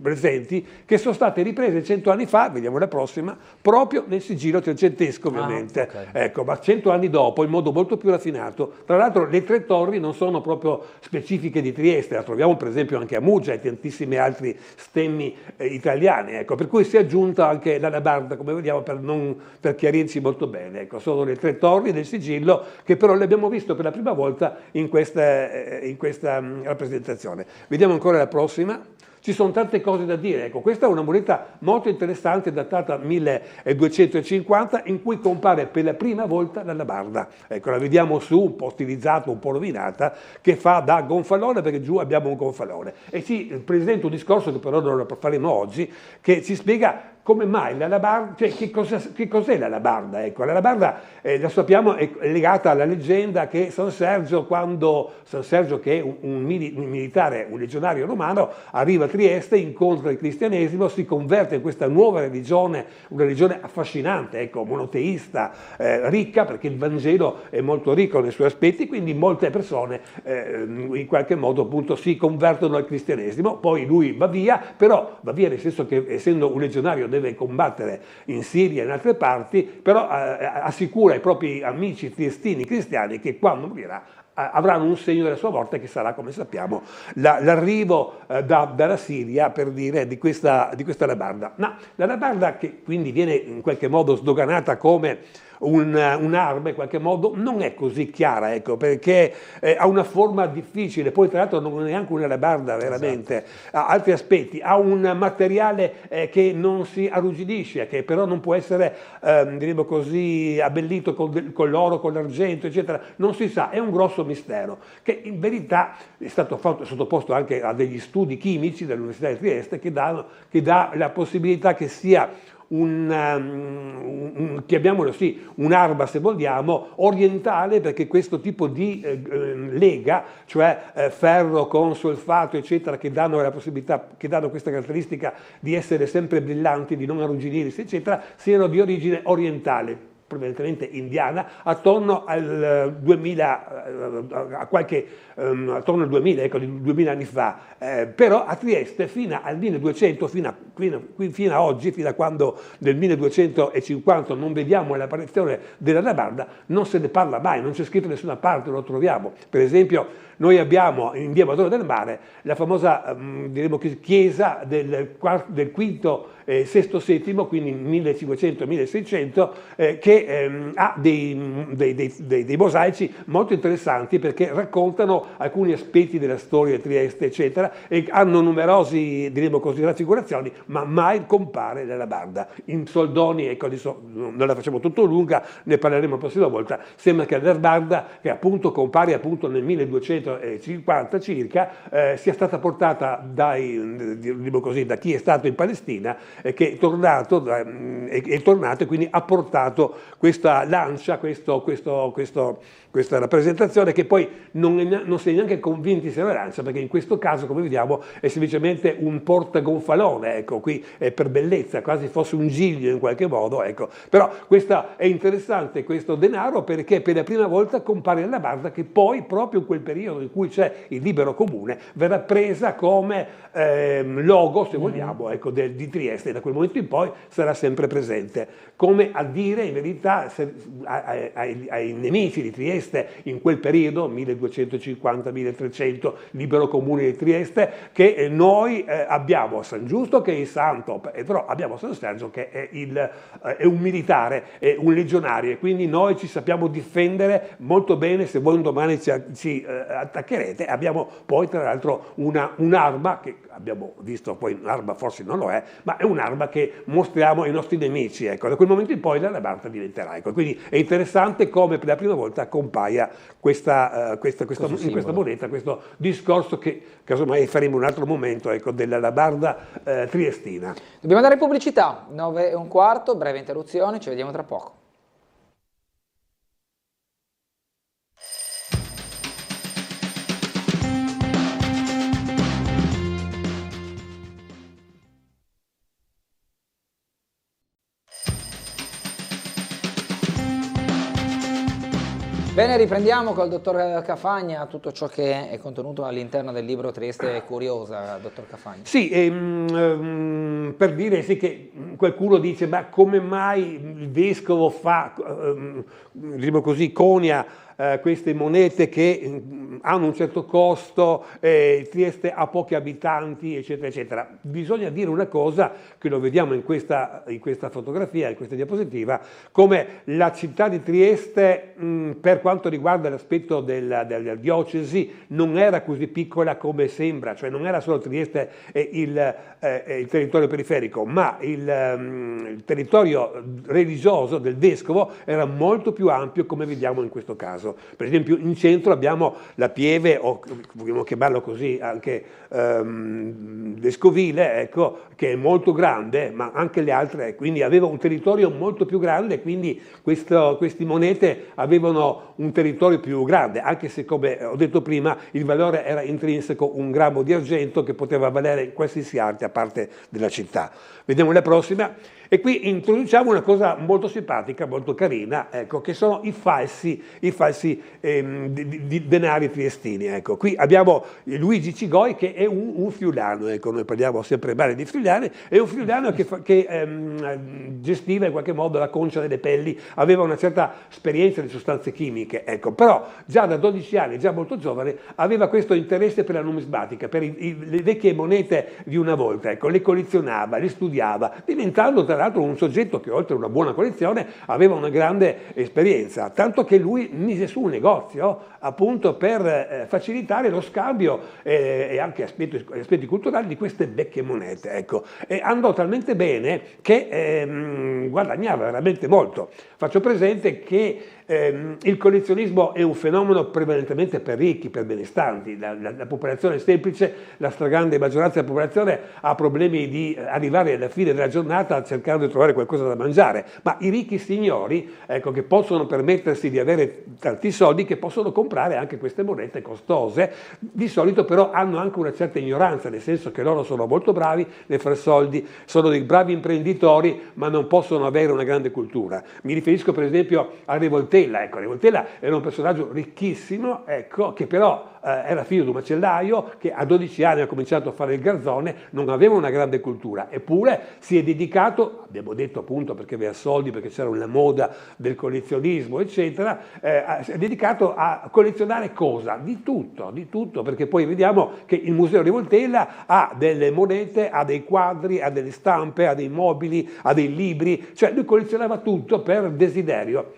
presenti, che sono state riprese 100 anni fa, vediamo la prossima, proprio nel sigillo trecentesco, ovviamente. Okay. Ecco, ma 100 anni dopo, in modo molto più raffinato. Tra l'altro le 3 torri non sono proprio specifiche di Trieste, la troviamo per esempio anche a Muggia e tantissimi altri stemmi italiani, ecco, per cui si è aggiunta anche l'alabarda, come vediamo, per chiarirci molto bene. Ecco, sono le 3 torri del sigillo, che però le abbiamo visto per la prima volta in questa rappresentazione. Vediamo ancora la prossima. Ci sono tante cose da dire. Ecco, questa è una moneta molto interessante, datata 1250, in cui compare per la prima volta l'alabarda. Ecco, la vediamo su, un po' stilizzata, un po' rovinata, che fa da gonfalone, perché giù abbiamo un gonfalone. E ci presenta un discorso che però non lo faremo oggi, che ci spiega come mai l'alabarda, cioè che cos'è l'alabarda? Ecco, l'alabarda, la sappiamo, è legata alla leggenda che San Sergio, che è un militare, un legionario romano, arriva a Trieste, incontra il cristianesimo, si converte in questa nuova religione, una religione affascinante, ecco, monoteista, ricca, perché il Vangelo è molto ricco nei suoi aspetti, quindi molte persone in qualche modo appunto si convertono al cristianesimo. Poi lui va via, però va via nel senso che, essendo un legionario, deve combattere in Siria e in altre parti, però assicura ai propri amici triestini cristiani che quando morirà avranno un segno della sua morte, che sarà, come sappiamo, l'arrivo dalla Siria, per dire, di questa alabarda. Ma l'alabarda, che quindi viene in qualche modo sdoganata come un'arma, in qualche modo non è così chiara, ecco, perché ha una forma difficile, poi tra l'altro non è neanche un'alabarda veramente, esatto. Ha altri aspetti, ha un materiale che non si arrugginisce, che però non può essere diremo così abbellito con l'oro, con l'argento, eccetera, non si sa, è un grosso mistero, che in verità è stato sottoposto anche a degli studi chimici dell'Università di Trieste, che dà la possibilità che sia chiamiamolo sì, un'arma se vogliamo, orientale, perché questo tipo di lega, cioè ferro con solfato eccetera, che danno la possibilità, che danno questa caratteristica di essere sempre brillanti, di non arrugginirsi eccetera, siano di origine orientale, prevalentemente indiana, attorno al 2000, attorno al 2000, ecco, 2000 anni fa. Però a Trieste fino al 1200, fino a oggi, fino a quando nel 1250 non vediamo l'apparizione della alabarda, non se ne parla mai, non c'è scritto da nessuna parte, non lo troviamo. Per esempio, noi abbiamo in via Madonna del Mare la famosa diremo chiesa del quinto sesto settimo, quindi 1500-1600, che ha dei mosaici molto interessanti, perché raccontano alcuni aspetti della storia di Trieste eccetera, e hanno numerosi, diremo così, raffigurazioni, ma mai compare l'alabarda. In soldoni, ecco, adesso non la facciamo tutto lunga, ne parleremo la prossima volta. Sembra che l'alabarda, che appunto compare appunto nel 1250 circa, sia stata portata da chi è stato in Palestina, che è tornato e quindi ha portato questa lancia, questa rappresentazione, che poi non si è neanche convinti se è una lancia, perché in questo caso, come vediamo, è semplicemente un portagonfalone, ecco, qui è per bellezza, quasi fosse un giglio in qualche modo, ecco. Però questo è interessante, questo denaro, perché per la prima volta compare l'alabarda, che poi proprio in quel periodo in cui c'è il libero comune verrà presa come logo, se vogliamo, ecco, di Trieste, e da quel momento in poi sarà sempre presente, come a dire in verità ai nemici di Trieste in quel periodo, 1250-1300, libero comune di Trieste, che noi abbiamo San Giusto che è il santo, però abbiamo San Sergio che è un militare, è un legionario, e quindi noi ci sappiamo difendere molto bene. Se voi un domani ci attaccherete, abbiamo poi tra l'altro un'arma che abbiamo visto, poi un'arma forse non lo è, ma è un'arma che mostriamo ai nostri nemici, ecco. Da quel momento in poi l'alabarda diventerà, ecco. Quindi è interessante come per la prima volta compaia in questa moneta, questo discorso che casomai faremo un altro momento, ecco, dell'alabarda triestina. Dobbiamo andare in pubblicità, 9:15, breve interruzione, ci vediamo tra poco. Bene, riprendiamo col dottor Cafagna tutto ciò che è contenuto all'interno del libro Trieste è curiosa, dottor Cafagna. Sì, per dire sì che qualcuno dice, ma come mai il vescovo fa, diciamo così, conia queste monete che hanno un certo costo, Trieste ha pochi abitanti, eccetera, eccetera. Bisogna dire una cosa, che lo vediamo in questa fotografia, in questa diapositiva, come la città di Trieste, per quanto riguarda l'aspetto della diocesi, non era così piccola come sembra, cioè non era solo Trieste e il territorio periferico, ma il territorio religioso del vescovo era molto più ampio, come vediamo in questo caso. Per esempio in centro abbiamo la Pieve, o vogliamo chiamarlo così anche vescovile, ecco, che è molto grande, ma anche le altre, quindi aveva un territorio molto più grande, quindi queste monete avevano un territorio più grande, anche se, come ho detto prima, il valore era intrinseco, 1 grammo di argento che poteva valere in qualsiasi arte a parte della città. Vediamo la prossima. E qui introduciamo una cosa molto simpatica, molto carina, ecco, che sono i falsi denari triestini. Ecco. Qui abbiamo Luigi Cigoi, che è un friulano, ecco, noi parliamo sempre male di friulani, è un friulano che gestiva in qualche modo la Concia delle Pelli, aveva una certa esperienza di sostanze chimiche, ecco, però già da 12 anni, già molto giovane, aveva questo interesse per la numismatica, per le vecchie monete di una volta, ecco, le collezionava, le studiava, diventando tra l'altro un soggetto che oltre a una buona collezione aveva una grande esperienza, tanto che lui mise su un negozio appunto per facilitare lo scambio e anche aspetti culturali di queste vecchie monete, ecco. E andò talmente bene che guadagnava veramente molto. Faccio presente che il collezionismo è un fenomeno prevalentemente per ricchi, per benestanti. La popolazione semplice, la stragrande maggioranza della popolazione ha problemi di arrivare alla fine della giornata a cercare cercando di trovare qualcosa da mangiare, ma i ricchi signori, ecco, che possono permettersi di avere tanti soldi, che possono comprare anche queste monete costose, di solito però hanno anche una certa ignoranza, nel senso che loro sono molto bravi nel fare soldi, sono dei bravi imprenditori, ma non possono avere una grande cultura. Mi riferisco per esempio a Re Voltella. Ecco, Re Voltella era un personaggio ricchissimo, ecco, che però era figlio di un macellaio che a 12 anni ha cominciato a fare il garzone, non aveva una grande cultura, eppure si è dedicato, abbiamo detto appunto perché aveva soldi, perché c'era una moda del collezionismo eccetera, si è dedicato a collezionare cosa? Di tutto, perché poi vediamo che il Museo di Voltella ha delle monete, ha dei quadri, ha delle stampe, ha dei mobili, ha dei libri, cioè lui collezionava tutto per desiderio.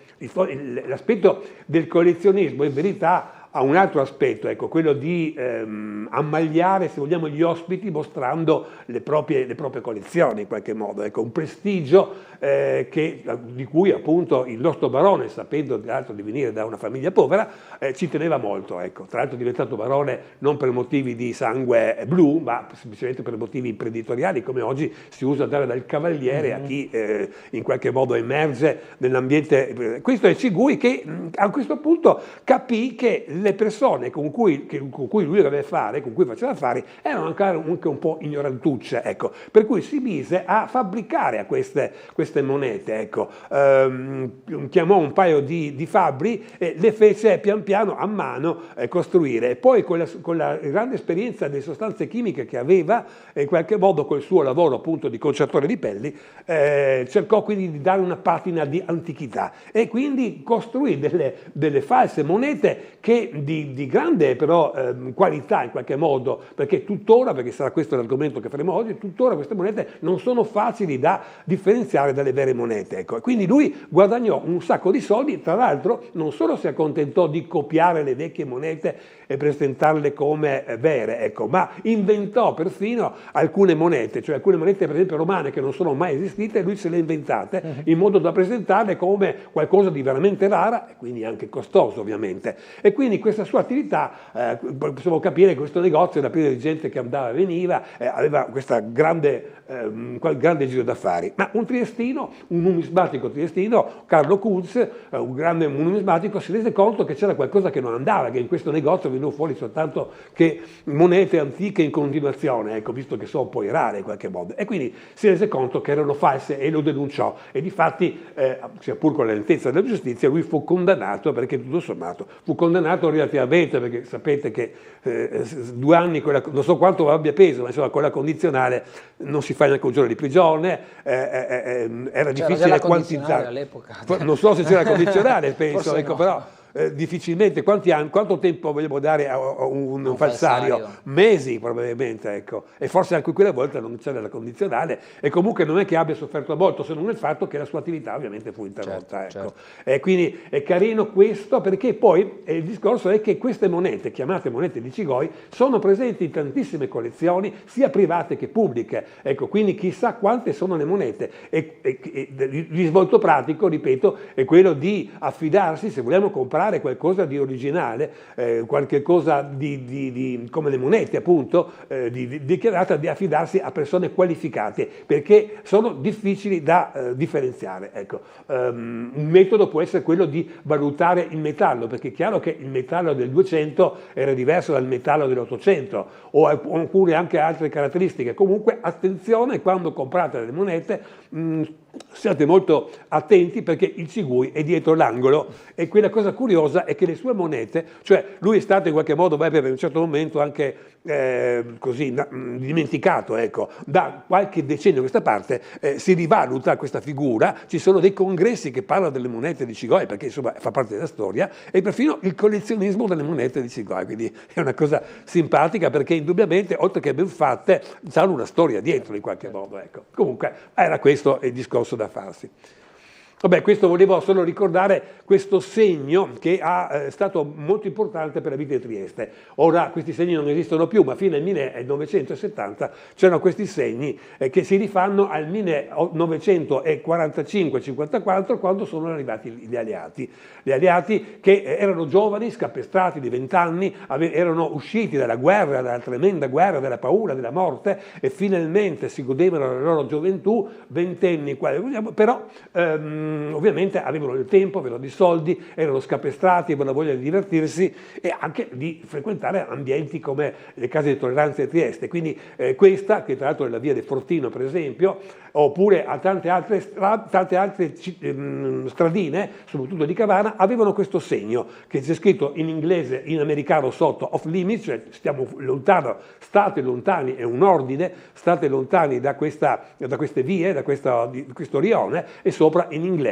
L'aspetto del collezionismo in verità ha un altro aspetto, ecco, quello di ammagliare, se vogliamo, gli ospiti mostrando le proprie collezioni in qualche modo, ecco, un prestigio di cui appunto il nostro barone, sapendo tra l'altro di venire da una famiglia povera, ci teneva molto, ecco. Tra l'altro è diventato barone non per motivi di sangue blu, ma semplicemente per motivi imprenditoriali, come oggi si usa dare dal cavaliere a chi in qualche modo emerge nell'ambiente. Questo è Cigui che a questo punto capì che le persone con cui lui aveva affari, con cui faceva affari, erano anche un po' ignorantucce, ecco. Per cui si mise a fabbricare a queste monete, ecco. Chiamò un paio di fabbri e le fece pian piano a mano costruire. E poi con la grande esperienza delle sostanze chimiche che aveva, in qualche modo col suo lavoro appunto di conciatore di pelli, cercò quindi di dare una patina di antichità e quindi costruì delle false monete che di grande però qualità in qualche modo, perché tuttora, perché sarà questo l'argomento che faremo oggi, tuttora queste monete non sono facili da differenziare dalle vere monete, ecco. E quindi lui guadagnò un sacco di soldi, tra l'altro non solo si accontentò di copiare le vecchie monete e presentarle come vere, ecco, ma inventò perfino alcune monete, cioè alcune monete per esempio romane che non sono mai esistite, lui se le ha inventate in modo da presentarle come qualcosa di veramente rara e quindi anche costoso ovviamente. E quindi questa sua attività, possiamo capire che questo negozio era pieno di gente che andava e veniva, aveva questa grande giro d'affari. Ma un numismatico triestino, Carlo Kunz, un grande numismatico, si rese conto che c'era qualcosa che non andava, che in questo negozio venivano fuori soltanto che monete antiche in continuazione, ecco, visto che sono poi rare in qualche modo. E quindi si rese conto che erano false e lo denunciò. E difatti, sia pur con la lentezza della giustizia, lui fu condannato, perché tutto sommato fu condannato relativamente, perché sapete che 2 anni, non so quanto abbia peso, ma insomma con la condizionale non si fa neanche un giorno di prigione, era difficile quantizzare all'epoca. Non so se c'era la condizionale, penso, ecco, no. Però difficilmente, quanto tempo vogliamo dare a un falsario? Mesi probabilmente, ecco. E forse anche quella volta non c'era la condizionale e comunque non è che abbia sofferto molto, se non il fatto che la sua attività ovviamente fu interrotta, ecco. Certo. E quindi è carino questo, perché poi il discorso è che queste monete, chiamate monete di Cigoi, sono presenti in tantissime collezioni, sia private che pubbliche, ecco, quindi chissà quante sono le monete. E il risvolto pratico, ripeto, è quello di affidarsi, se vogliamo comprare qualcosa di originale, qualche cosa come le monete appunto, dichiarata, di affidarsi a persone qualificate, perché sono difficili da differenziare, ecco. Un metodo può essere quello di valutare il metallo, perché è chiaro che il metallo del 200 era diverso dal metallo dell'800 oppure anche altre caratteristiche. Comunque attenzione quando comprate le monete, siate molto attenti, perché il Cigui è dietro l'angolo e quella cosa curiosa è che le sue monete, cioè lui è stato in qualche modo per un certo momento anche così dimenticato, ecco, da qualche decennio a questa parte si rivaluta questa figura, ci sono dei congressi che parlano delle monete di Cigoi, perché insomma fa parte della storia, e perfino il collezionismo delle monete di Cigoi, quindi è una cosa simpatica, perché indubbiamente oltre che ben fatte hanno una storia dietro in qualche modo, ecco. Comunque era questo il discorso da farsi. Vabbè, questo volevo solo ricordare questo segno che è stato molto importante per la vita di Trieste. Ora questi segni non esistono più, ma fino al 1970 c'erano questi segni che si rifanno al 1945-54, quando sono arrivati gli alleati. Gli alleati che erano giovani, scapestrati di 20 anni, erano usciti dalla guerra, dalla tremenda guerra, dalla paura, della morte, e finalmente si godevano la loro gioventù, ventenni, però ovviamente avevano il tempo, avevano dei soldi, erano scapestrati, avevano voglia di divertirsi e anche di frequentare ambienti come le case di tolleranza di Trieste. Quindi questa, che tra l'altro è la via del Fortino per esempio, oppure a tante altre stradine, soprattutto di Cavana, avevano questo segno che c'è scritto in inglese, in americano sotto, off limits, cioè stiamo lontano, state lontani, è un ordine, state lontani da queste vie, da questo rione, e sopra in inglese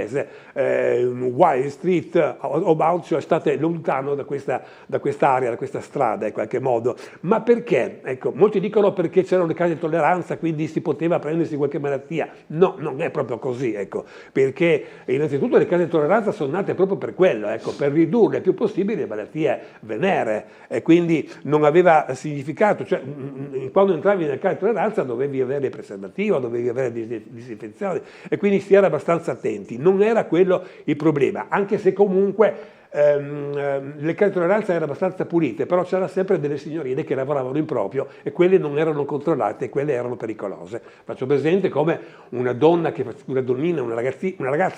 Wild Street about, cioè state lontano da quest'area, da questa strada in qualche modo. Ma perché? Ecco, molti dicono perché c'erano le case di tolleranza, quindi si poteva prendersi qualche malattia. No, non è proprio così, ecco, perché innanzitutto le case di tolleranza sono nate proprio per quello, ecco, per ridurre il più possibile le malattie venere, e quindi non aveva significato, cioè quando entravi nella casa di tolleranza dovevi avere preservativo, dovevi avere disinfezione, e quindi si era abbastanza attenti. Non era quello il problema, anche se comunque le case di tolleranza erano abbastanza pulite, però c'erano sempre delle signorine che lavoravano in proprio e quelle non erano controllate e quelle erano pericolose. Faccio presente come una ragazza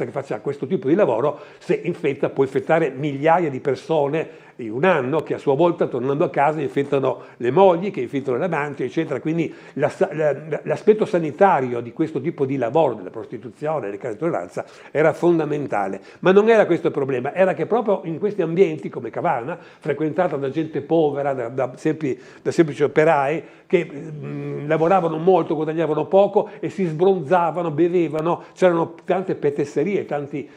che faccia questo tipo di lavoro, se infetta, può infettare migliaia di persone in un anno, che a sua volta tornando a casa infettano le mogli, che infettano le amanti, eccetera. Quindi l'aspetto sanitario di questo tipo di lavoro, della prostituzione, delle case di tolleranza, era fondamentale. Ma non era questo il problema, era che proprio in questi ambienti come Cavana, frequentata da gente povera, da semplici operai, che lavoravano molto, guadagnavano poco e si sbronzavano, bevevano, c'erano tante petesserie, tanti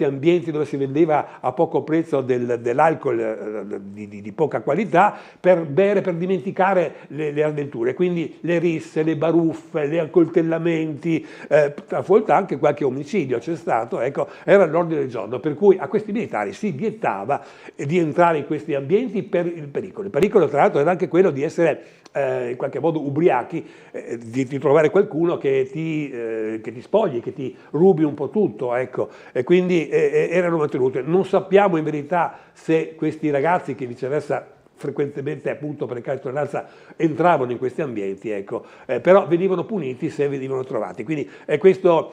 ambienti dove si vendeva a poco prezzo dell'alcol di poca qualità per bere, per dimenticare le avventure. Quindi le risse, le baruffe, gli accoltellamenti, a volte anche qualche omicidio c'è stato, ecco, era all'ordine del giorno, per cui a questi militari si vietava di entrare in questi ambienti per il pericolo. Il pericolo tra l'altro era anche quello di essere in qualche modo ubriachi, di trovare qualcuno che ti spogli, che ti rubi un po' tutto, ecco, e quindi erano mantenute. Non sappiamo in verità se questi ragazzi, che viceversa frequentemente appunto per le case di tolleranza entravano in questi ambienti, ecco, però venivano puniti se venivano trovati. Quindi questa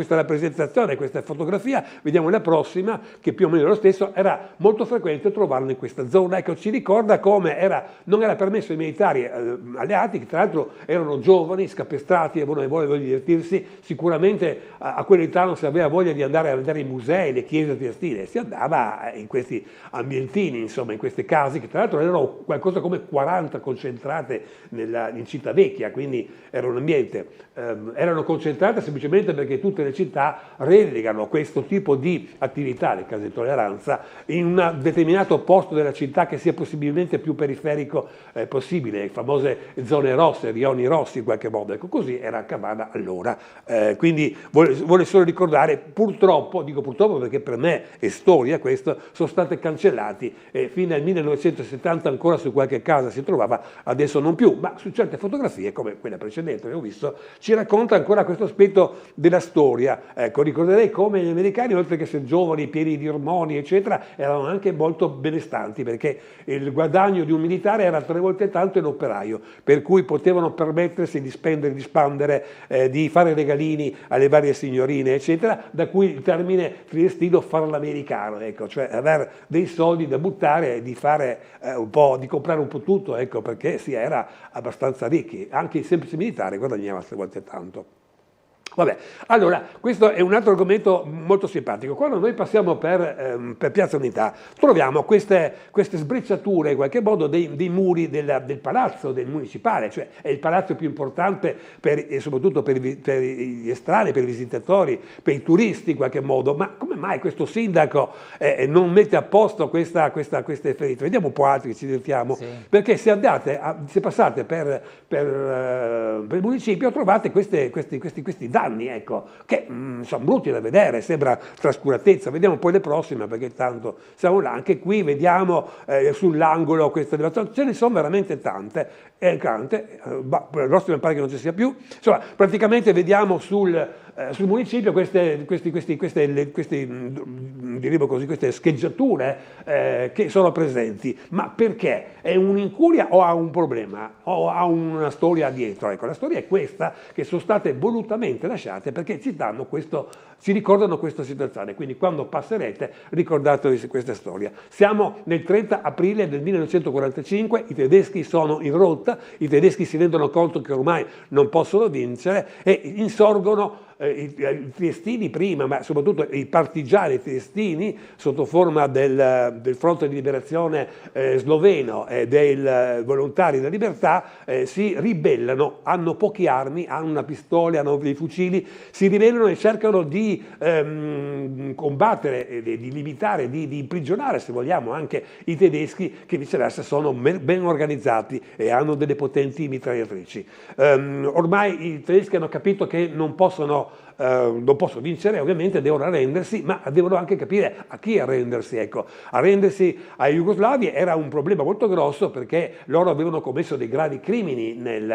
rappresentazione, questa fotografia, vediamo la prossima, che più o meno è lo stesso, era molto frequente trovarlo in questa zona. Ecco, ci ricorda come non era permesso ai militari alleati, che tra l'altro erano giovani, scapestrati, avevano voglia di divertirsi, sicuramente a quell'età non si aveva voglia di andare a vedere i musei, le chiese triestine, si andava in questi ambientini, insomma, in queste case, che tra l'altro erano qualcosa come 40 concentrate in Città Vecchia, quindi era un ambiente, erano concentrate semplicemente perché tutte le città relegano questo tipo di attività, le case di tolleranza, in un determinato posto della città che sia possibilmente più periferico possibile, le famose zone rosse, rioni rossi in qualche modo, ecco, così era a Cavana allora. Quindi vuole solo ricordare, purtroppo, dico purtroppo perché per me è storia questo, sono state cancellate e fino al 1970 ancora su qualche casa si trovava, adesso non più, ma su certe fotografie come quella precedente che ho visto ci racconta ancora questo aspetto della storia. Ecco, ricorderei come gli americani, oltre che essere giovani, pieni di ormoni eccetera, erano anche molto benestanti, perché il guadagno di un militare era 3 volte tanto l'operaio, per cui potevano permettersi di spendere, di spandere, di fare regalini alle varie signorine eccetera, da cui il termine triestino farl'americano, ecco, cioè avere dei soldi da buttare e di fare di comprare un po' tutto, ecco, perché si era abbastanza ricchi, anche il semplice militare guadagnava 3 volte tanto. Vabbè, allora, questo è un altro argomento molto simpatico. Quando noi passiamo per Piazza Unità, troviamo queste sbrecciature, in qualche modo, dei muri del palazzo del municipale, cioè è il palazzo più importante soprattutto per gli estranei, per i visitatori, per i turisti in qualche modo. Ma come mai questo sindaco non mette a posto queste ferite? Vediamo un po' altri che ci divertiamo. Sì. Perché se passate per il municipio trovate questi danni, ecco, che sono brutti da vedere, sembra trascuratezza. Vediamo poi le prossime, perché tanto siamo là. Anche qui vediamo sull'angolo queste elevazioni, ce ne sono veramente tante. La prossima pare che non ci sia più. Insomma, praticamente vediamo sul municipio queste scheggiature che sono presenti. Ma perché? È un'incuria o ha un problema? O ha una storia dietro? Ecco, la storia è questa, che sono state volutamente lasciate perché ci ricordano questa situazione. Quindi quando passerete ricordatevi questa storia. Siamo nel 30 aprile del 1945, i tedeschi sono in rotta, i tedeschi si rendono conto che ormai non possono vincere e insorgono i triestini prima, ma soprattutto i partigiani triestini sotto forma del Fronte di Liberazione sloveno e dei Volontari della Libertà si ribellano, hanno poche armi, hanno una pistola, hanno dei fucili, si ribellano e cercano di combattere, di limitare, di imprigionare, se vogliamo, anche i tedeschi, che viceversa sono ben organizzati e hanno delle potenti mitragliatrici. Ormai i tedeschi hanno capito che non possono vincere, ovviamente devono arrendersi, ma devono anche capire a chi arrendersi. Ecco, arrendersi ai jugoslavi era un problema molto grosso, perché loro avevano commesso dei gravi crimini nel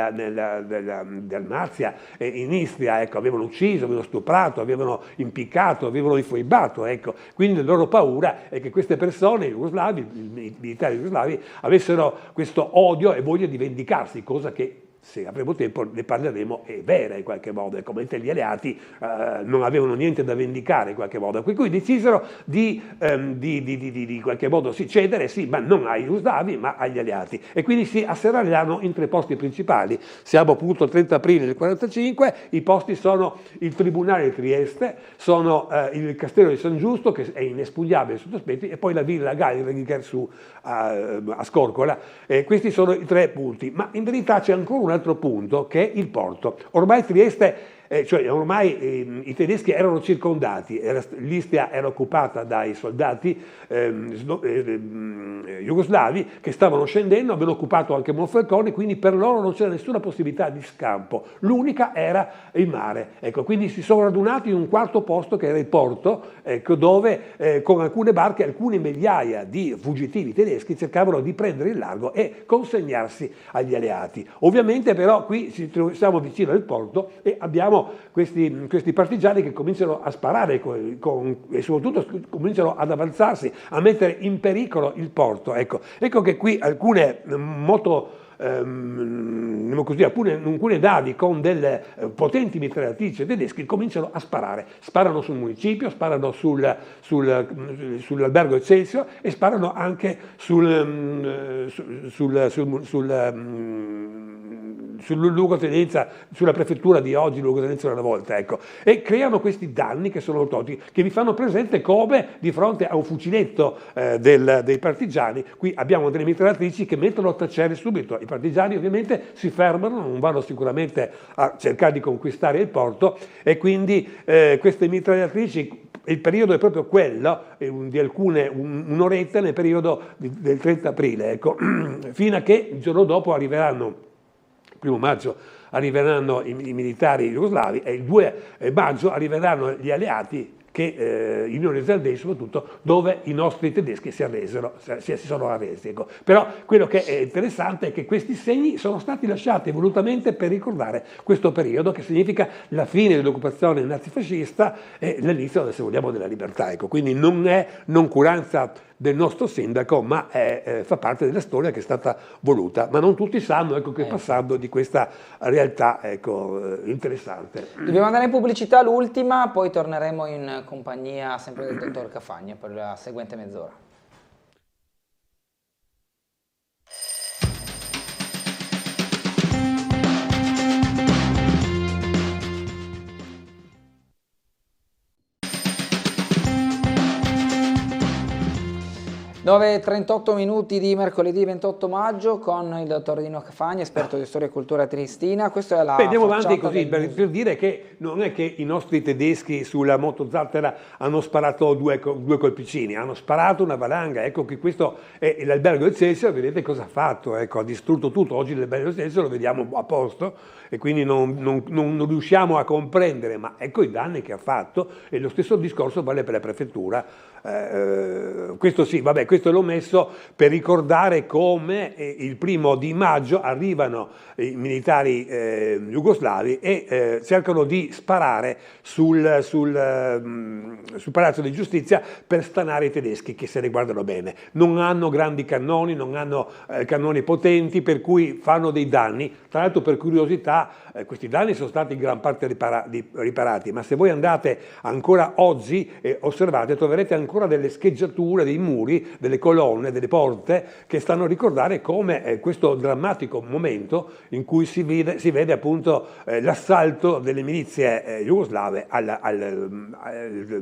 Dalmazia e in Istria, ecco, avevano ucciso, avevano stuprato, avevano impiccato, avevano infoibato, ecco. Quindi la loro paura è che queste persone, jugoslavi, i militari jugoslavi, avessero questo odio e voglia di vendicarsi, cosa che, se avremo tempo, ne parleremo, è vera in qualche modo, come gli alleati non avevano niente da vendicare in qualche modo, per cui decisero di qualche modo cedere, sì, ma non ai jugoslavi, ma agli alleati, e quindi si asserragliano in 3 posti principali. Siamo appunto il 30 aprile del 45, i posti sono il Tribunale di Trieste, sono il Castello di San Giusto, che è inespugnabile sotto aspetti, e poi la Villa Gallagher su a Scorcola. Questi sono i 3 punti, ma in verità c'è ancora un altro punto, che è il porto. Ormai Trieste, i tedeschi erano circondati, l'Istria era occupata dai soldati jugoslavi che stavano scendendo, avevano occupato anche Monfalcone, quindi per loro non c'era nessuna possibilità di scampo, l'unica era il mare. Ecco, quindi si sono radunati in un quarto posto, che era il porto, ecco, dove con alcune barche, alcune migliaia di fuggitivi tedeschi cercavano di prendere il largo e consegnarsi agli alleati. Ovviamente però qui siamo vicino al porto e abbiamo questi partigiani che cominciano a sparare e soprattutto cominciano ad avanzarsi, a mettere in pericolo il porto. Ecco che qui alcune alcune navi con delle potenti mitragliatrici tedesche cominciano a sparano sul municipio, sparano sull'albergo Excelsior e sparano anche sulla luogotenenza, sulla prefettura di oggi, luogotenenza una volta, ecco, e creano questi danni che sono nototi, che vi fanno presente come di fronte a un fuciletto dei partigiani, qui abbiamo delle mitragliatrici che mettono a tacere subito. I partigiani ovviamente si fermano, non vanno sicuramente a cercare di conquistare il porto, e quindi queste mitragliatrici, il periodo è proprio quello, di un'oretta nel periodo del 30 aprile, ecco, fino a che il giorno dopo arriveranno, 1 maggio, arriveranno i militari jugoslavi, e il 2 maggio arriveranno gli alleati, che in Unione Zelandese soprattutto, dove i nostri tedeschi si sono arresi. Ecco. Però quello che è interessante è che questi segni sono stati lasciati volutamente per ricordare questo periodo, che significa la fine dell'occupazione nazifascista e l'inizio, se vogliamo, della libertà. Ecco. Quindi non è noncuranza del nostro sindaco, ma fa parte della storia che è stata voluta. Ma non tutti sanno, ecco, che passando di questa realtà, ecco, interessante. Dobbiamo andare in pubblicità, l'ultima, poi torneremo in compagnia sempre del dottor Cafagna per la seguente mezz'ora. 9:38 minuti di mercoledì 28 maggio con il dottor Dino Cafagna, esperto di storia e cultura triestina. Questa è la andiamo avanti facciata così per dire che non è che i nostri tedeschi sulla motozattera hanno sparato due colpicini, hanno sparato una valanga. Ecco che questo è l'albergo del Celsius, vedete cosa ha fatto, ecco, ha distrutto tutto. Oggi l'albergo del Celsius lo vediamo a posto e quindi non riusciamo a comprendere, ma ecco i danni che ha fatto, e lo stesso discorso vale per la prefettura. Questo sì, vabbè, questo l'ho messo per ricordare come il 1° maggio arrivano i militari jugoslavi e cercano di sparare sul Palazzo di Giustizia per stanare i tedeschi, che se ne guardano bene. Non hanno grandi cannoni, non hanno cannoni potenti, per cui fanno dei danni. Tra l'altro, per curiosità, questi danni sono stati in gran parte riparati, ma se voi andate ancora oggi e osservate, troverete ancora delle scheggiature dei muri, delle colonne, delle porte, che stanno a ricordare come questo drammatico momento in cui si vede appunto l'assalto delle milizie jugoslave al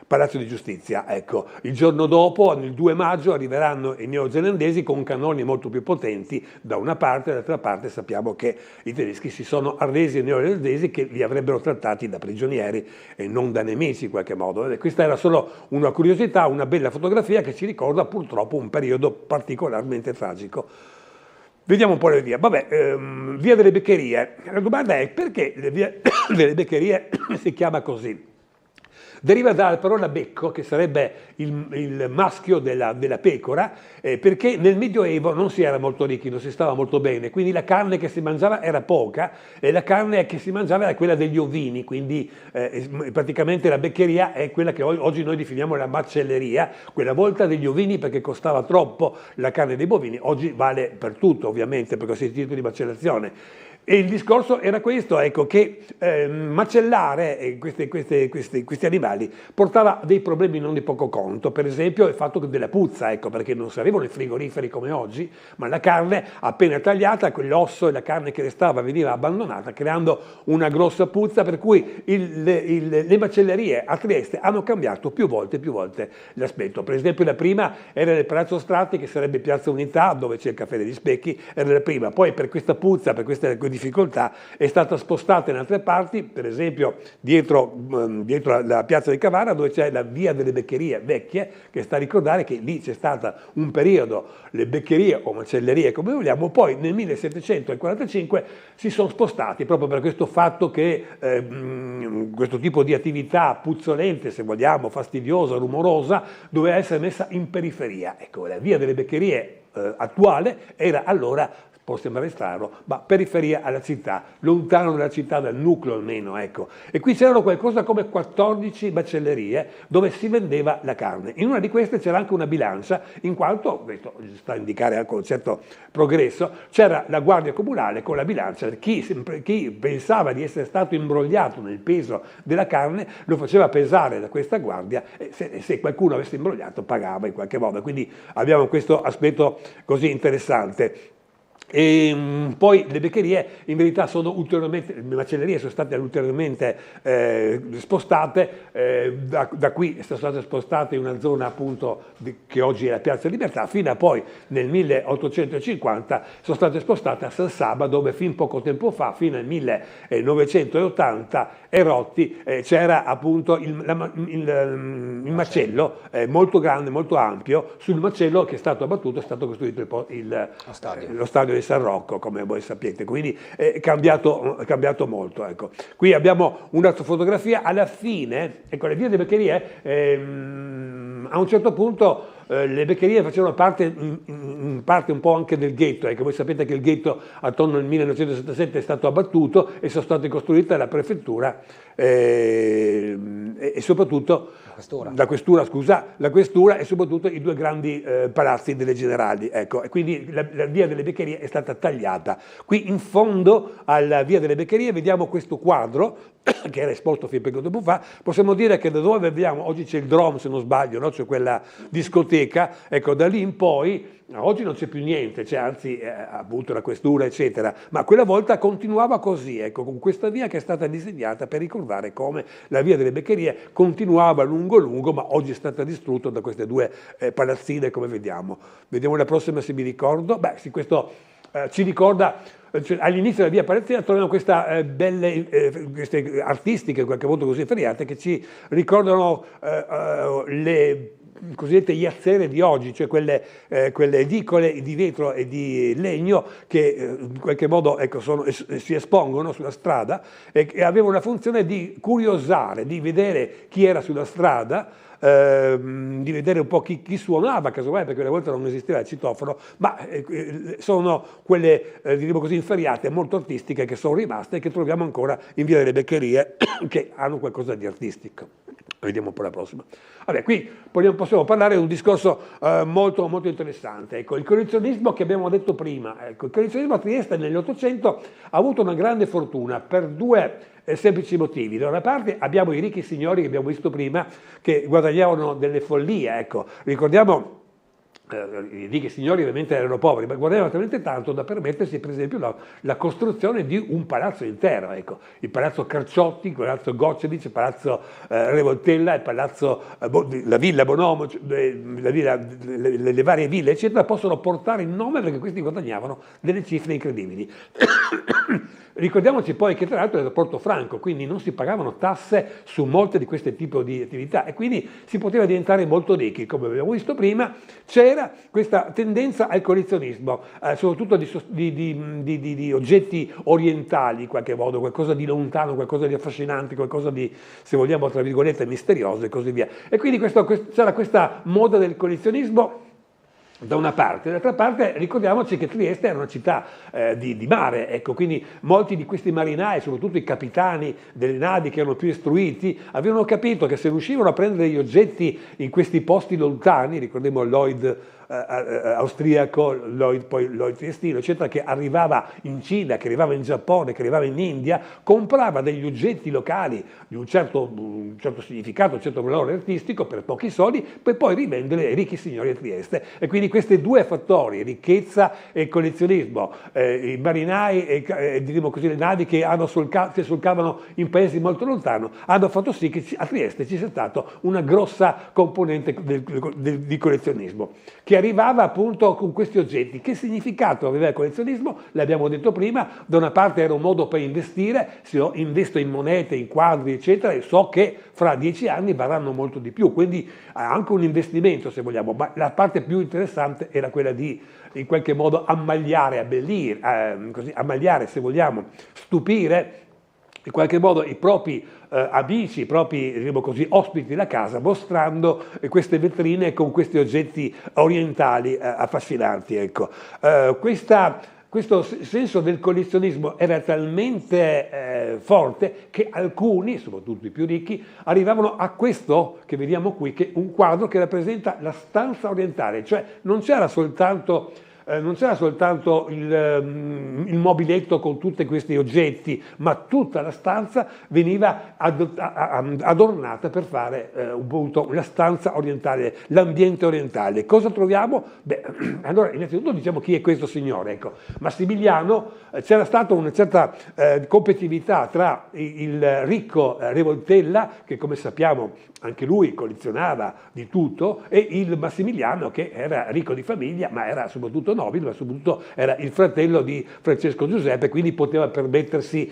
Palazzo di Giustizia. Ecco, il giorno dopo, il 2 maggio, arriveranno i neozelandesi con cannoni molto più potenti da una parte, dall'altra parte sappiamo che i tedeschi si sono arresi ai neozelandesi, che li avrebbero trattati da prigionieri e non da nemici in qualche modo. Questa era solo una curiosità, una bella fotografia che ci ricorda purtroppo un periodo particolarmente tragico. Vediamo un po' le vie. Vabbè, via delle Beccherie. La domanda è: perché le vie delle Beccherie si chiama così? Deriva dalla parola becco, che sarebbe il maschio della pecora, perché nel Medioevo non si era molto ricchi, non si stava molto bene, quindi la carne che si mangiava era poca e la carne che si mangiava era quella degli ovini, quindi praticamente la beccheria è quella che oggi noi definiamo la macelleria, quella volta degli ovini perché costava troppo la carne dei bovini. Oggi vale per tutto, ovviamente, per questi tipi di macellazione. E il discorso era questo, ecco, che macellare questi animali portava dei problemi non di poco conto. Per esempio il fatto della puzza, ecco, perché non si avevano i frigoriferi come oggi, ma la carne appena tagliata, quell'osso e la carne che restava veniva abbandonata, creando una grossa puzza, per cui le macellerie a Trieste hanno cambiato più volte l'aspetto. Per esempio la prima era nel Palazzo Strati, che sarebbe Piazza Unità, dove c'è il caffè degli Specchi, era la prima. Poi per questa puzza, per questa difficoltà, è stata spostata in altre parti, per esempio dietro la piazza di Cavara, dove c'è la via delle Beccherie vecchie, che sta a ricordare che lì c'è stato un periodo, le beccherie o macellerie come vogliamo, poi nel 1745 si sono spostati proprio per questo fatto che questo tipo di attività puzzolente, se vogliamo, fastidiosa, rumorosa, doveva essere messa in periferia. Ecco, la via delle Beccherie attuale era allora, può sembrare strano, ma periferia alla città, lontano dalla città, dal nucleo almeno, ecco. E qui c'erano qualcosa come 14 macellerie dove si vendeva la carne. In una di queste c'era anche una bilancia, in quanto, questo sta a indicare anche un certo progresso, c'era la guardia comunale con la bilancia. Chi pensava di essere stato imbrogliato nel peso della carne lo faceva pesare da questa guardia, e se qualcuno avesse imbrogliato pagava in qualche modo. Quindi abbiamo questo aspetto così interessante. E poi le beccherie in verità sono ulteriormente, le macellerie sono state ulteriormente spostate, da qui sono state spostate in una zona appunto che oggi è la Piazza Libertà, fino a poi nel 1850 sono state spostate a San Saba, dove fin poco tempo fa, fino al 1980 Erotti, c'era appunto il macello molto grande, molto ampio. Sul macello che è stato abbattuto è stato costruito lo stadio di San Rocco, come voi sapete, quindi è cambiato molto. Ecco. Qui abbiamo un'altra fotografia, alla fine, ecco, le vie delle Beccherie, a un certo punto le Beccherie facevano parte in parte un po' anche del ghetto, ecco, voi sapete che il ghetto attorno al 1977 è stato abbattuto e sono state costruite la prefettura e soprattutto la questura e soprattutto i due grandi palazzi delle generali, ecco, e quindi la via delle Beccherie è stata tagliata. Qui in fondo alla via delle Beccherie vediamo questo quadro che era esposto fino a poco tempo fa. Possiamo dire che da dove vediamo, oggi c'è il Drom se non sbaglio, no? C'è quella discoteca, ecco, da lì in poi oggi non c'è più niente, c'è anzi appunto la questura eccetera, ma quella volta continuava così, ecco, con questa via che è stata disegnata per ricordare come la via delle Beccherie continuava lungo lungo, ma oggi è stata distrutta da queste due palazzine, come vediamo. Vediamo la prossima se mi ricordo. Beh, sì, questo ci ricorda, cioè, all'inizio della via Palazzina troviamo queste queste artistiche, qualche volta così feriate, che ci ricordano le cosiddette iazzere di oggi, cioè quelle edicole di vetro e di legno che in qualche modo si espongono sulla strada e avevano la funzione di curiosare, di vedere chi era sulla strada, di vedere un po' chi suonava, casomai, perché una volta non esisteva il citofono, ma sono quelle, diremo così, inferiate, molto artistiche, che sono rimaste e che troviamo ancora in via delle Beccherie, che hanno qualcosa di artistico. Vediamo un po' la prossima. Vabbè, qui possiamo parlare di un discorso molto, molto interessante. Ecco, il collezionismo che abbiamo detto prima, ecco, il collezionismo a Trieste nell'Ottocento ha avuto una grande fortuna per due semplici motivi. Da una parte abbiamo i ricchi signori che abbiamo visto prima, che guadagnavano delle follie. Ecco, ricordiamo, i ricchi signori ovviamente erano poveri, ma guadagnavano talmente tanto da permettersi, per esempio, la costruzione di un palazzo intero. Ecco, il palazzo Carciotti, il palazzo Goccedic, il palazzo Revoltella, il palazzo, la villa Bonomo, le varie ville, eccetera, possono portare il nome perché questi guadagnavano delle cifre incredibili. Ricordiamoci poi che tra l'altro era Portofranco, quindi non si pagavano tasse su molte di queste tipi di attività e quindi si poteva diventare molto ricchi. Come abbiamo visto prima, c'era questa tendenza al collezionismo, soprattutto di oggetti orientali in qualche modo, qualcosa di lontano, qualcosa di affascinante, qualcosa di, se vogliamo, tra virgolette, misterioso e così via. E quindi c'era questa moda del collezionismo da una parte, dall'altra parte ricordiamoci che Trieste era una città di mare, ecco, quindi molti di questi marinai, soprattutto i capitani delle navi che erano più istruiti, avevano capito che se riuscivano a prendere gli oggetti in questi posti lontani, ricordiamo Lloyd austriaco, Lloyd triestino, eccetera, che arrivava in Cina, che arrivava in Giappone, che arrivava in India, comprava degli oggetti locali di un certo significato, un certo valore artistico per pochi soldi, per poi rivendere ai ricchi signori a Trieste. E quindi questi due fattori, ricchezza e collezionismo, i marinai e diremo così, le navi che solcavano in paesi molto lontano, hanno fatto sì che a Trieste ci sia stata una grossa componente di collezionismo, che arrivava appunto con questi oggetti. Che significato aveva il collezionismo? L'abbiamo detto prima, da una parte era un modo per investire, se io investo in monete, in quadri, eccetera, e so che fra 10 anni varranno molto di più, quindi anche un investimento, se vogliamo, ma la parte più interessante era quella di, in qualche modo, ammagliare, abbellire, ammagliare, se vogliamo, stupire in qualche modo i propri amici, i propri, diremo così, ospiti della casa, mostrando queste vetrine con questi oggetti orientali affascinanti. Ecco. Questo senso del collezionismo era talmente forte che alcuni, soprattutto i più ricchi, arrivavano a questo che vediamo qui, che è un quadro che rappresenta la stanza orientale, cioè non c'era soltanto il mobiletto con tutti questi oggetti, ma tutta la stanza veniva adornata per fare appunto la stanza orientale, l'ambiente orientale. Cosa troviamo? Beh, allora innanzitutto diciamo chi è questo signore. Ecco, Massimiliano, c'era stata una certa competitività tra il ricco Revoltella, che come sappiamo anche lui collezionava di tutto, e il Massimiliano, che era ricco di famiglia, ma era soprattutto nobile, ma soprattutto era il fratello di Francesco Giuseppe, quindi poteva permettersi.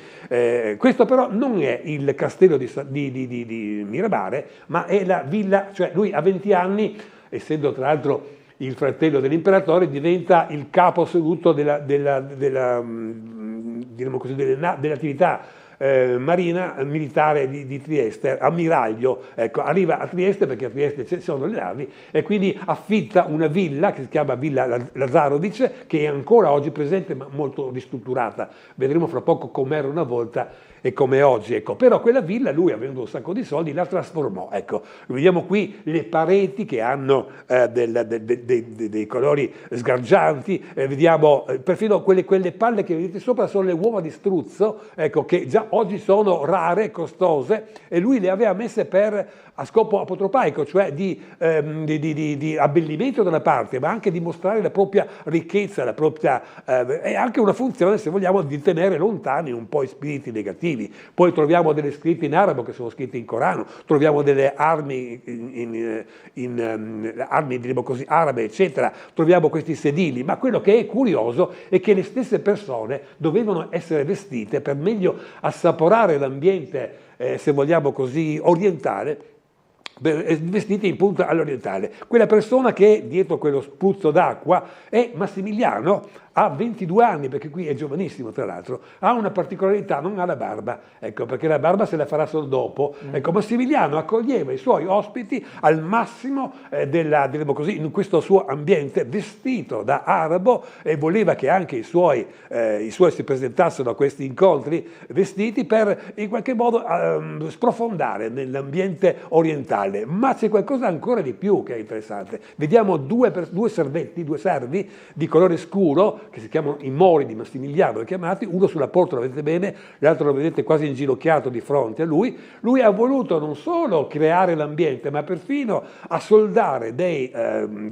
Questo però non è il castello di Miramare, ma è la villa, cioè lui a 20 anni, essendo tra l'altro il fratello dell'imperatore, diventa il capo assoluto dell'attività marina militare di Trieste, ammiraglio. Ecco, arriva a Trieste perché a Trieste ci sono le navi e quindi affitta una villa che si chiama Villa Lazarovic, che è ancora oggi presente ma molto ristrutturata. Vedremo fra poco com'era una volta e come oggi. Ecco. Però quella villa lui, avendo un sacco di soldi, la trasformò. Ecco. Vediamo qui le pareti che hanno dei colori sgargianti, vediamo perfino quelle palle che vedete sopra sono le uova di struzzo, ecco, che già oggi sono rare, costose, e lui le aveva messe per a scopo apotropaico, cioè di abbellimento da una parte, ma anche di mostrare la propria ricchezza, la propria, e anche una funzione, se vogliamo, di tenere lontani un po' i spiriti negativi. Poi troviamo delle scritte in arabo che sono scritte in Corano, troviamo delle armi, armi diremo così, arabe, eccetera, troviamo questi sedili, ma quello che è curioso è che le stesse persone dovevano essere vestite per meglio assaporare l'ambiente, se vogliamo così, orientale, vestiti in punta all'orientale. Quella persona che è dietro quello spruzzo d'acqua è Massimiliano, ha 22 anni, perché qui è giovanissimo tra l'altro, ha una particolarità, non ha la barba, ecco, perché la barba se la farà solo dopo. Ecco, Massimiliano accoglieva i suoi ospiti al massimo diremo così, in questo suo ambiente vestito da arabo, e voleva che anche i suoi si presentassero a questi incontri vestiti per in qualche modo sprofondare nell'ambiente orientale. Ma c'è qualcosa ancora di più che è interessante. Vediamo due servi di colore scuro, che si chiamano i Mori di Massimiliano, chiamati, uno sulla porta, lo vedete bene, l'altro lo vedete quasi inginocchiato di fronte a lui. Lui ha voluto non solo creare l'ambiente, ma perfino assoldare dei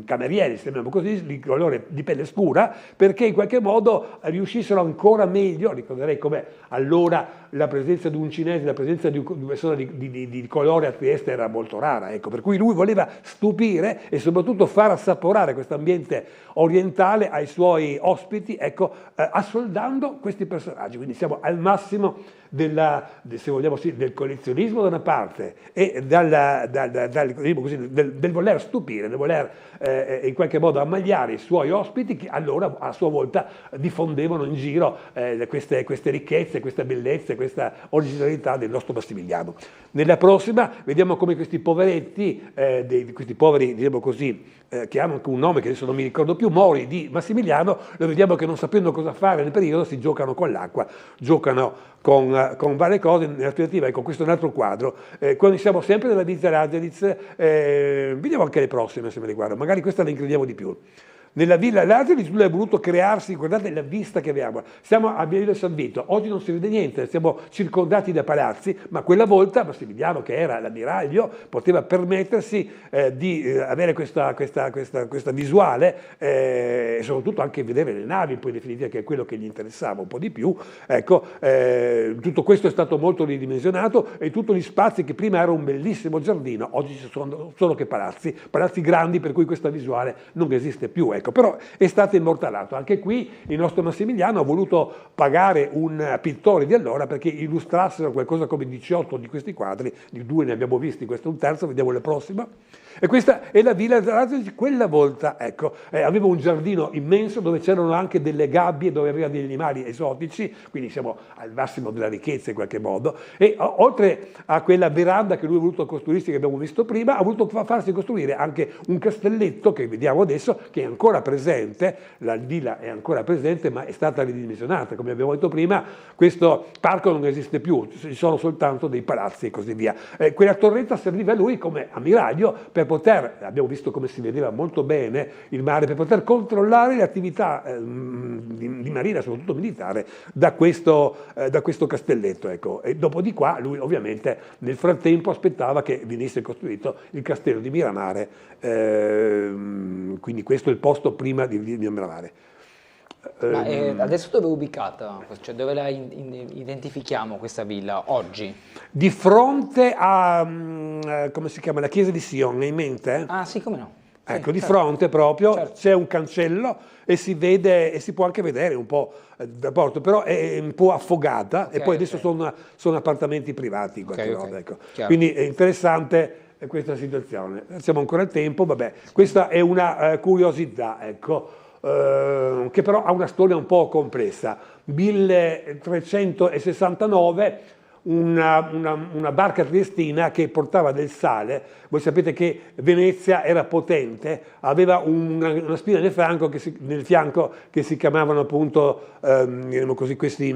camerieri, chiamiamo così, di colore di pelle scura, perché in qualche modo riuscissero ancora meglio, ricorderei com'è allora la presenza di un cinese, la presenza di una persona di colore a Trieste era molto rara, ecco, per cui lui voleva stupire e soprattutto far assaporare questo ambiente orientale ai suoi ospiti, ecco, assoldando questi personaggi. Quindi siamo al massimo se vogliamo sì, del collezionismo da una parte e del voler stupire, del voler in qualche modo ammagliare i suoi ospiti, che allora a sua volta diffondevano in giro queste ricchezze, questa bellezza, questa originalità del nostro Massimiliano. Nella prossima vediamo come questi poveretti, questi poveri, diremo così, che hanno anche un nome che adesso non mi ricordo più, Mori di Massimiliano, lo vediamo che non sapendo cosa fare nel periodo si giocano con l'acqua, giocano con varie cose. Nell'alternativa, ecco, questo è un altro quadro. Quando siamo sempre nella Villa Lageritz, vediamo anche le prossime se me le guardo, magari questa la includiamo di più. Nella Villa Lageritz lui ha voluto crearsi, guardate la vista che abbiamo, siamo a Via del San Vito, oggi non si vede niente, siamo circondati da palazzi, ma quella volta Massimiliano, che era l'ammiraglio, poteva permettersi di avere questa visuale e soprattutto anche vedere le navi, poi in definitiva, che è quello che gli interessava un po' di più. Ecco, tutto questo è stato molto ridimensionato e tutti gli spazi che prima era un bellissimo giardino, oggi ci sono solo che palazzi grandi, per cui questa visuale non esiste più. Ecco, però è stato immortalato. Anche qui il nostro Massimiliano ha voluto pagare un pittore di allora perché illustrassero qualcosa come 18 di questi quadri, di 2 ne abbiamo visti, questo è un terzo, vediamo la prossima. E questa è la Villa Lageritz. Quella volta, ecco, aveva un giardino immenso dove c'erano anche delle gabbie, dove aveva degli animali esotici, quindi siamo al massimo della ricchezza in qualche modo, e oltre a quella veranda che lui ha voluto costruirsi, che abbiamo visto prima, ha voluto farsi costruire anche un castelletto che vediamo adesso, che è ancora presente, la villa è ancora presente, ma è stata ridimensionata. Come abbiamo detto prima, questo parco non esiste più, ci sono soltanto dei palazzi e così via. Quella torretta serviva a lui come ammiraglio per poter, abbiamo visto come si vedeva molto bene il mare, per poter controllare le attività di marina, soprattutto militare, da questo castelletto. Ecco. E dopo di qua lui ovviamente nel frattempo aspettava che venisse costruito il castello di Miramare, quindi questo è il posto prima di Miramare. Ma adesso dove è ubicata? Cioè, dove la identifichiamo questa villa oggi? Di fronte a, come si chiama, la chiesa di Sion, hai in mente? Ah sì, come no. Sì, ecco, di certo. fronte proprio Certo. c'è un cancello e si vede, e si può anche vedere un po' da porto, però è un po' affogata, e poi adesso sono appartamenti privati in qualche modo. Ecco. Quindi è interessante questa situazione. Siamo ancora al tempo, vabbè. Questa è una curiosità, ecco. Che però ha una storia un po' complessa. 1369 una barca triestina che portava del sale. Voi sapete che Venezia era potente, aveva una spina nel fianco che si chiamavano appunto questi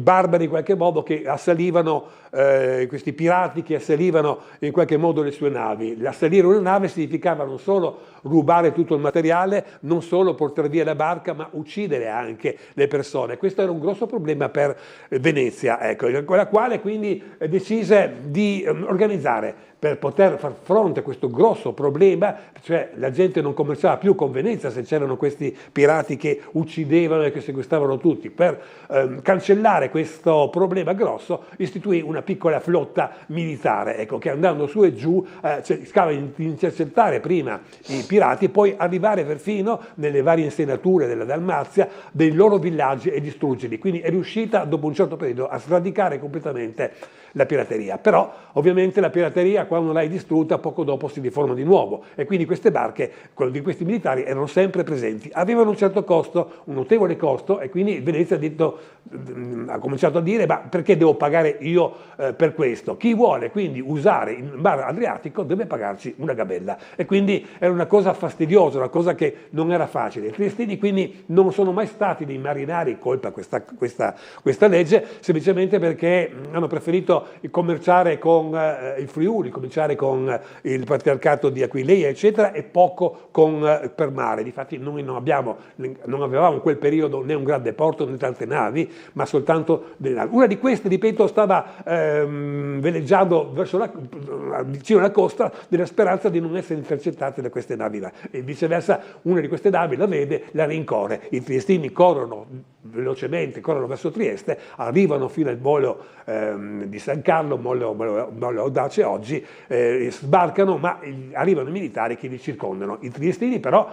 barbari in qualche modo, che assalivano, questi pirati che assalivano in qualche modo le sue navi. Assalire una nave significava non solo rubare tutto il materiale, non solo portare via la barca, ma uccidere anche le persone. Questo era un grosso grosso problema per Venezia, ecco, con la quale quindi decise di organizzare per poter far fronte a questo grosso problema, cioè la gente non commerciava più con Venezia se c'erano questi pirati che uccidevano e che sequestravano tutti. Per cancellare questo problema grosso istituì una piccola flotta militare, ecco, che andando su e giù cercava di intercettare prima i pirati e poi arrivare perfino nelle varie insenature della Dalmazia dei loro villaggi e distruggerli. Quindi è riuscita dopo un certo periodo a sradicare completamente la pirateria. Però ovviamente la pirateria, quando l'hai distrutta, poco dopo si riforma di nuovo, e quindi queste barche, quelli di questi militari, erano sempre presenti. Avevano un certo costo, un notevole costo, e quindi Venezia ha cominciato a dire: ma perché devo pagare io per questo? Chi vuole quindi usare il Mar Adriatico deve pagarci una gabella. E quindi era una cosa fastidiosa, una cosa che non era facile. I triestini quindi non sono mai stati dei marinai, colpa questa legge, semplicemente perché hanno preferito commerciare con il Friuli, cominciare con il patriarcato di Aquileia, eccetera, e poco per mare. Difatti noi non avevamo in quel periodo né un grande porto né tante navi, ma soltanto delle navi. Una di queste, ripeto, stava veleggiando vicino alla costa, nella speranza di non essere intercettate da queste navi là. E viceversa, una di queste navi la vede, la rincorre. I triestini corrono velocemente, corrono verso Trieste, arrivano fino al molo di San Carlo, molo audace oggi, sbarcano, ma arrivano i militari che li circondano. I triestini però,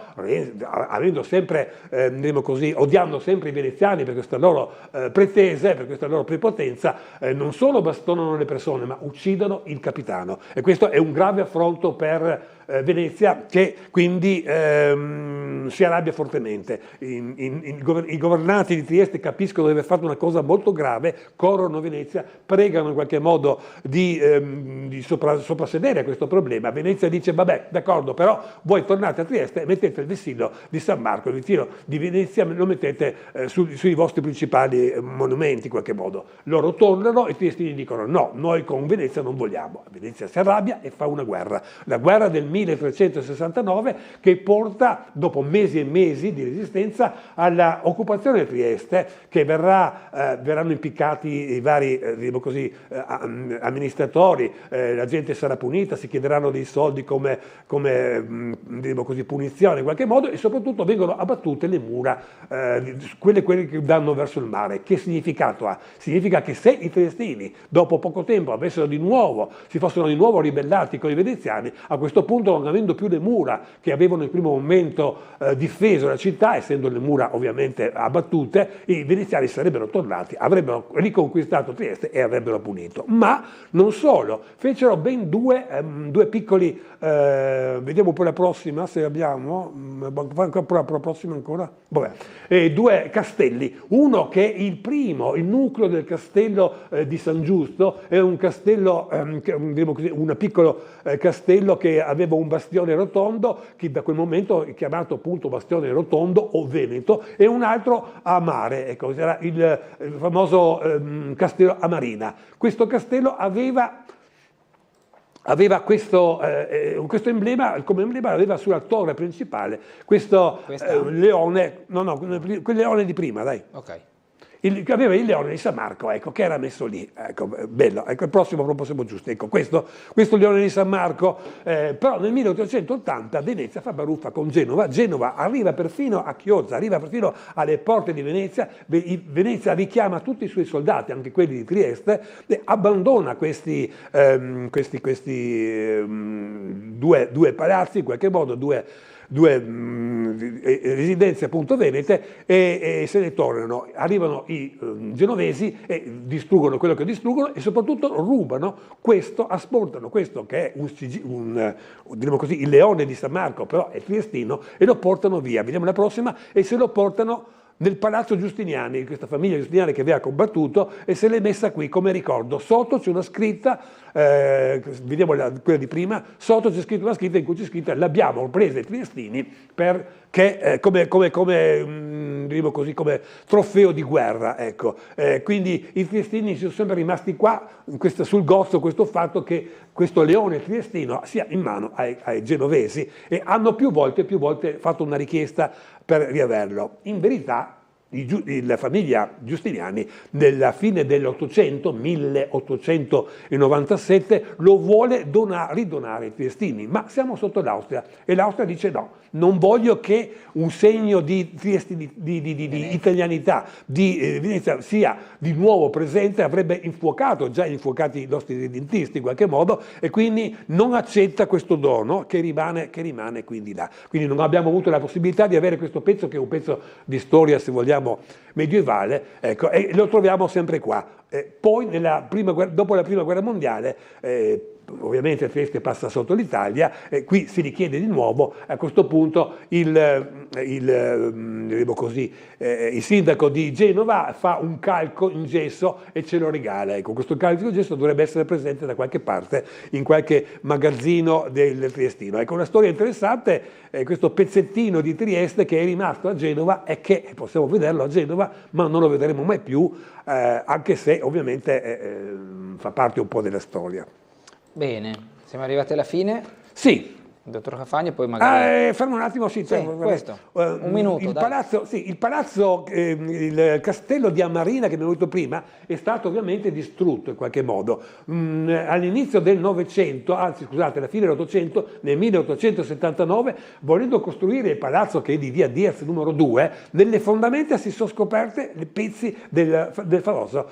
avendo sempre, diremo così, odiando sempre i veneziani per questa loro pretese, per questa loro prepotenza, non solo bastonano le persone, ma uccidono il capitano. E questo è un grave affronto per Venezia, che quindi si arrabbia fortemente. I governanti di Trieste capiscono di aver fatto una cosa molto grave, corrono a Venezia, pregano in qualche modo di soprassedere a questo problema. Venezia dice: vabbè, d'accordo, però voi tornate a Trieste e mettete il vessillo di San Marco, il vessillo di Venezia lo mettete sui vostri principali monumenti in qualche modo. Loro tornano e i triestini dicono: no, noi con Venezia non vogliamo. Venezia si arrabbia e fa una guerra, la guerra del 1369, che porta, dopo mesi e mesi di resistenza, alla occupazione di Trieste, che verranno impiccati i vari amministratori, la gente sarà punita, si chiederanno dei soldi come punizione in qualche modo, e soprattutto vengono abbattute le mura, quelle che danno verso il mare. Che significato ha? Significa che se i triestini dopo poco tempo si fossero di nuovo ribellati con i veneziani, a questo punto, non avendo più le mura che avevano in primo momento difeso la città, essendo le mura ovviamente abbattute, i veneziani sarebbero tornati, avrebbero riconquistato Trieste e avrebbero punito. Ma non solo, fecero ben due piccoli, vediamo poi la prossima se abbiamo, la prossima ancora, due castelli. Uno che è il nucleo del castello di San Giusto, è un castello, un piccolo castello che aveva un bastione rotondo, che da quel momento è chiamato appunto bastione rotondo o Veneto, e un altro a mare, ecco, era il famoso castello a Marina. Questo castello aveva questo emblema, come emblema aveva sulla torre principale questo leone, quel leone di prima, dai. Okay. Aveva il leone di San Marco, ecco, che era messo lì, ecco, bello, ecco, il prossimo proprio siamo giusti, ecco, questo leone di San Marco, però nel 1880 Venezia fa baruffa con Genova arriva perfino a Chiozza, arriva perfino alle porte di Venezia, Venezia richiama tutti i suoi soldati, anche quelli di Trieste, e abbandona questi due palazzi, in qualche modo, due residenze appunto venete, e se ne tornano. Arrivano i genovesi e distruggono quello che distruggono, e soprattutto rubano asportano questo che è diremo così, il leone di San Marco, però è triestino, e lo portano via. Vediamo la prossima, e se lo portano nel palazzo Giustiniani, questa famiglia Giustiniani che aveva combattuto, e se l'è messa qui come ricordo. Sotto c'è una scritta, vediamo quella di prima, sotto c'è scritto una scritta in cui c'è scritto: l'abbiamo presa i triestini perché diremo così, come trofeo di guerra, ecco. Quindi i triestini sono sempre rimasti qua, sul gozzo, questo fatto che questo leone triestino sia in mano ai genovesi, e hanno più volte fatto una richiesta per riaverlo. In verità la famiglia Giustiniani nella fine dell'Ottocento, 1897, lo vuole ridonare ai triestini, ma siamo sotto l'Austria e l'Austria dice no, non voglio che un segno di italianità di Venezia sia di nuovo presente, avrebbe già infuocati i nostri redentisti in qualche modo, e quindi non accetta questo dono che rimane quindi là. Quindi non abbiamo avuto la possibilità di avere questo pezzo, che è un pezzo di storia, se vogliamo, medievale, ecco, e lo troviamo sempre qua. Poi dopo la prima guerra mondiale, ovviamente Trieste passa sotto l'Italia, qui si richiede di nuovo, a questo punto il sindaco di Genova fa un calco in gesso e ce lo regala. Ecco, questo calco in gesso dovrebbe essere presente da qualche parte, in qualche magazzino del triestino. Ecco, una storia interessante, questo pezzettino di Trieste che è rimasto a Genova e che possiamo vederlo a Genova, ma non lo vedremo mai più, anche se ovviamente fa parte un po' della storia. Bene, siamo arrivati alla fine. Sì. Dottor Cafagna, poi magari... fermo un attimo, questo, un minuto. Il castello di Amarina che abbiamo detto prima è stato ovviamente distrutto in qualche modo. All'inizio del Novecento, anzi scusate, alla fine dell'Ottocento, nel 1879, volendo costruire il palazzo che è di via Diaz numero 2, nelle fondamenta si sono scoperte i pezzi del famoso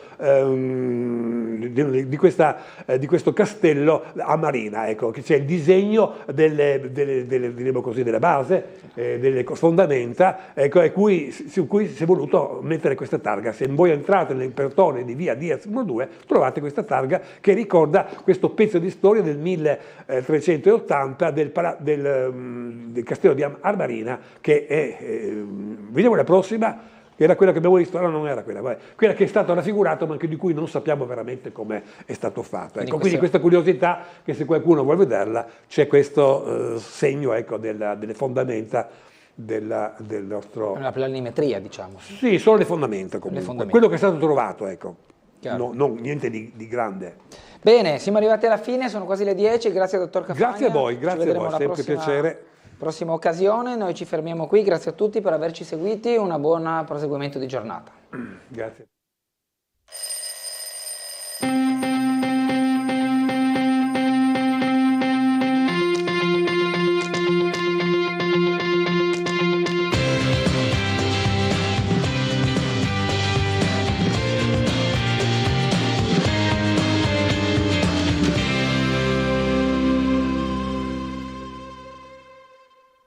di questo castello Amarina, ecco, che c'è il disegno diremo così, della base, delle fondamenta, ecco, su cui si è voluto mettere questa targa. Se voi entrate nel pertone di via Diaz numero 2 trovate questa targa che ricorda questo pezzo di storia del 1380 del castello di Amarina, che è, vediamo la prossima, che era quella che abbiamo visto, no, non era quella che è stata raffigurata, ma anche di cui non sappiamo veramente come è stato fatto. Ecco, quindi questa curiosità, che se qualcuno vuole vederla, c'è questo segno, ecco, delle fondamenta del nostro... Una planimetria, diciamo. Sì, solo le fondamenta comunque. Quello che è stato trovato, ecco. Niente di grande. Bene, siamo arrivati alla fine, sono quasi le 10, grazie dottor Cafagna. Grazie a voi, sempre piacere. Prossima occasione, noi ci fermiamo qui, grazie a tutti per averci seguiti, un buon proseguimento di giornata. Grazie.